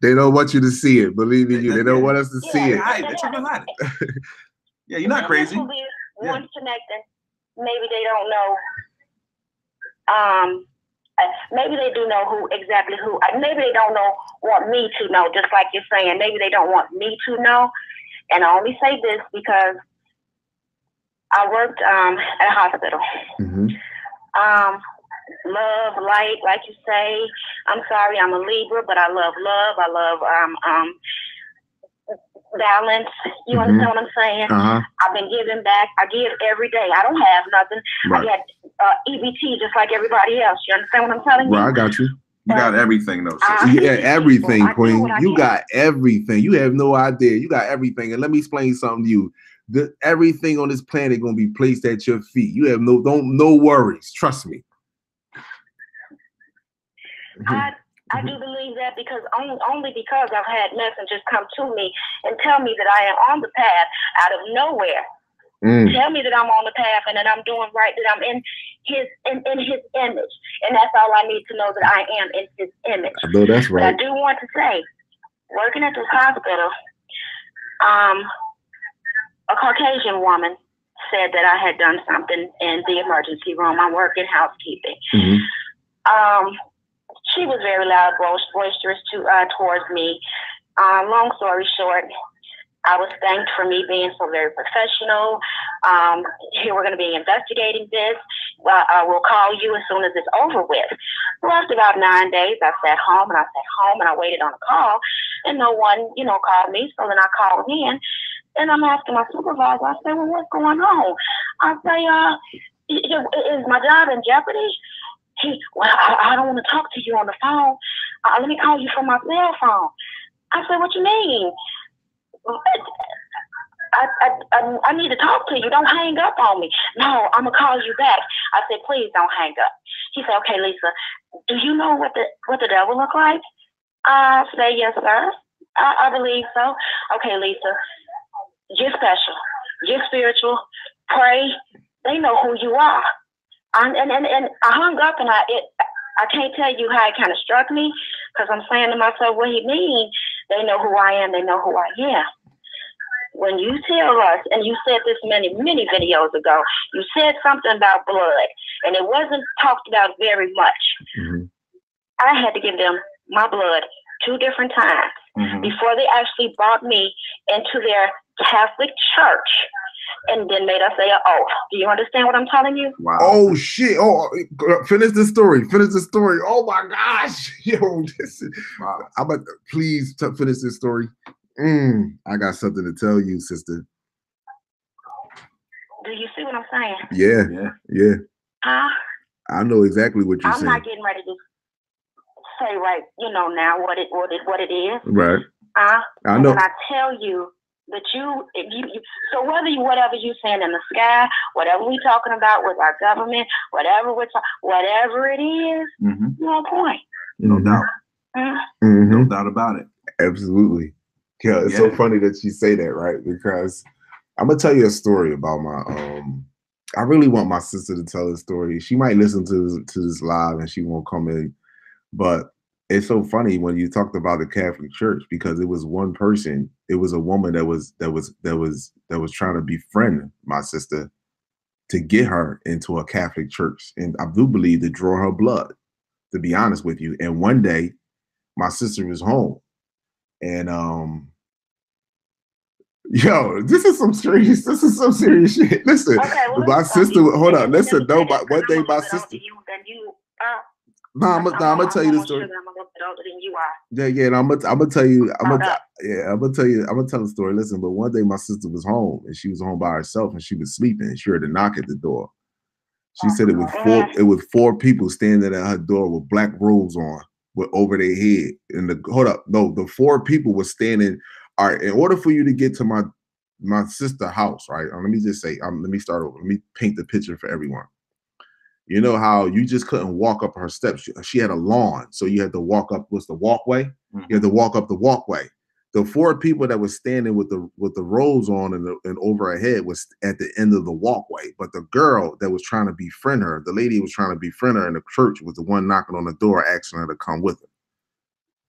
They don't want you to see it. Believe me, they don't want us to see it. Hide it. Yeah, you're not crazy. One's connecting. Maybe they don't know. Maybe they do know who. Maybe they don't want me to know, just like you're saying. Maybe they don't want me to know. And I only say this because I worked at a hospital. Mm-hmm. Love, light, like you say. I'm sorry, I'm a Libra, but I love love. I love balance. You understand what I'm saying? Uh-huh. I've been giving back. I give every day. I don't have nothing. Right. I get EBT just like everybody else. You understand what I'm telling you? Right, I got you. You got everything, though. Yeah, everything, Queen. You can. got everything. You have no idea. You got everything. And let me explain something to you. Everything on this planet gonna be placed at your feet. You have no worries. Trust me. I do believe that because only because I've had messengers come to me and tell me that I am on the path out of nowhere. Tell me that I'm on the path and that I'm doing right, that I'm in his image, and that's all I need to know, that I am in his image. I know that's right. But I do want to say, working at this hospital, a Caucasian woman said that I had done something in the emergency room. I work in housekeeping. Mm-hmm. She was very loud, boisterous towards me. Long story short, I was thanked for me being so very professional. Here, we're going to be investigating this. We'll call you as soon as it's over with. So after about 9 days, I sat home and I waited on a call, and no one, called me. So then I called in, and I'm asking my supervisor. I say, "Well, what's going on?" I say, "Is my job in jeopardy?" Well, I don't want to talk to you on the phone. Let me call you from my cell phone. I said, "What you mean? I need to talk to you. Don't hang up on me." "No, I'm gonna call you back." I said, "Please don't hang up." He said, "Okay, Lisa, do you know what the devil look like?" I say, "Yes, sir. I believe so." "Okay, Lisa, you're special. You're spiritual. Pray. They know who you are." And I hung up, and I can't tell you how it kind of struck me, because I'm saying to myself, what he mean? They know who I am. They know who I am. When you tell us, and you said this many, many videos ago, you said something about blood, and it wasn't talked about very much. Mm-hmm. I had to give them my blood 2 different times. before they actually brought me into their Catholic church and then made us say an oath. Do you understand what I'm telling you? Wow. Oh shit. Oh, finish the story. Finish the story. Oh my gosh. Yo, this is, wow. I'm about to, please finish this story. I got something to tell you, sister. Do you see what I'm saying? Yeah. I know exactly what you're saying. I'm not getting ready to say right, now what it is. Right. I know. And I tell you that you so whatever you saying in the sky, whatever we talking about with our government, whatever it is, you're on point. No doubt. No doubt about it. Absolutely. Yeah, it's so funny that you say that, right? Because I'm gonna tell you a story about my I really want my sister to tell a story. She might listen to this live and she won't come in, but it's so funny when you talked about the Catholic Church, because it was one person, it was a woman that was trying to befriend my sister to get her into a Catholic church, and I do believe to draw her blood, to be honest with you. And one day, my sister was home, and yo, this is some serious shit. Listen, my sister, hold on, listen, no, but one day my sister. I'm gonna tell you the story. I'm a little bit older than you are. Yeah, and I'm gonna tell you. I'm gonna tell the story. Listen, but one day my sister was home, and she was home by herself, and she was sleeping, and she heard a knock at the door. She said it was four people standing at her door with black robes on, with over their head. And the four people were standing. All right, in order for you to get to my sister's house, right? Let me just say, let me start over. Let me paint the picture for everyone. You know how you just couldn't walk up her steps. She had a lawn, so you had to walk up. What's the walkway? You had to walk up the walkway. The four people that were standing with the robes on and over her head was at the end of the walkway. But the girl that was trying to befriend her, the lady who was trying to befriend her in the church, was the one knocking on the door, asking her to come with her.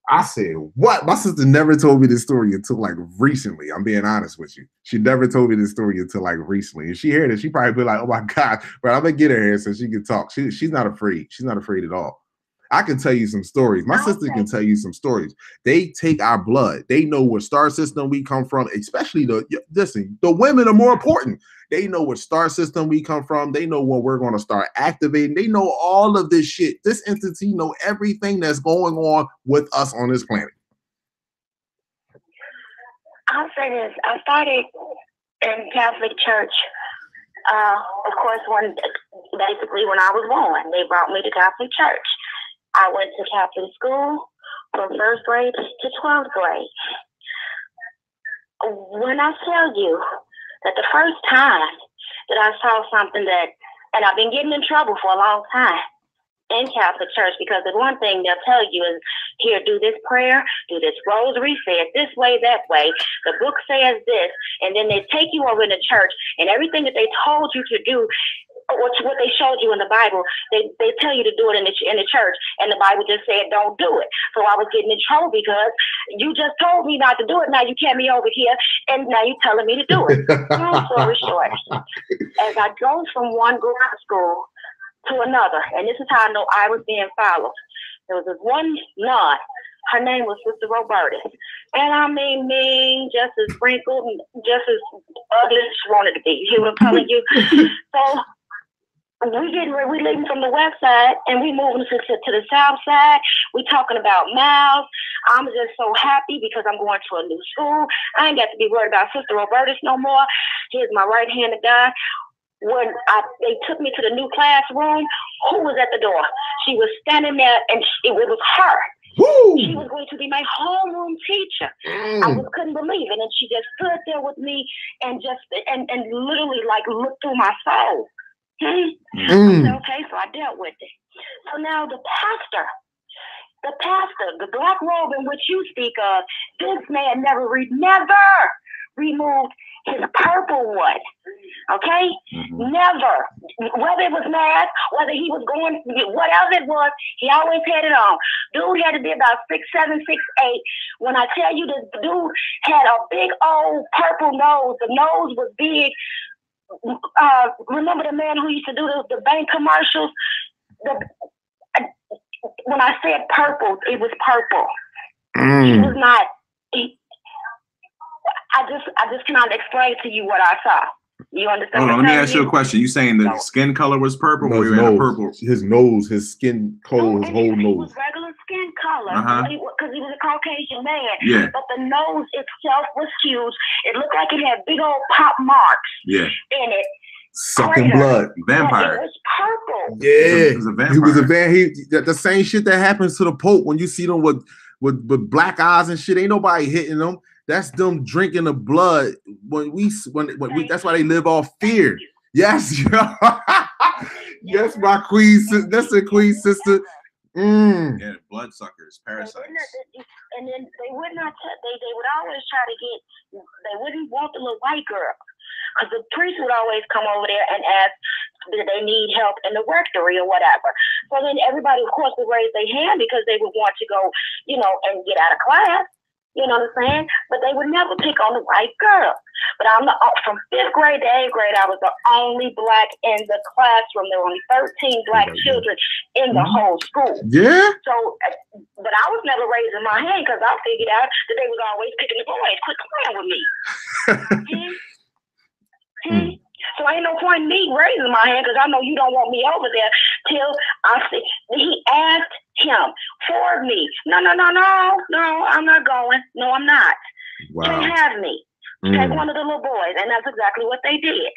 I said, what? My sister never told me this story until like recently. I'm being honest with you. She never told me this story until like recently. And she heard it, she probably be like, oh my God, but I'm gonna get her here so she can talk. She's not afraid. She's not afraid at all. I can tell you some stories. My sister can tell you some stories. They take our blood. They know what star system we come from, especially the women are more important. They know what star system we come from. They know when we're going to start activating. They know all of this shit. This entity know everything that's going on with us on this planet. I'll say this. I started in Catholic church. Of course, when I was born, they brought me to Catholic church. I went to Catholic school from 1st grade to 12th grade. When I tell you that the first time that I saw something and I've been getting in trouble for a long time in Catholic church, because the one thing they'll tell you is, here, do this prayer, do this rosary, say it this way, that way. The book says this, and then they take you over in the church, and everything that they told you to do, what they showed you in the Bible, they tell you to do it in the church, and the Bible just said don't do it. So I was getting in trouble because you just told me not to do it. Now you can't me over here, and now you're telling me to do it. Long story short, as I go from one grade school to another, and this is how I know I was being followed. There was this one nun. Her name was Sister Roberta. And I mean, mean, just as wrinkled, just as ugly as she wanted to be. You hear what I'm telling you? So we leaving from the west side and we moving to the south side. We talking about miles. I'm just so happy because I'm going to a new school. I ain't got to be worried about Sister Roberta's no more. Here's my right hand of God. When they took me to the new classroom, who was at the door? She was standing there, and it was her. Woo! She was going to be my homeroom teacher. I couldn't believe it, and she just stood there with me and literally like looked through my soul. I said, okay, so I dealt with it. So now the pastor, the black robe in which you speak of, this man never removed his purple one. Okay? Never. Whether it was mad, whether he was going, whatever it was, he always had it on. Dude had to be about 6'7", 6'8". When I tell you this dude had a big old purple nose, the nose was big. Remember the man who used to do the bank commercials? When I said purple, it was purple. He was not I just cannot explain to you what I saw. You understand? Hold on, let me ask you a question. You saying the skin color was purple? No, or you had a purple? His nose, his skin color, his whole He nose. was regular skin color because he was a Caucasian man. Yeah. But the nose itself was huge. It looked like it had big old pop marks in it. Sucking blood. Vampire. It was purple. Yeah. He was a vampire. He was a vampire. The same shit that happens to the Pope when you see them with black eyes and shit. Ain't nobody hitting them. That's them drinking the blood. When we that's why they live off fear. Yes, yes, my queen. That's a queen sister. Yeah, bloodsuckers, parasites. And then they would not. They would always try to get. They wouldn't want the little white girl, because the priest would always come over there and ask that they need help in the rectory or whatever. So then everybody, of course, would raise their hand because they would want to go, and get out of class. You know what I'm saying? But they would never pick on the white girl. But from 5th grade to 8th grade, I was the only black in the classroom. There were only 13 black children in the whole school. Yeah. So, but I was never raising my hand because I figured out that they was always picking the boys. Quit playing with me. So ain't no point in me raising my hand because I know you don't want me over there till I see. He asked him for me. No, I'm not going. No, I'm not. Wow. Can't have me. Take one of the little boys. And that's exactly what they did.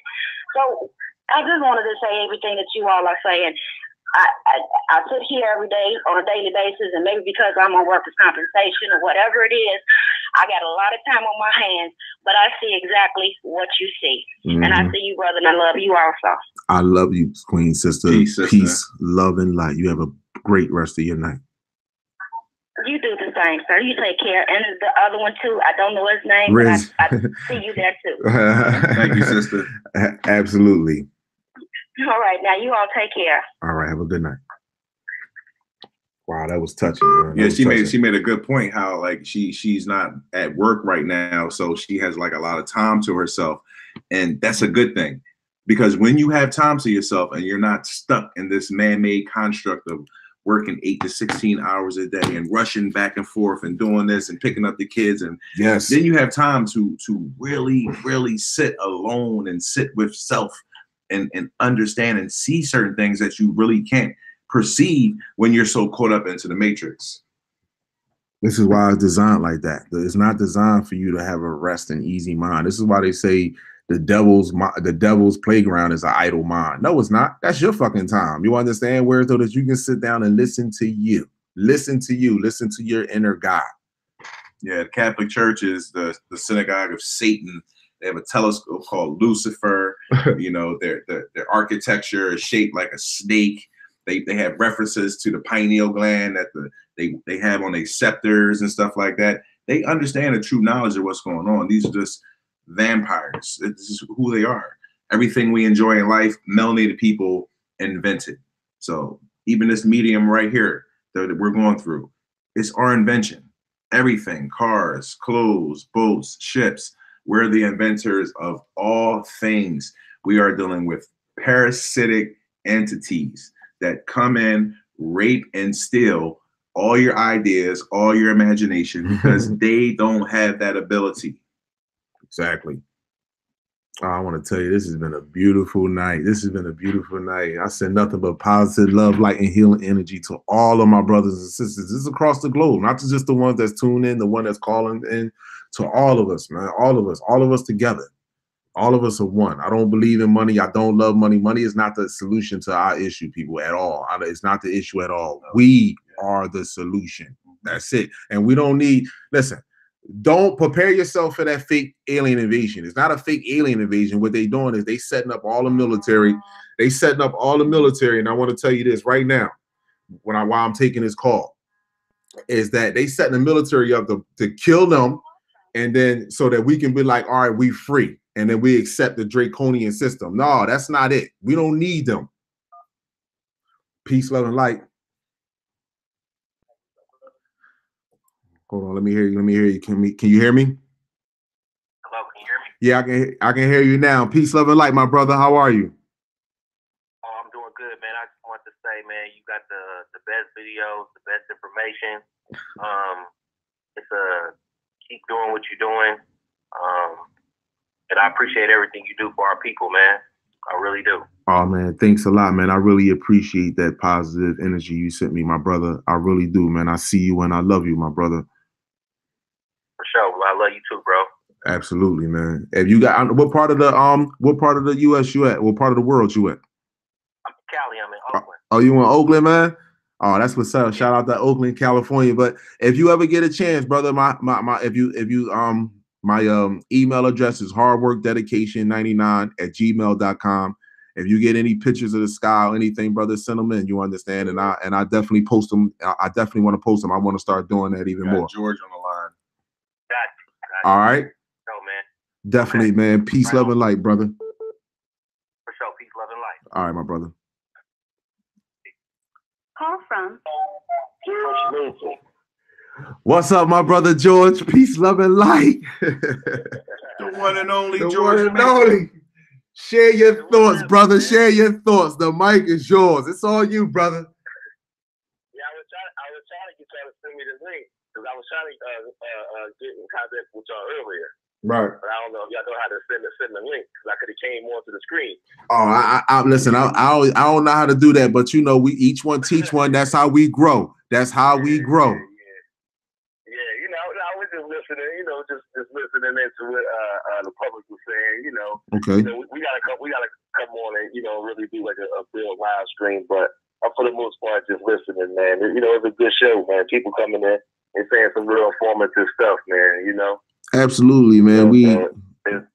So I just wanted to say everything that you all are saying. I sit here every day on a daily basis, and maybe because I'm on workers' compensation or whatever it is, I got a lot of time on my hands, but I see exactly what you see. And I see you, brother, and I love you also. I love you, queen sister. Peace, love, and light. You have a great rest of your night. You do the same, sir. You take care. And the other one, too, I don't know his name, Riz. but I see you there, too. Thank you, sister. Absolutely. All right. Now, you all take care. All right. Have a good night. Wow, that was touching, man. Yeah, she made a good point. How like she's not at work right now, so she has like a lot of time to herself, and that's a good thing, because when you have time to yourself and you're not stuck in this man-made construct of working 8 to 16 hours a day and rushing back and forth and doing this and picking up the kids, and then you have time to really sit alone and sit with self and understand and see certain things that you really can't perceive when you're so caught up into the matrix. This is why it's designed like that. It's not designed for you to have a rest and easy mind. This is why they say the devil's playground is an idle mind. No, it's not. That's your fucking time. You understand? Where so that you can sit down and listen to you, listen to your inner God. Yeah, the Catholic Church is the synagogue of Satan. They have a telescope called Lucifer. Their architecture is shaped like a snake. They have references to the pineal gland that they have on their scepters and stuff like that. They understand the true knowledge of what's going on. These are just vampires. This is who they are. Everything we enjoy in life, melanated people invented. So even this medium right here that we're going through, it's our invention. Everything, cars, clothes, boats, ships. We're the inventors of all things. We are dealing with parasitic entities that come in, rape, and steal all your ideas, all your imagination, because they don't have that ability. Exactly. I want to tell you, this has been a beautiful night. I send nothing but positive love, light, and healing energy to all of my brothers and sisters. This is across the globe, not just the ones that's tuned in, the one that's calling in, to all of us, man. All of us together. All of us are one. I don't believe in money. I don't love money. Money is not the solution to our issue, people, at all. It's not the issue at all. We are the solution. That's it. And we don't need, listen, don't prepare yourself for that fake alien invasion. It's not a fake alien invasion. What they're doing is they setting up all the military. And I want to tell you this right now, while I'm taking this call, is that they setting the military up to kill them, and then so that we can be like, all right, we free. And then we accept the draconian system. No, that's not it. We don't need them. Peace, love, and light. Hold on, let me hear you. Can you hear me? Hello, can you hear me? Yeah, I can hear you now. Peace, love, and light, my brother. How are you? Oh, I'm doing good, man. I just want to say, man, you got the best videos, the best information. keep doing what you're doing. And I appreciate everything you do for our people, man. I really do. Oh, man, thanks a lot, man. I really appreciate that positive energy you sent me, my brother. I really do, man. I see you and I love you, my brother. For sure. I love you too, bro. Absolutely, man. If you got what part of the US you at? What part of the world you at? I'm in Cali. I'm in Oakland. Oh, you in Oakland, man? Oh, that's what's up. Shout out to Oakland, California. But if you ever get a chance, brother, my email address is hardworkdedication99@gmail.com. If you get any pictures of the sky or anything, brother, send them in. You understand? And I definitely post them. I definitely want to post them. I want to start doing that even more. George on the line. Got you. All right. No, man. Definitely, man. Peace, love, and light, brother. For sure. Peace, love, and light. All right, my brother. Call from. What's up, my brother George? Peace, love, and light. The one and only The George. one and only. Share your thoughts, brother. Share your thoughts. The mic is yours. It's all you, brother. Yeah, I was trying to get y'all to send me the link because I was trying to get in contact with y'all earlier. Right. But I don't know if y'all know how to send the link because I could have came onto the screen. Oh, I listen. I don't know how to do that, but you know, we each one teach one. That's how we grow. That's how we grow. Yeah, you know, I was just listening. You know, just listening into what the public was saying. You know, Okay. You know, we gotta come on and really do like a real live stream. But for the most part, just listening, man. You know, it's a good show, man. People coming in and saying some real informative stuff, man. You know. Absolutely, man. We in the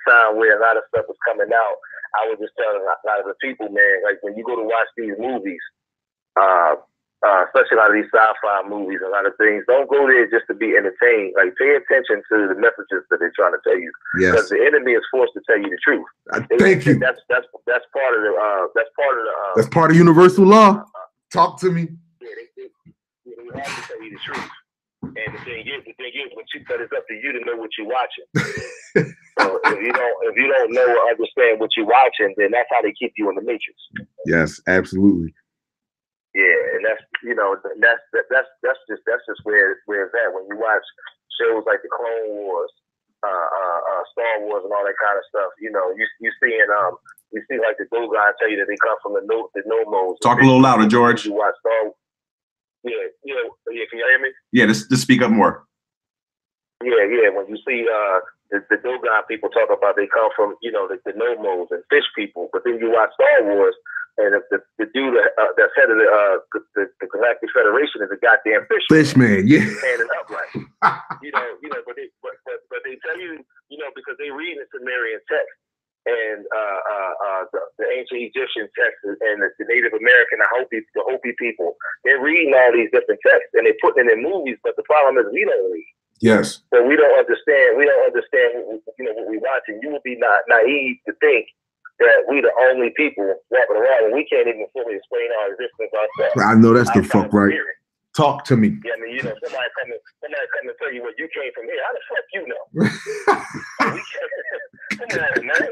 time where a lot of stuff is coming out. I was just telling a lot of the people, man, like when you go to watch these movies, especially a lot of these sci-fi movies, a lot of things, don't go there just to be entertained. Like pay attention to the messages that they're trying to tell you. Yes. Because the enemy is forced to tell you the truth. Thank you. That's part of the That's part of universal law. Talk to me. Yeah, they have to tell you the truth. And the thing is, but it's up to you to know what you're watching. So if you don't know or understand what you're watching, then that's how they keep you in the matrix. Yes, absolutely. Yeah, and that's just where it's at. When you watch shows like the Clone Wars, Star Wars, and all that kind of stuff, you know, you see like the Dogon tell you that they come from the Nomos. Talk a little louder, George. You watch Star Wars. Yeah. Can you hear me? Yeah, just speak up more. Yeah. When you see the Dogon people talk about they come from, you know, the Nomos and fish people, but then you watch Star Wars and the dude that's head of the Galactic Federation is a goddamn fish man. Yeah. Standing upright. you know, but they tell you, you know, because they read the Sumerian text and the ancient Egyptian texts and the Native American, the Hopi people, they're reading all these different texts and they're putting it in movies. But the problem is we don't read. Yes. So we don't understand. You know, what we're watching. You would be naive to think that we the only people walking around and we can't even fully explain our existence ourselves. I know that's the fuck right. Talk to me. Yeah, I mean, you know, somebody come and tell you, well, you came from here. How the fuck you know? Come on, man.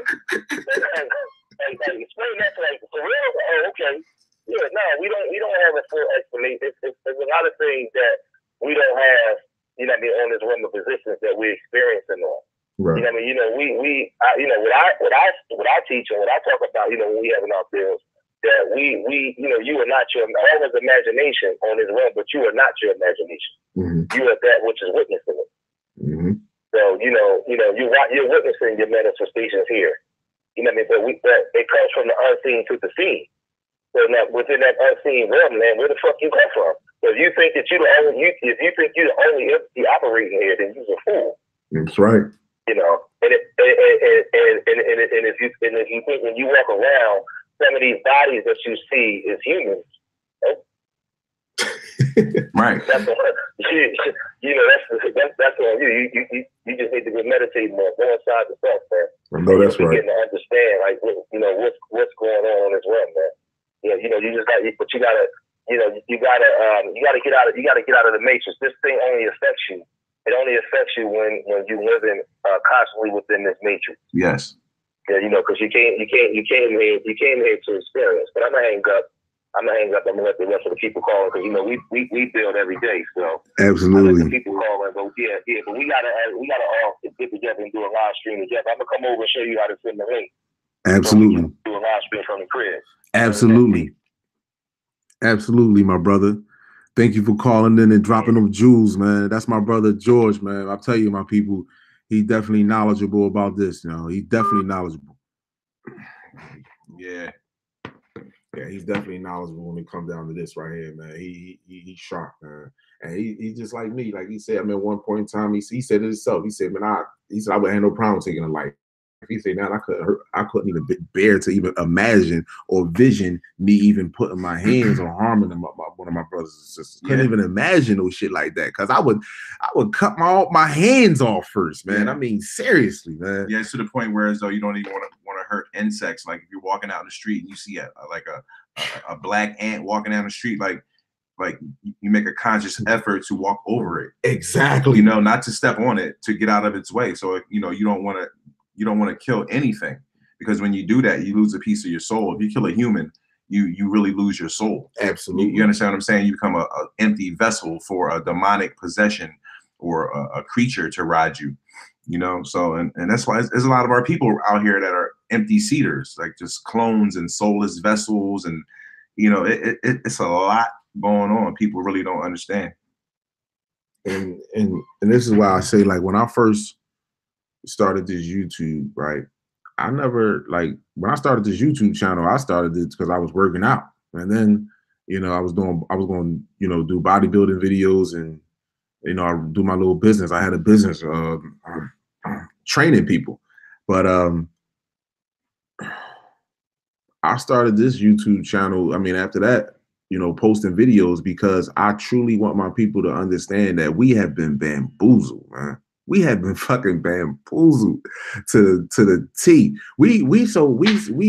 Explain that to like, for real? Oh, okay. Yeah, no, we don't have a full explanation. There's a lot of things that we don't have, you know, on this realm of existence that we're experiencing on. Right. You know, I mean, you know, what I teach and what I talk about, you know, when we have in our bills, that we, you know, you are not all of imagination on this realm, but you are not your imagination. Mm-hmm. You are that which is witnessing it. Mm-hmm. So, you're witnessing your manifestations here. You know what I mean? But it comes from the unseen to the seen. So now within that unseen realm, man, where the fuck you come from? So if you think that you're the only entity operating here, then you're a fool. That's right. You know, and if you think when you walk around, some of these bodies that you see is humans. Right. That's on you. That's on you. You just need to be meditating more, go inside the self, man. I know that's right. Getting to understand, like, you know, what's going on in this realm, man. Yeah, you know, you just got, but you gotta get out of the matrix. This thing only affects you. It only affects you when you live in constantly within this matrix. Yes. Yeah, you know, because you came here to experience. But I'm gonna hang up. I'm gonna hang up. I'm gonna let the rest of the people call because you know we build every day. So absolutely. I let the people call and go, yeah. But we gotta all get together and do a live stream together. I'm gonna come over and show you how to send the link. Absolutely. So do a live stream from the crib. Absolutely. Absolutely, my brother. Thank you for calling in and dropping them jewels, man. That's my brother George, man. I'll tell you, my people, he's definitely knowledgeable about this. You know, he's definitely knowledgeable. Yeah. Yeah, he's definitely knowledgeable when it comes down to this right here, man. He's sharp, man. And he's just like me. Like he said, I mean, at one point in time, he said it himself. He said, man, I would have no problem taking a life. He said, man, I couldn't even bear to even imagine or vision me even putting my hands on harming one of my brothers and sisters. Couldn't even imagine no shit like that. Cause I would cut my hands off first, man. I mean, seriously, man. Yeah, it's to the point where as though you don't even want to hurt insects. Like if you're walking out in the street and you see a black ant walking down the street, like you make a conscious effort to walk over it. Exactly. You know, not to step on it, to get out of its way. So you know, you don't want to kill anything, because when you do that, you lose a piece of your soul. If you kill a human, you really lose your soul. Absolutely. You understand what I'm saying? You become a empty vessel for a demonic possession or a creature to ride you. You know, so and that's why there's a lot of our people out here that are empty seaters, like just clones and soulless vessels, and you know, it's a lot going on. People really don't understand. And this is why I say, like, when I first started this YouTube, right? I never, like, when I started this YouTube channel, I started it because I was working out, and then, you know, I was going to, you know, do bodybuilding videos, and, you know, I do my little business. I had a business training people, but I started this YouTube channel. I mean, after that, you know, posting videos because I truly want my people to understand that we have been bamboozled, man. We have been fucking bamboozled to the T. We've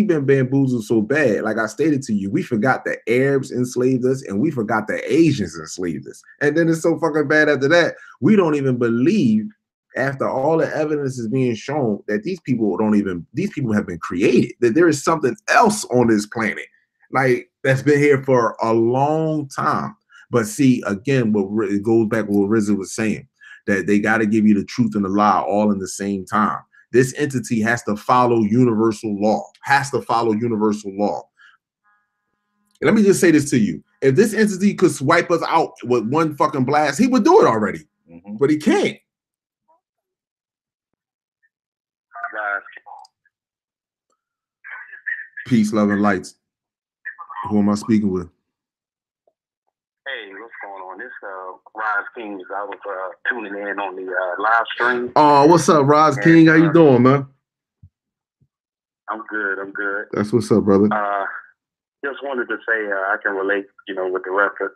been bamboozled so bad. Like I stated to you, we forgot the Arabs enslaved us and we forgot the Asians enslaved us. And then it's so fucking bad after that. We don't even believe, after all the evidence is being shown, that these people have been created, that there is something else on this planet, like that's been here for a long time. But see, again, it goes back to what RZA was saying, that they got to give you the truth and the lie all in the same time. This entity has to follow universal law, And let me just say this to you. If this entity could swipe us out with one fucking blast, he would do it already. But he can't. Peace, love, and lights. Who am I speaking with? Hey, what's going on? This Rise Kings. I was tuning in on the live stream. Oh, what's up, Rise King? How you doing, man? I'm good. That's what's up, brother. Just wanted to say I can relate, you know, with the rest of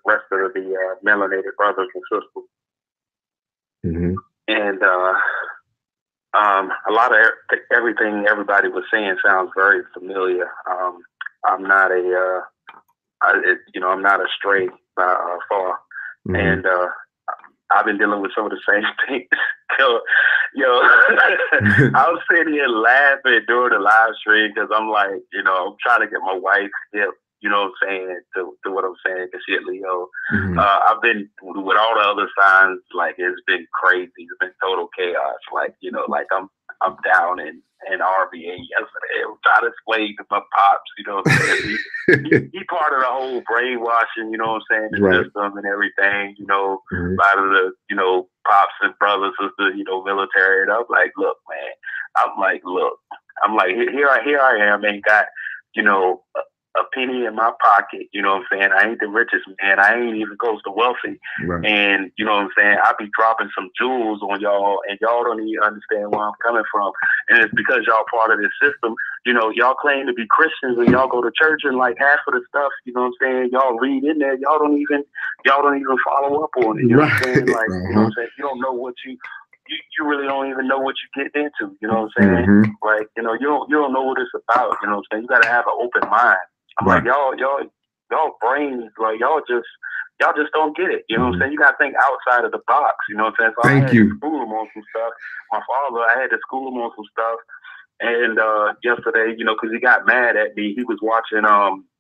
the melanated brothers and sisters. And a lot of everything everybody was saying sounds very familiar. I'm not I'm not a stray far, and I've been dealing with some of the same things. I was sitting here laughing during the live stream because I'm like, you know, I'm trying to get my wife hip. You know what I'm saying, to what I'm saying, because she a Leo. I've been, with all the other signs, like, it's been crazy. It's been total chaos. Like, you know, like, I'm down in RVA yesterday. I'm trying to explain to my pops, you know what I'm saying? he part of the whole brainwashing, you know what I'm saying, the system and everything, you know, a lot of the, you know, pops and brothers of the, you know, military. And I'm like, look, here I am, ain't got, you know, a penny in my pocket, you know what I'm saying? I ain't the richest man. I ain't even close to wealthy. And, you know what I'm saying? I be dropping some jewels on y'all, and y'all don't even understand where I'm coming from. And it's because y'all part of this system. You know, y'all claim to be Christians and y'all go to church, and like half of the stuff, you know what I'm saying, y'all read in there, y'all don't even follow up on it. You know what I'm saying? Like, you know what I'm saying? You don't know what you really don't even know what you get into. You know what I'm saying? Like, you know, you don't know what it's about. You know what I'm saying? You got to have an open mind. I'm like, y'all brains, like, y'all just don't get it. You know what I'm saying? You got to think outside of the box. You know what I'm saying? So I had to school them on some stuff. My father, I had to school him on some stuff. And yesterday, you know, because he got mad at me, he was watching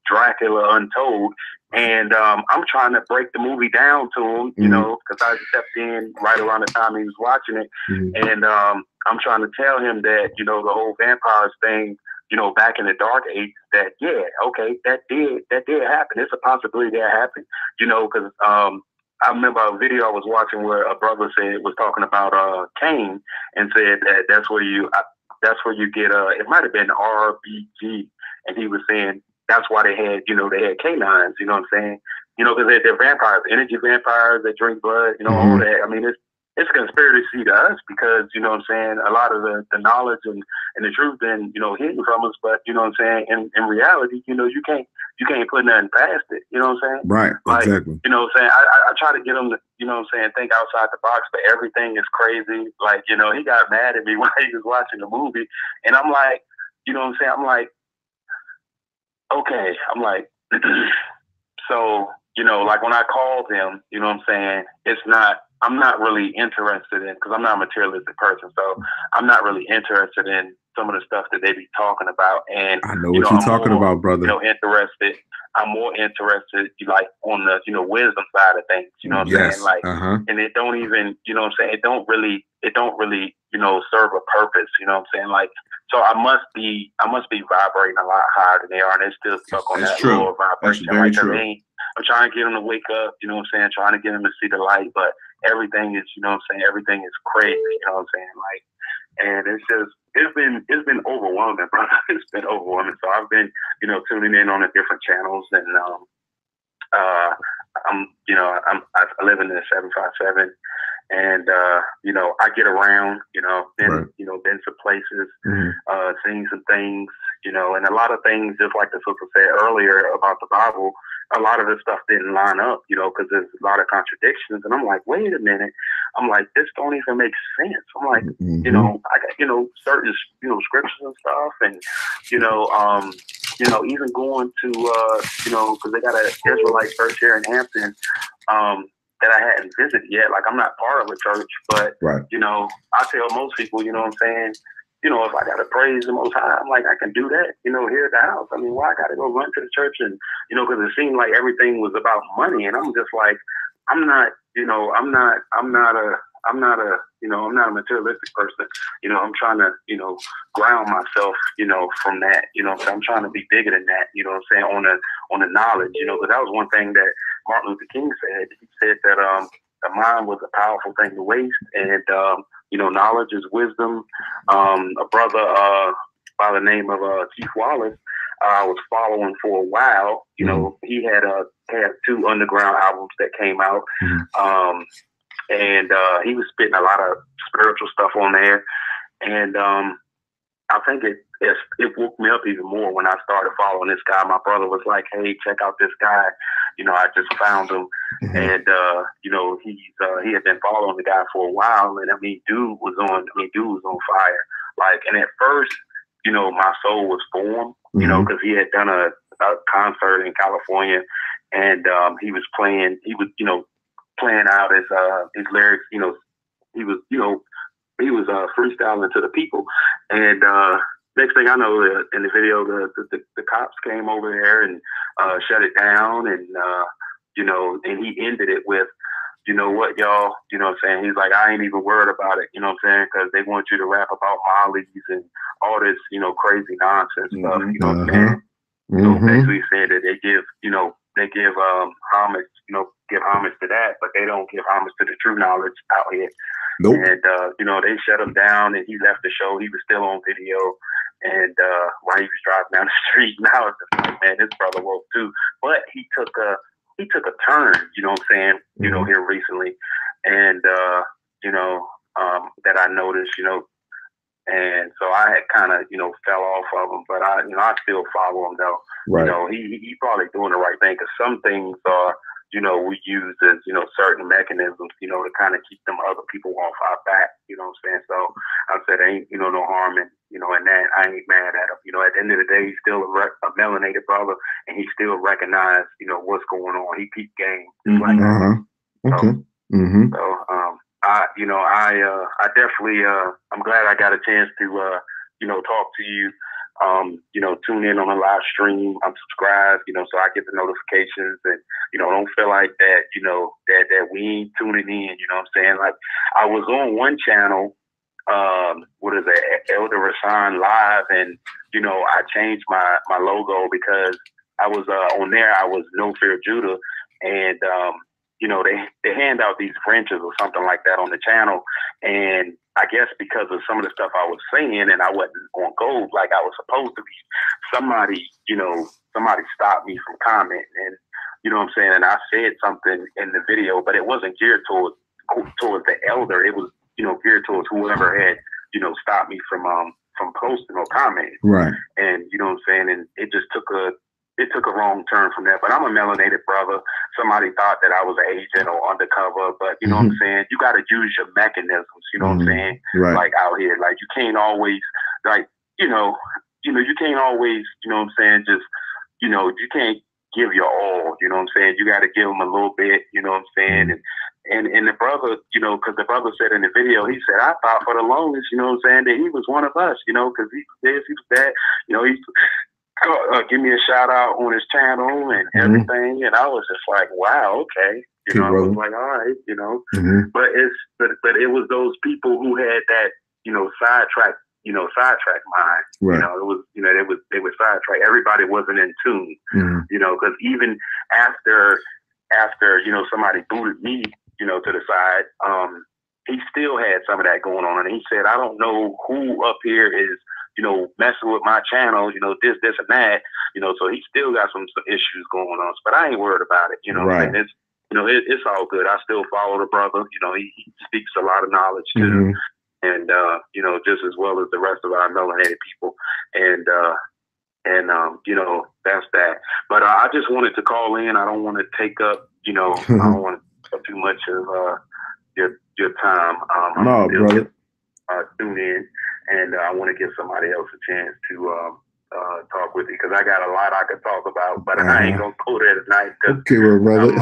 Dracula Untold, and I'm trying to break the movie down to him, you know, because I stepped in right around the time he was watching it, and I'm trying to tell him that, you know, the whole vampires thing, you know, back in the dark ages, that that did happen. It's a possibility that happened, you know, because I remember a video I was watching where a brother was talking about Cain, and said that that's where you get it might have been RBG, and he was saying that's why they had canines, you know what I'm saying? You know, because they're vampires, energy vampires that drink blood, you know, all that. I mean, it's a conspiracy to us because, you know what I'm saying, a lot of the knowledge and the truth been, you know, hidden from us, but you know what I'm saying, in reality, you know, you can't put nothing past it, you know what I'm saying? Right, like, exactly. You know what I'm saying? I try to get them to, you know what I'm saying, think outside the box, but everything is crazy. Like, you know, he got mad at me when he was watching the movie, and I'm like, you know what I'm saying? I'm like, okay, I'm like, so, you know, like when I called him, you know what I'm saying, I'm not really interested in, because I'm not a materialistic person, so I'm not really interested in some of the stuff that they be talking about. And I know what you're talking about, brother. You know, I'm more interested, like, on the, you know, wisdom side of things, you know what I'm saying? Like, and it don't even, you know what I'm saying, it don't really, you know, serve a purpose, you know what I'm saying? Like, so I must be vibrating a lot higher than they are, and they're still stuck on that lower vibration. That's very true. I'm trying to get them to wake up, you know what I'm saying, trying to get them to see the light, but everything is, you know what I'm saying, everything is crazy, you know what I'm saying? Like, and it's been overwhelming, brother. It's been overwhelming. So I've been, you know, tuning in on the different channels, and I live in the 757, and you know, I get around, you know, been to places, seen some things, you know, and a lot of things, just like the sister said earlier about the Bible, a lot of this stuff didn't line up, you know, because there's a lot of contradictions, and I'm like, wait a minute, I'm like, this don't even make sense. I'm like, you know, I got, you know, certain, you know, scriptures and stuff, and you know, even going to you know, because they got an Israelite church here in Hampton, that I hadn't visited yet. Like, I'm not part of a church, but you know, I tell most people, you know what I'm saying, you know, if I got to praise the Most High, I'm like, I can do that, you know, here at the house. I mean, why I got to go run to the church? And, you know, because it seemed like everything was about money. And I'm just like, I'm not a materialistic person. You know, I'm trying to, you know, ground myself, you know, from that, you know, so I'm trying to be bigger than that, you know what I'm saying, on the knowledge, you know, because that was one thing that Martin Luther King said. He said that the mind was a powerful thing to waste, and you know, knowledge is wisdom. A brother by the name of Chief Wallace, I was following for a while. You know, he had 2 underground albums that came out, and he was spitting a lot of spiritual stuff on there, and I think it woke me up even more when I started following this guy. My brother was like, "Hey, check out this guy." You know, I just found him, and you know, he had been following the guy for a while, and I mean, dude was on fire. Like, and at first, you know, my soul was formed, you know, because he had done a concert in California, and he was you know, playing out his lyrics. You know, he was freestyling to the people, and next thing I know, in the video, the cops came over there and shut it down, and you know, and he ended it with, "You know what, y'all?" You know what I'm saying? He's like, "I ain't even worried about it," you know what I'm saying? Because they want you to rap about Molly's and all this, you know, crazy nonsense stuff. You know what I'm saying? So basically saying that they give homage, you know, give homage to that, but they don't give homage to the true knowledge out here. Nope. And you know, they shut him down, and he left the show. He was still on video, and while he was driving down the street, now it's just like, man, this brother woke too. But he took a turn, you know what I'm saying, you know, here recently, and you know, that I noticed, you know, and so I had kind of, you know, fell off of him, but I still follow him though. Right. You know, he probably doing the right thing, because some things are, you know, we use as, you know, certain mechanisms, you know, to kind of keep them other people off our back, you know what I'm saying? So I said, ain't, you know, no harm in, you know, in that. I ain't mad at him. You know, at the end of the day, he's still a melanated brother, and he still recognize, you know, what's going on. He peep game. Like okay. So, I definitely, I'm glad I got a chance to you know, talk to you. You know, tune in on the live stream. I'm subscribed, you know, so I get the notifications, and, you know, don't feel like that, you know, that we ain't tuning in, you know what I'm saying? Like, I was on one channel, what is it, Elder Rasan Live, and, you know, I changed my logo because I was on there, I was No Fear Judah, and, you know, they hand out these wrenches or something like that on the channel, and I guess because of some of the stuff I was saying and I wasn't on gold like I was supposed to be, somebody stopped me from commenting, and, you know what I'm saying, and I said something in the video, but it wasn't geared towards the elder. It was, you know, geared towards whoever had, you know, stopped me from posting or commenting. Right. And, you know what I'm saying, and it just took a wrong turn from there. But I'm a melanated brother. Somebody thought that I was an agent or undercover, but you know what I'm saying? You got to use your mechanisms, you know what I'm saying? Right. Like out here, like you can't always, like, you can't always, you know what I'm saying? Just, you know, you can't give your all, you know what I'm saying? You got to give them a little bit, you know what I'm saying? And the brother, you know, because the brother said in the video, he said, I thought for the longest, you know what I'm saying, that he was one of us, you know, because he was this, he was that, you know, give me a shout out on his channel and everything, and I was just like, wow, okay, you know, I was like, all right, you know, but it was those people who had that, you know, sidetrack mind, right. You know, it was, you know, they were sidetracked. Everybody wasn't in tune, you know, because even after you know, somebody booted me, you know, to the side, he still had some of that going on, and he said, I don't know who up here is, you know, messing with my channel, you know, this and that, you know, so he still got some issues going on, but I ain't worried about it, you know. Right. And it's, you know, it's all good. I still follow the brother, you know, he speaks a lot of knowledge too, and you know, just as well as the rest of our melanated people, and you know, that's that. But I just wanted to call in. I don't want to take up, you know, I don't want to take up too much of your time. No, brother. Tune in, and I want to give somebody else a chance to talk with you, because I got a lot I could talk about, but I ain't gonna go there tonight. Okay, well, brother.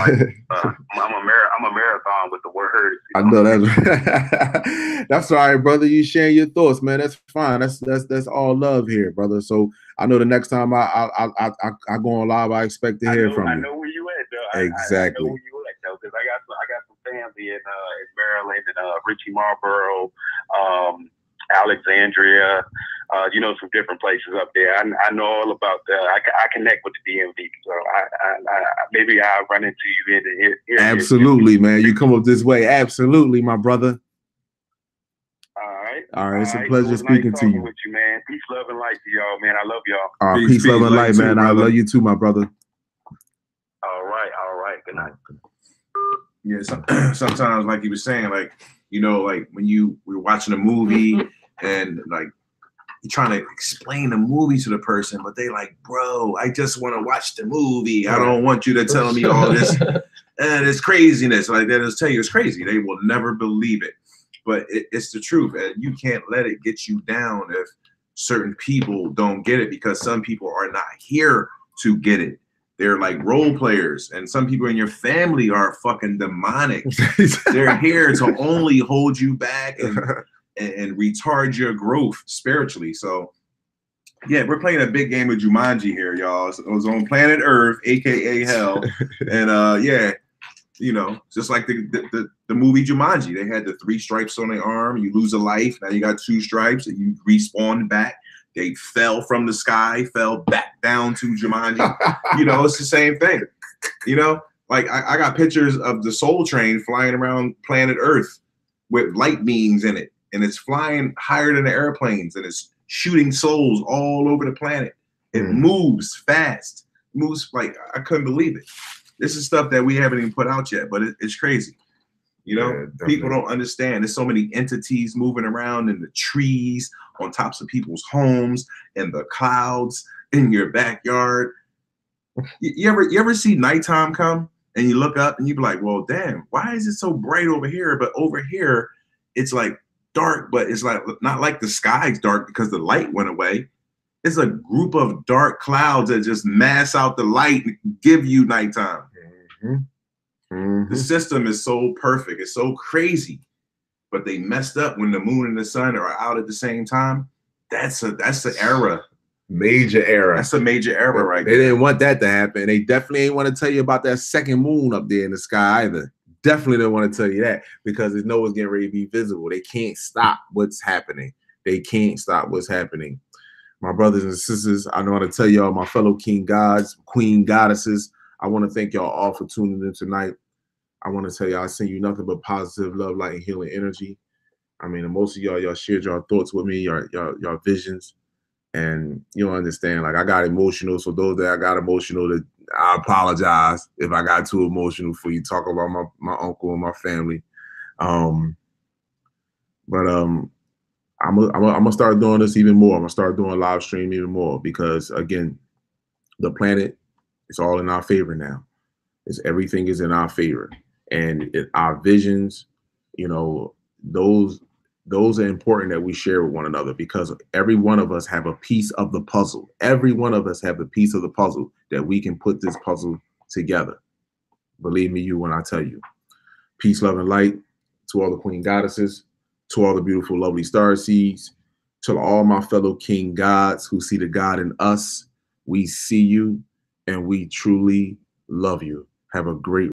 I'm a marathon with the words. I know that's that's all right, brother. You sharing your thoughts, man. That's fine. That's all love here, brother. So I know the next time I go on live, I expect to hear from you. I know where you at, though. Exactly. I know where you at, though, because I got some family in Maryland and Richie Marlboro, Alexandria, you know, some different places up there. I know all about that. I connect with the DMV, so I maybe I'll run into you in here. Absolutely, man. You come up this way. Absolutely, my brother. All right. It's a pleasure speaking to you. With you, man. Peace, love, and light to y'all, man. I love y'all. Peace, love, and light, man. I love you too, my brother. All right. Good night. Yeah, sometimes, like he was saying, like, you know, like when we're watching a movie and like you're trying to explain the movie to the person, but they like, bro, I just want to watch the movie. I don't want you to tell me all this and it's craziness. Like they'll just tell you it's crazy. They will never believe it. But it's the truth, and you can't let it get you down if certain people don't get it, because some people are not here to get it. They're like role players, and some people in your family are fucking demonic. They're here to only hold you back and retard your growth spiritually. So, yeah, we're playing a big game of Jumanji here, y'all. It was on planet Earth, aka Hell, and yeah, you know, just like the movie Jumanji. They had the 3 stripes on their arm. You lose a life, now you got 2 stripes, and you respawn back. They fell from the sky, fell back down to Jumanji. You know, it's the same thing. You know, like I got pictures of the Soul Train flying around planet Earth with light beams in it, and it's flying higher than the airplanes, and it's shooting souls all over the planet. It moves fast, moves like I couldn't believe it. This is stuff that we haven't even put out yet, but it's crazy. You know, people don't understand. There's so many entities moving around in the trees, on tops of people's homes, in the clouds, in your backyard. You ever see nighttime come and you look up and you be like, well, damn, why is it so bright over here? But over here, it's like dark, but it's like not like the sky's dark because the light went away. It's a group of dark clouds that just mass out the light and give you nighttime. The system is so perfect. It's so crazy. But they messed up when the moon and the sun are out at the same time. That's the era. Major era. That's a major era, right? They didn't want that to happen. They definitely ain't want to tell you about that second moon up there in the sky either. Definitely didn't want to tell you that because they know it's getting ready to be visible. They can't stop what's happening. They can't stop what's happening. My brothers and sisters, I know how to tell y'all, my fellow king gods, queen goddesses, I want to thank y'all all for tuning in tonight. I want to tell y'all I send you nothing but positive love, light, and healing energy. I mean, most of y'all shared your thoughts with me, your visions. And you don't understand, like I got emotional. So those that I got emotional, I apologize if I got too emotional for you talk about my uncle and my family. I'm gonna start doing this even more. I'm gonna start doing live stream even more because again, the planet is all in our favor now. Everything is in our favor, and our visions, you know, those are important that we share with one another because every one of us have a piece of the puzzle. Every one of us have a piece of the puzzle that we can put this puzzle together. Believe me, when I tell you. Peace, love, and light to all the queen goddesses, to all the beautiful, lovely star seeds, to all my fellow king gods who see the God in us. We see you and we truly love you. Have a great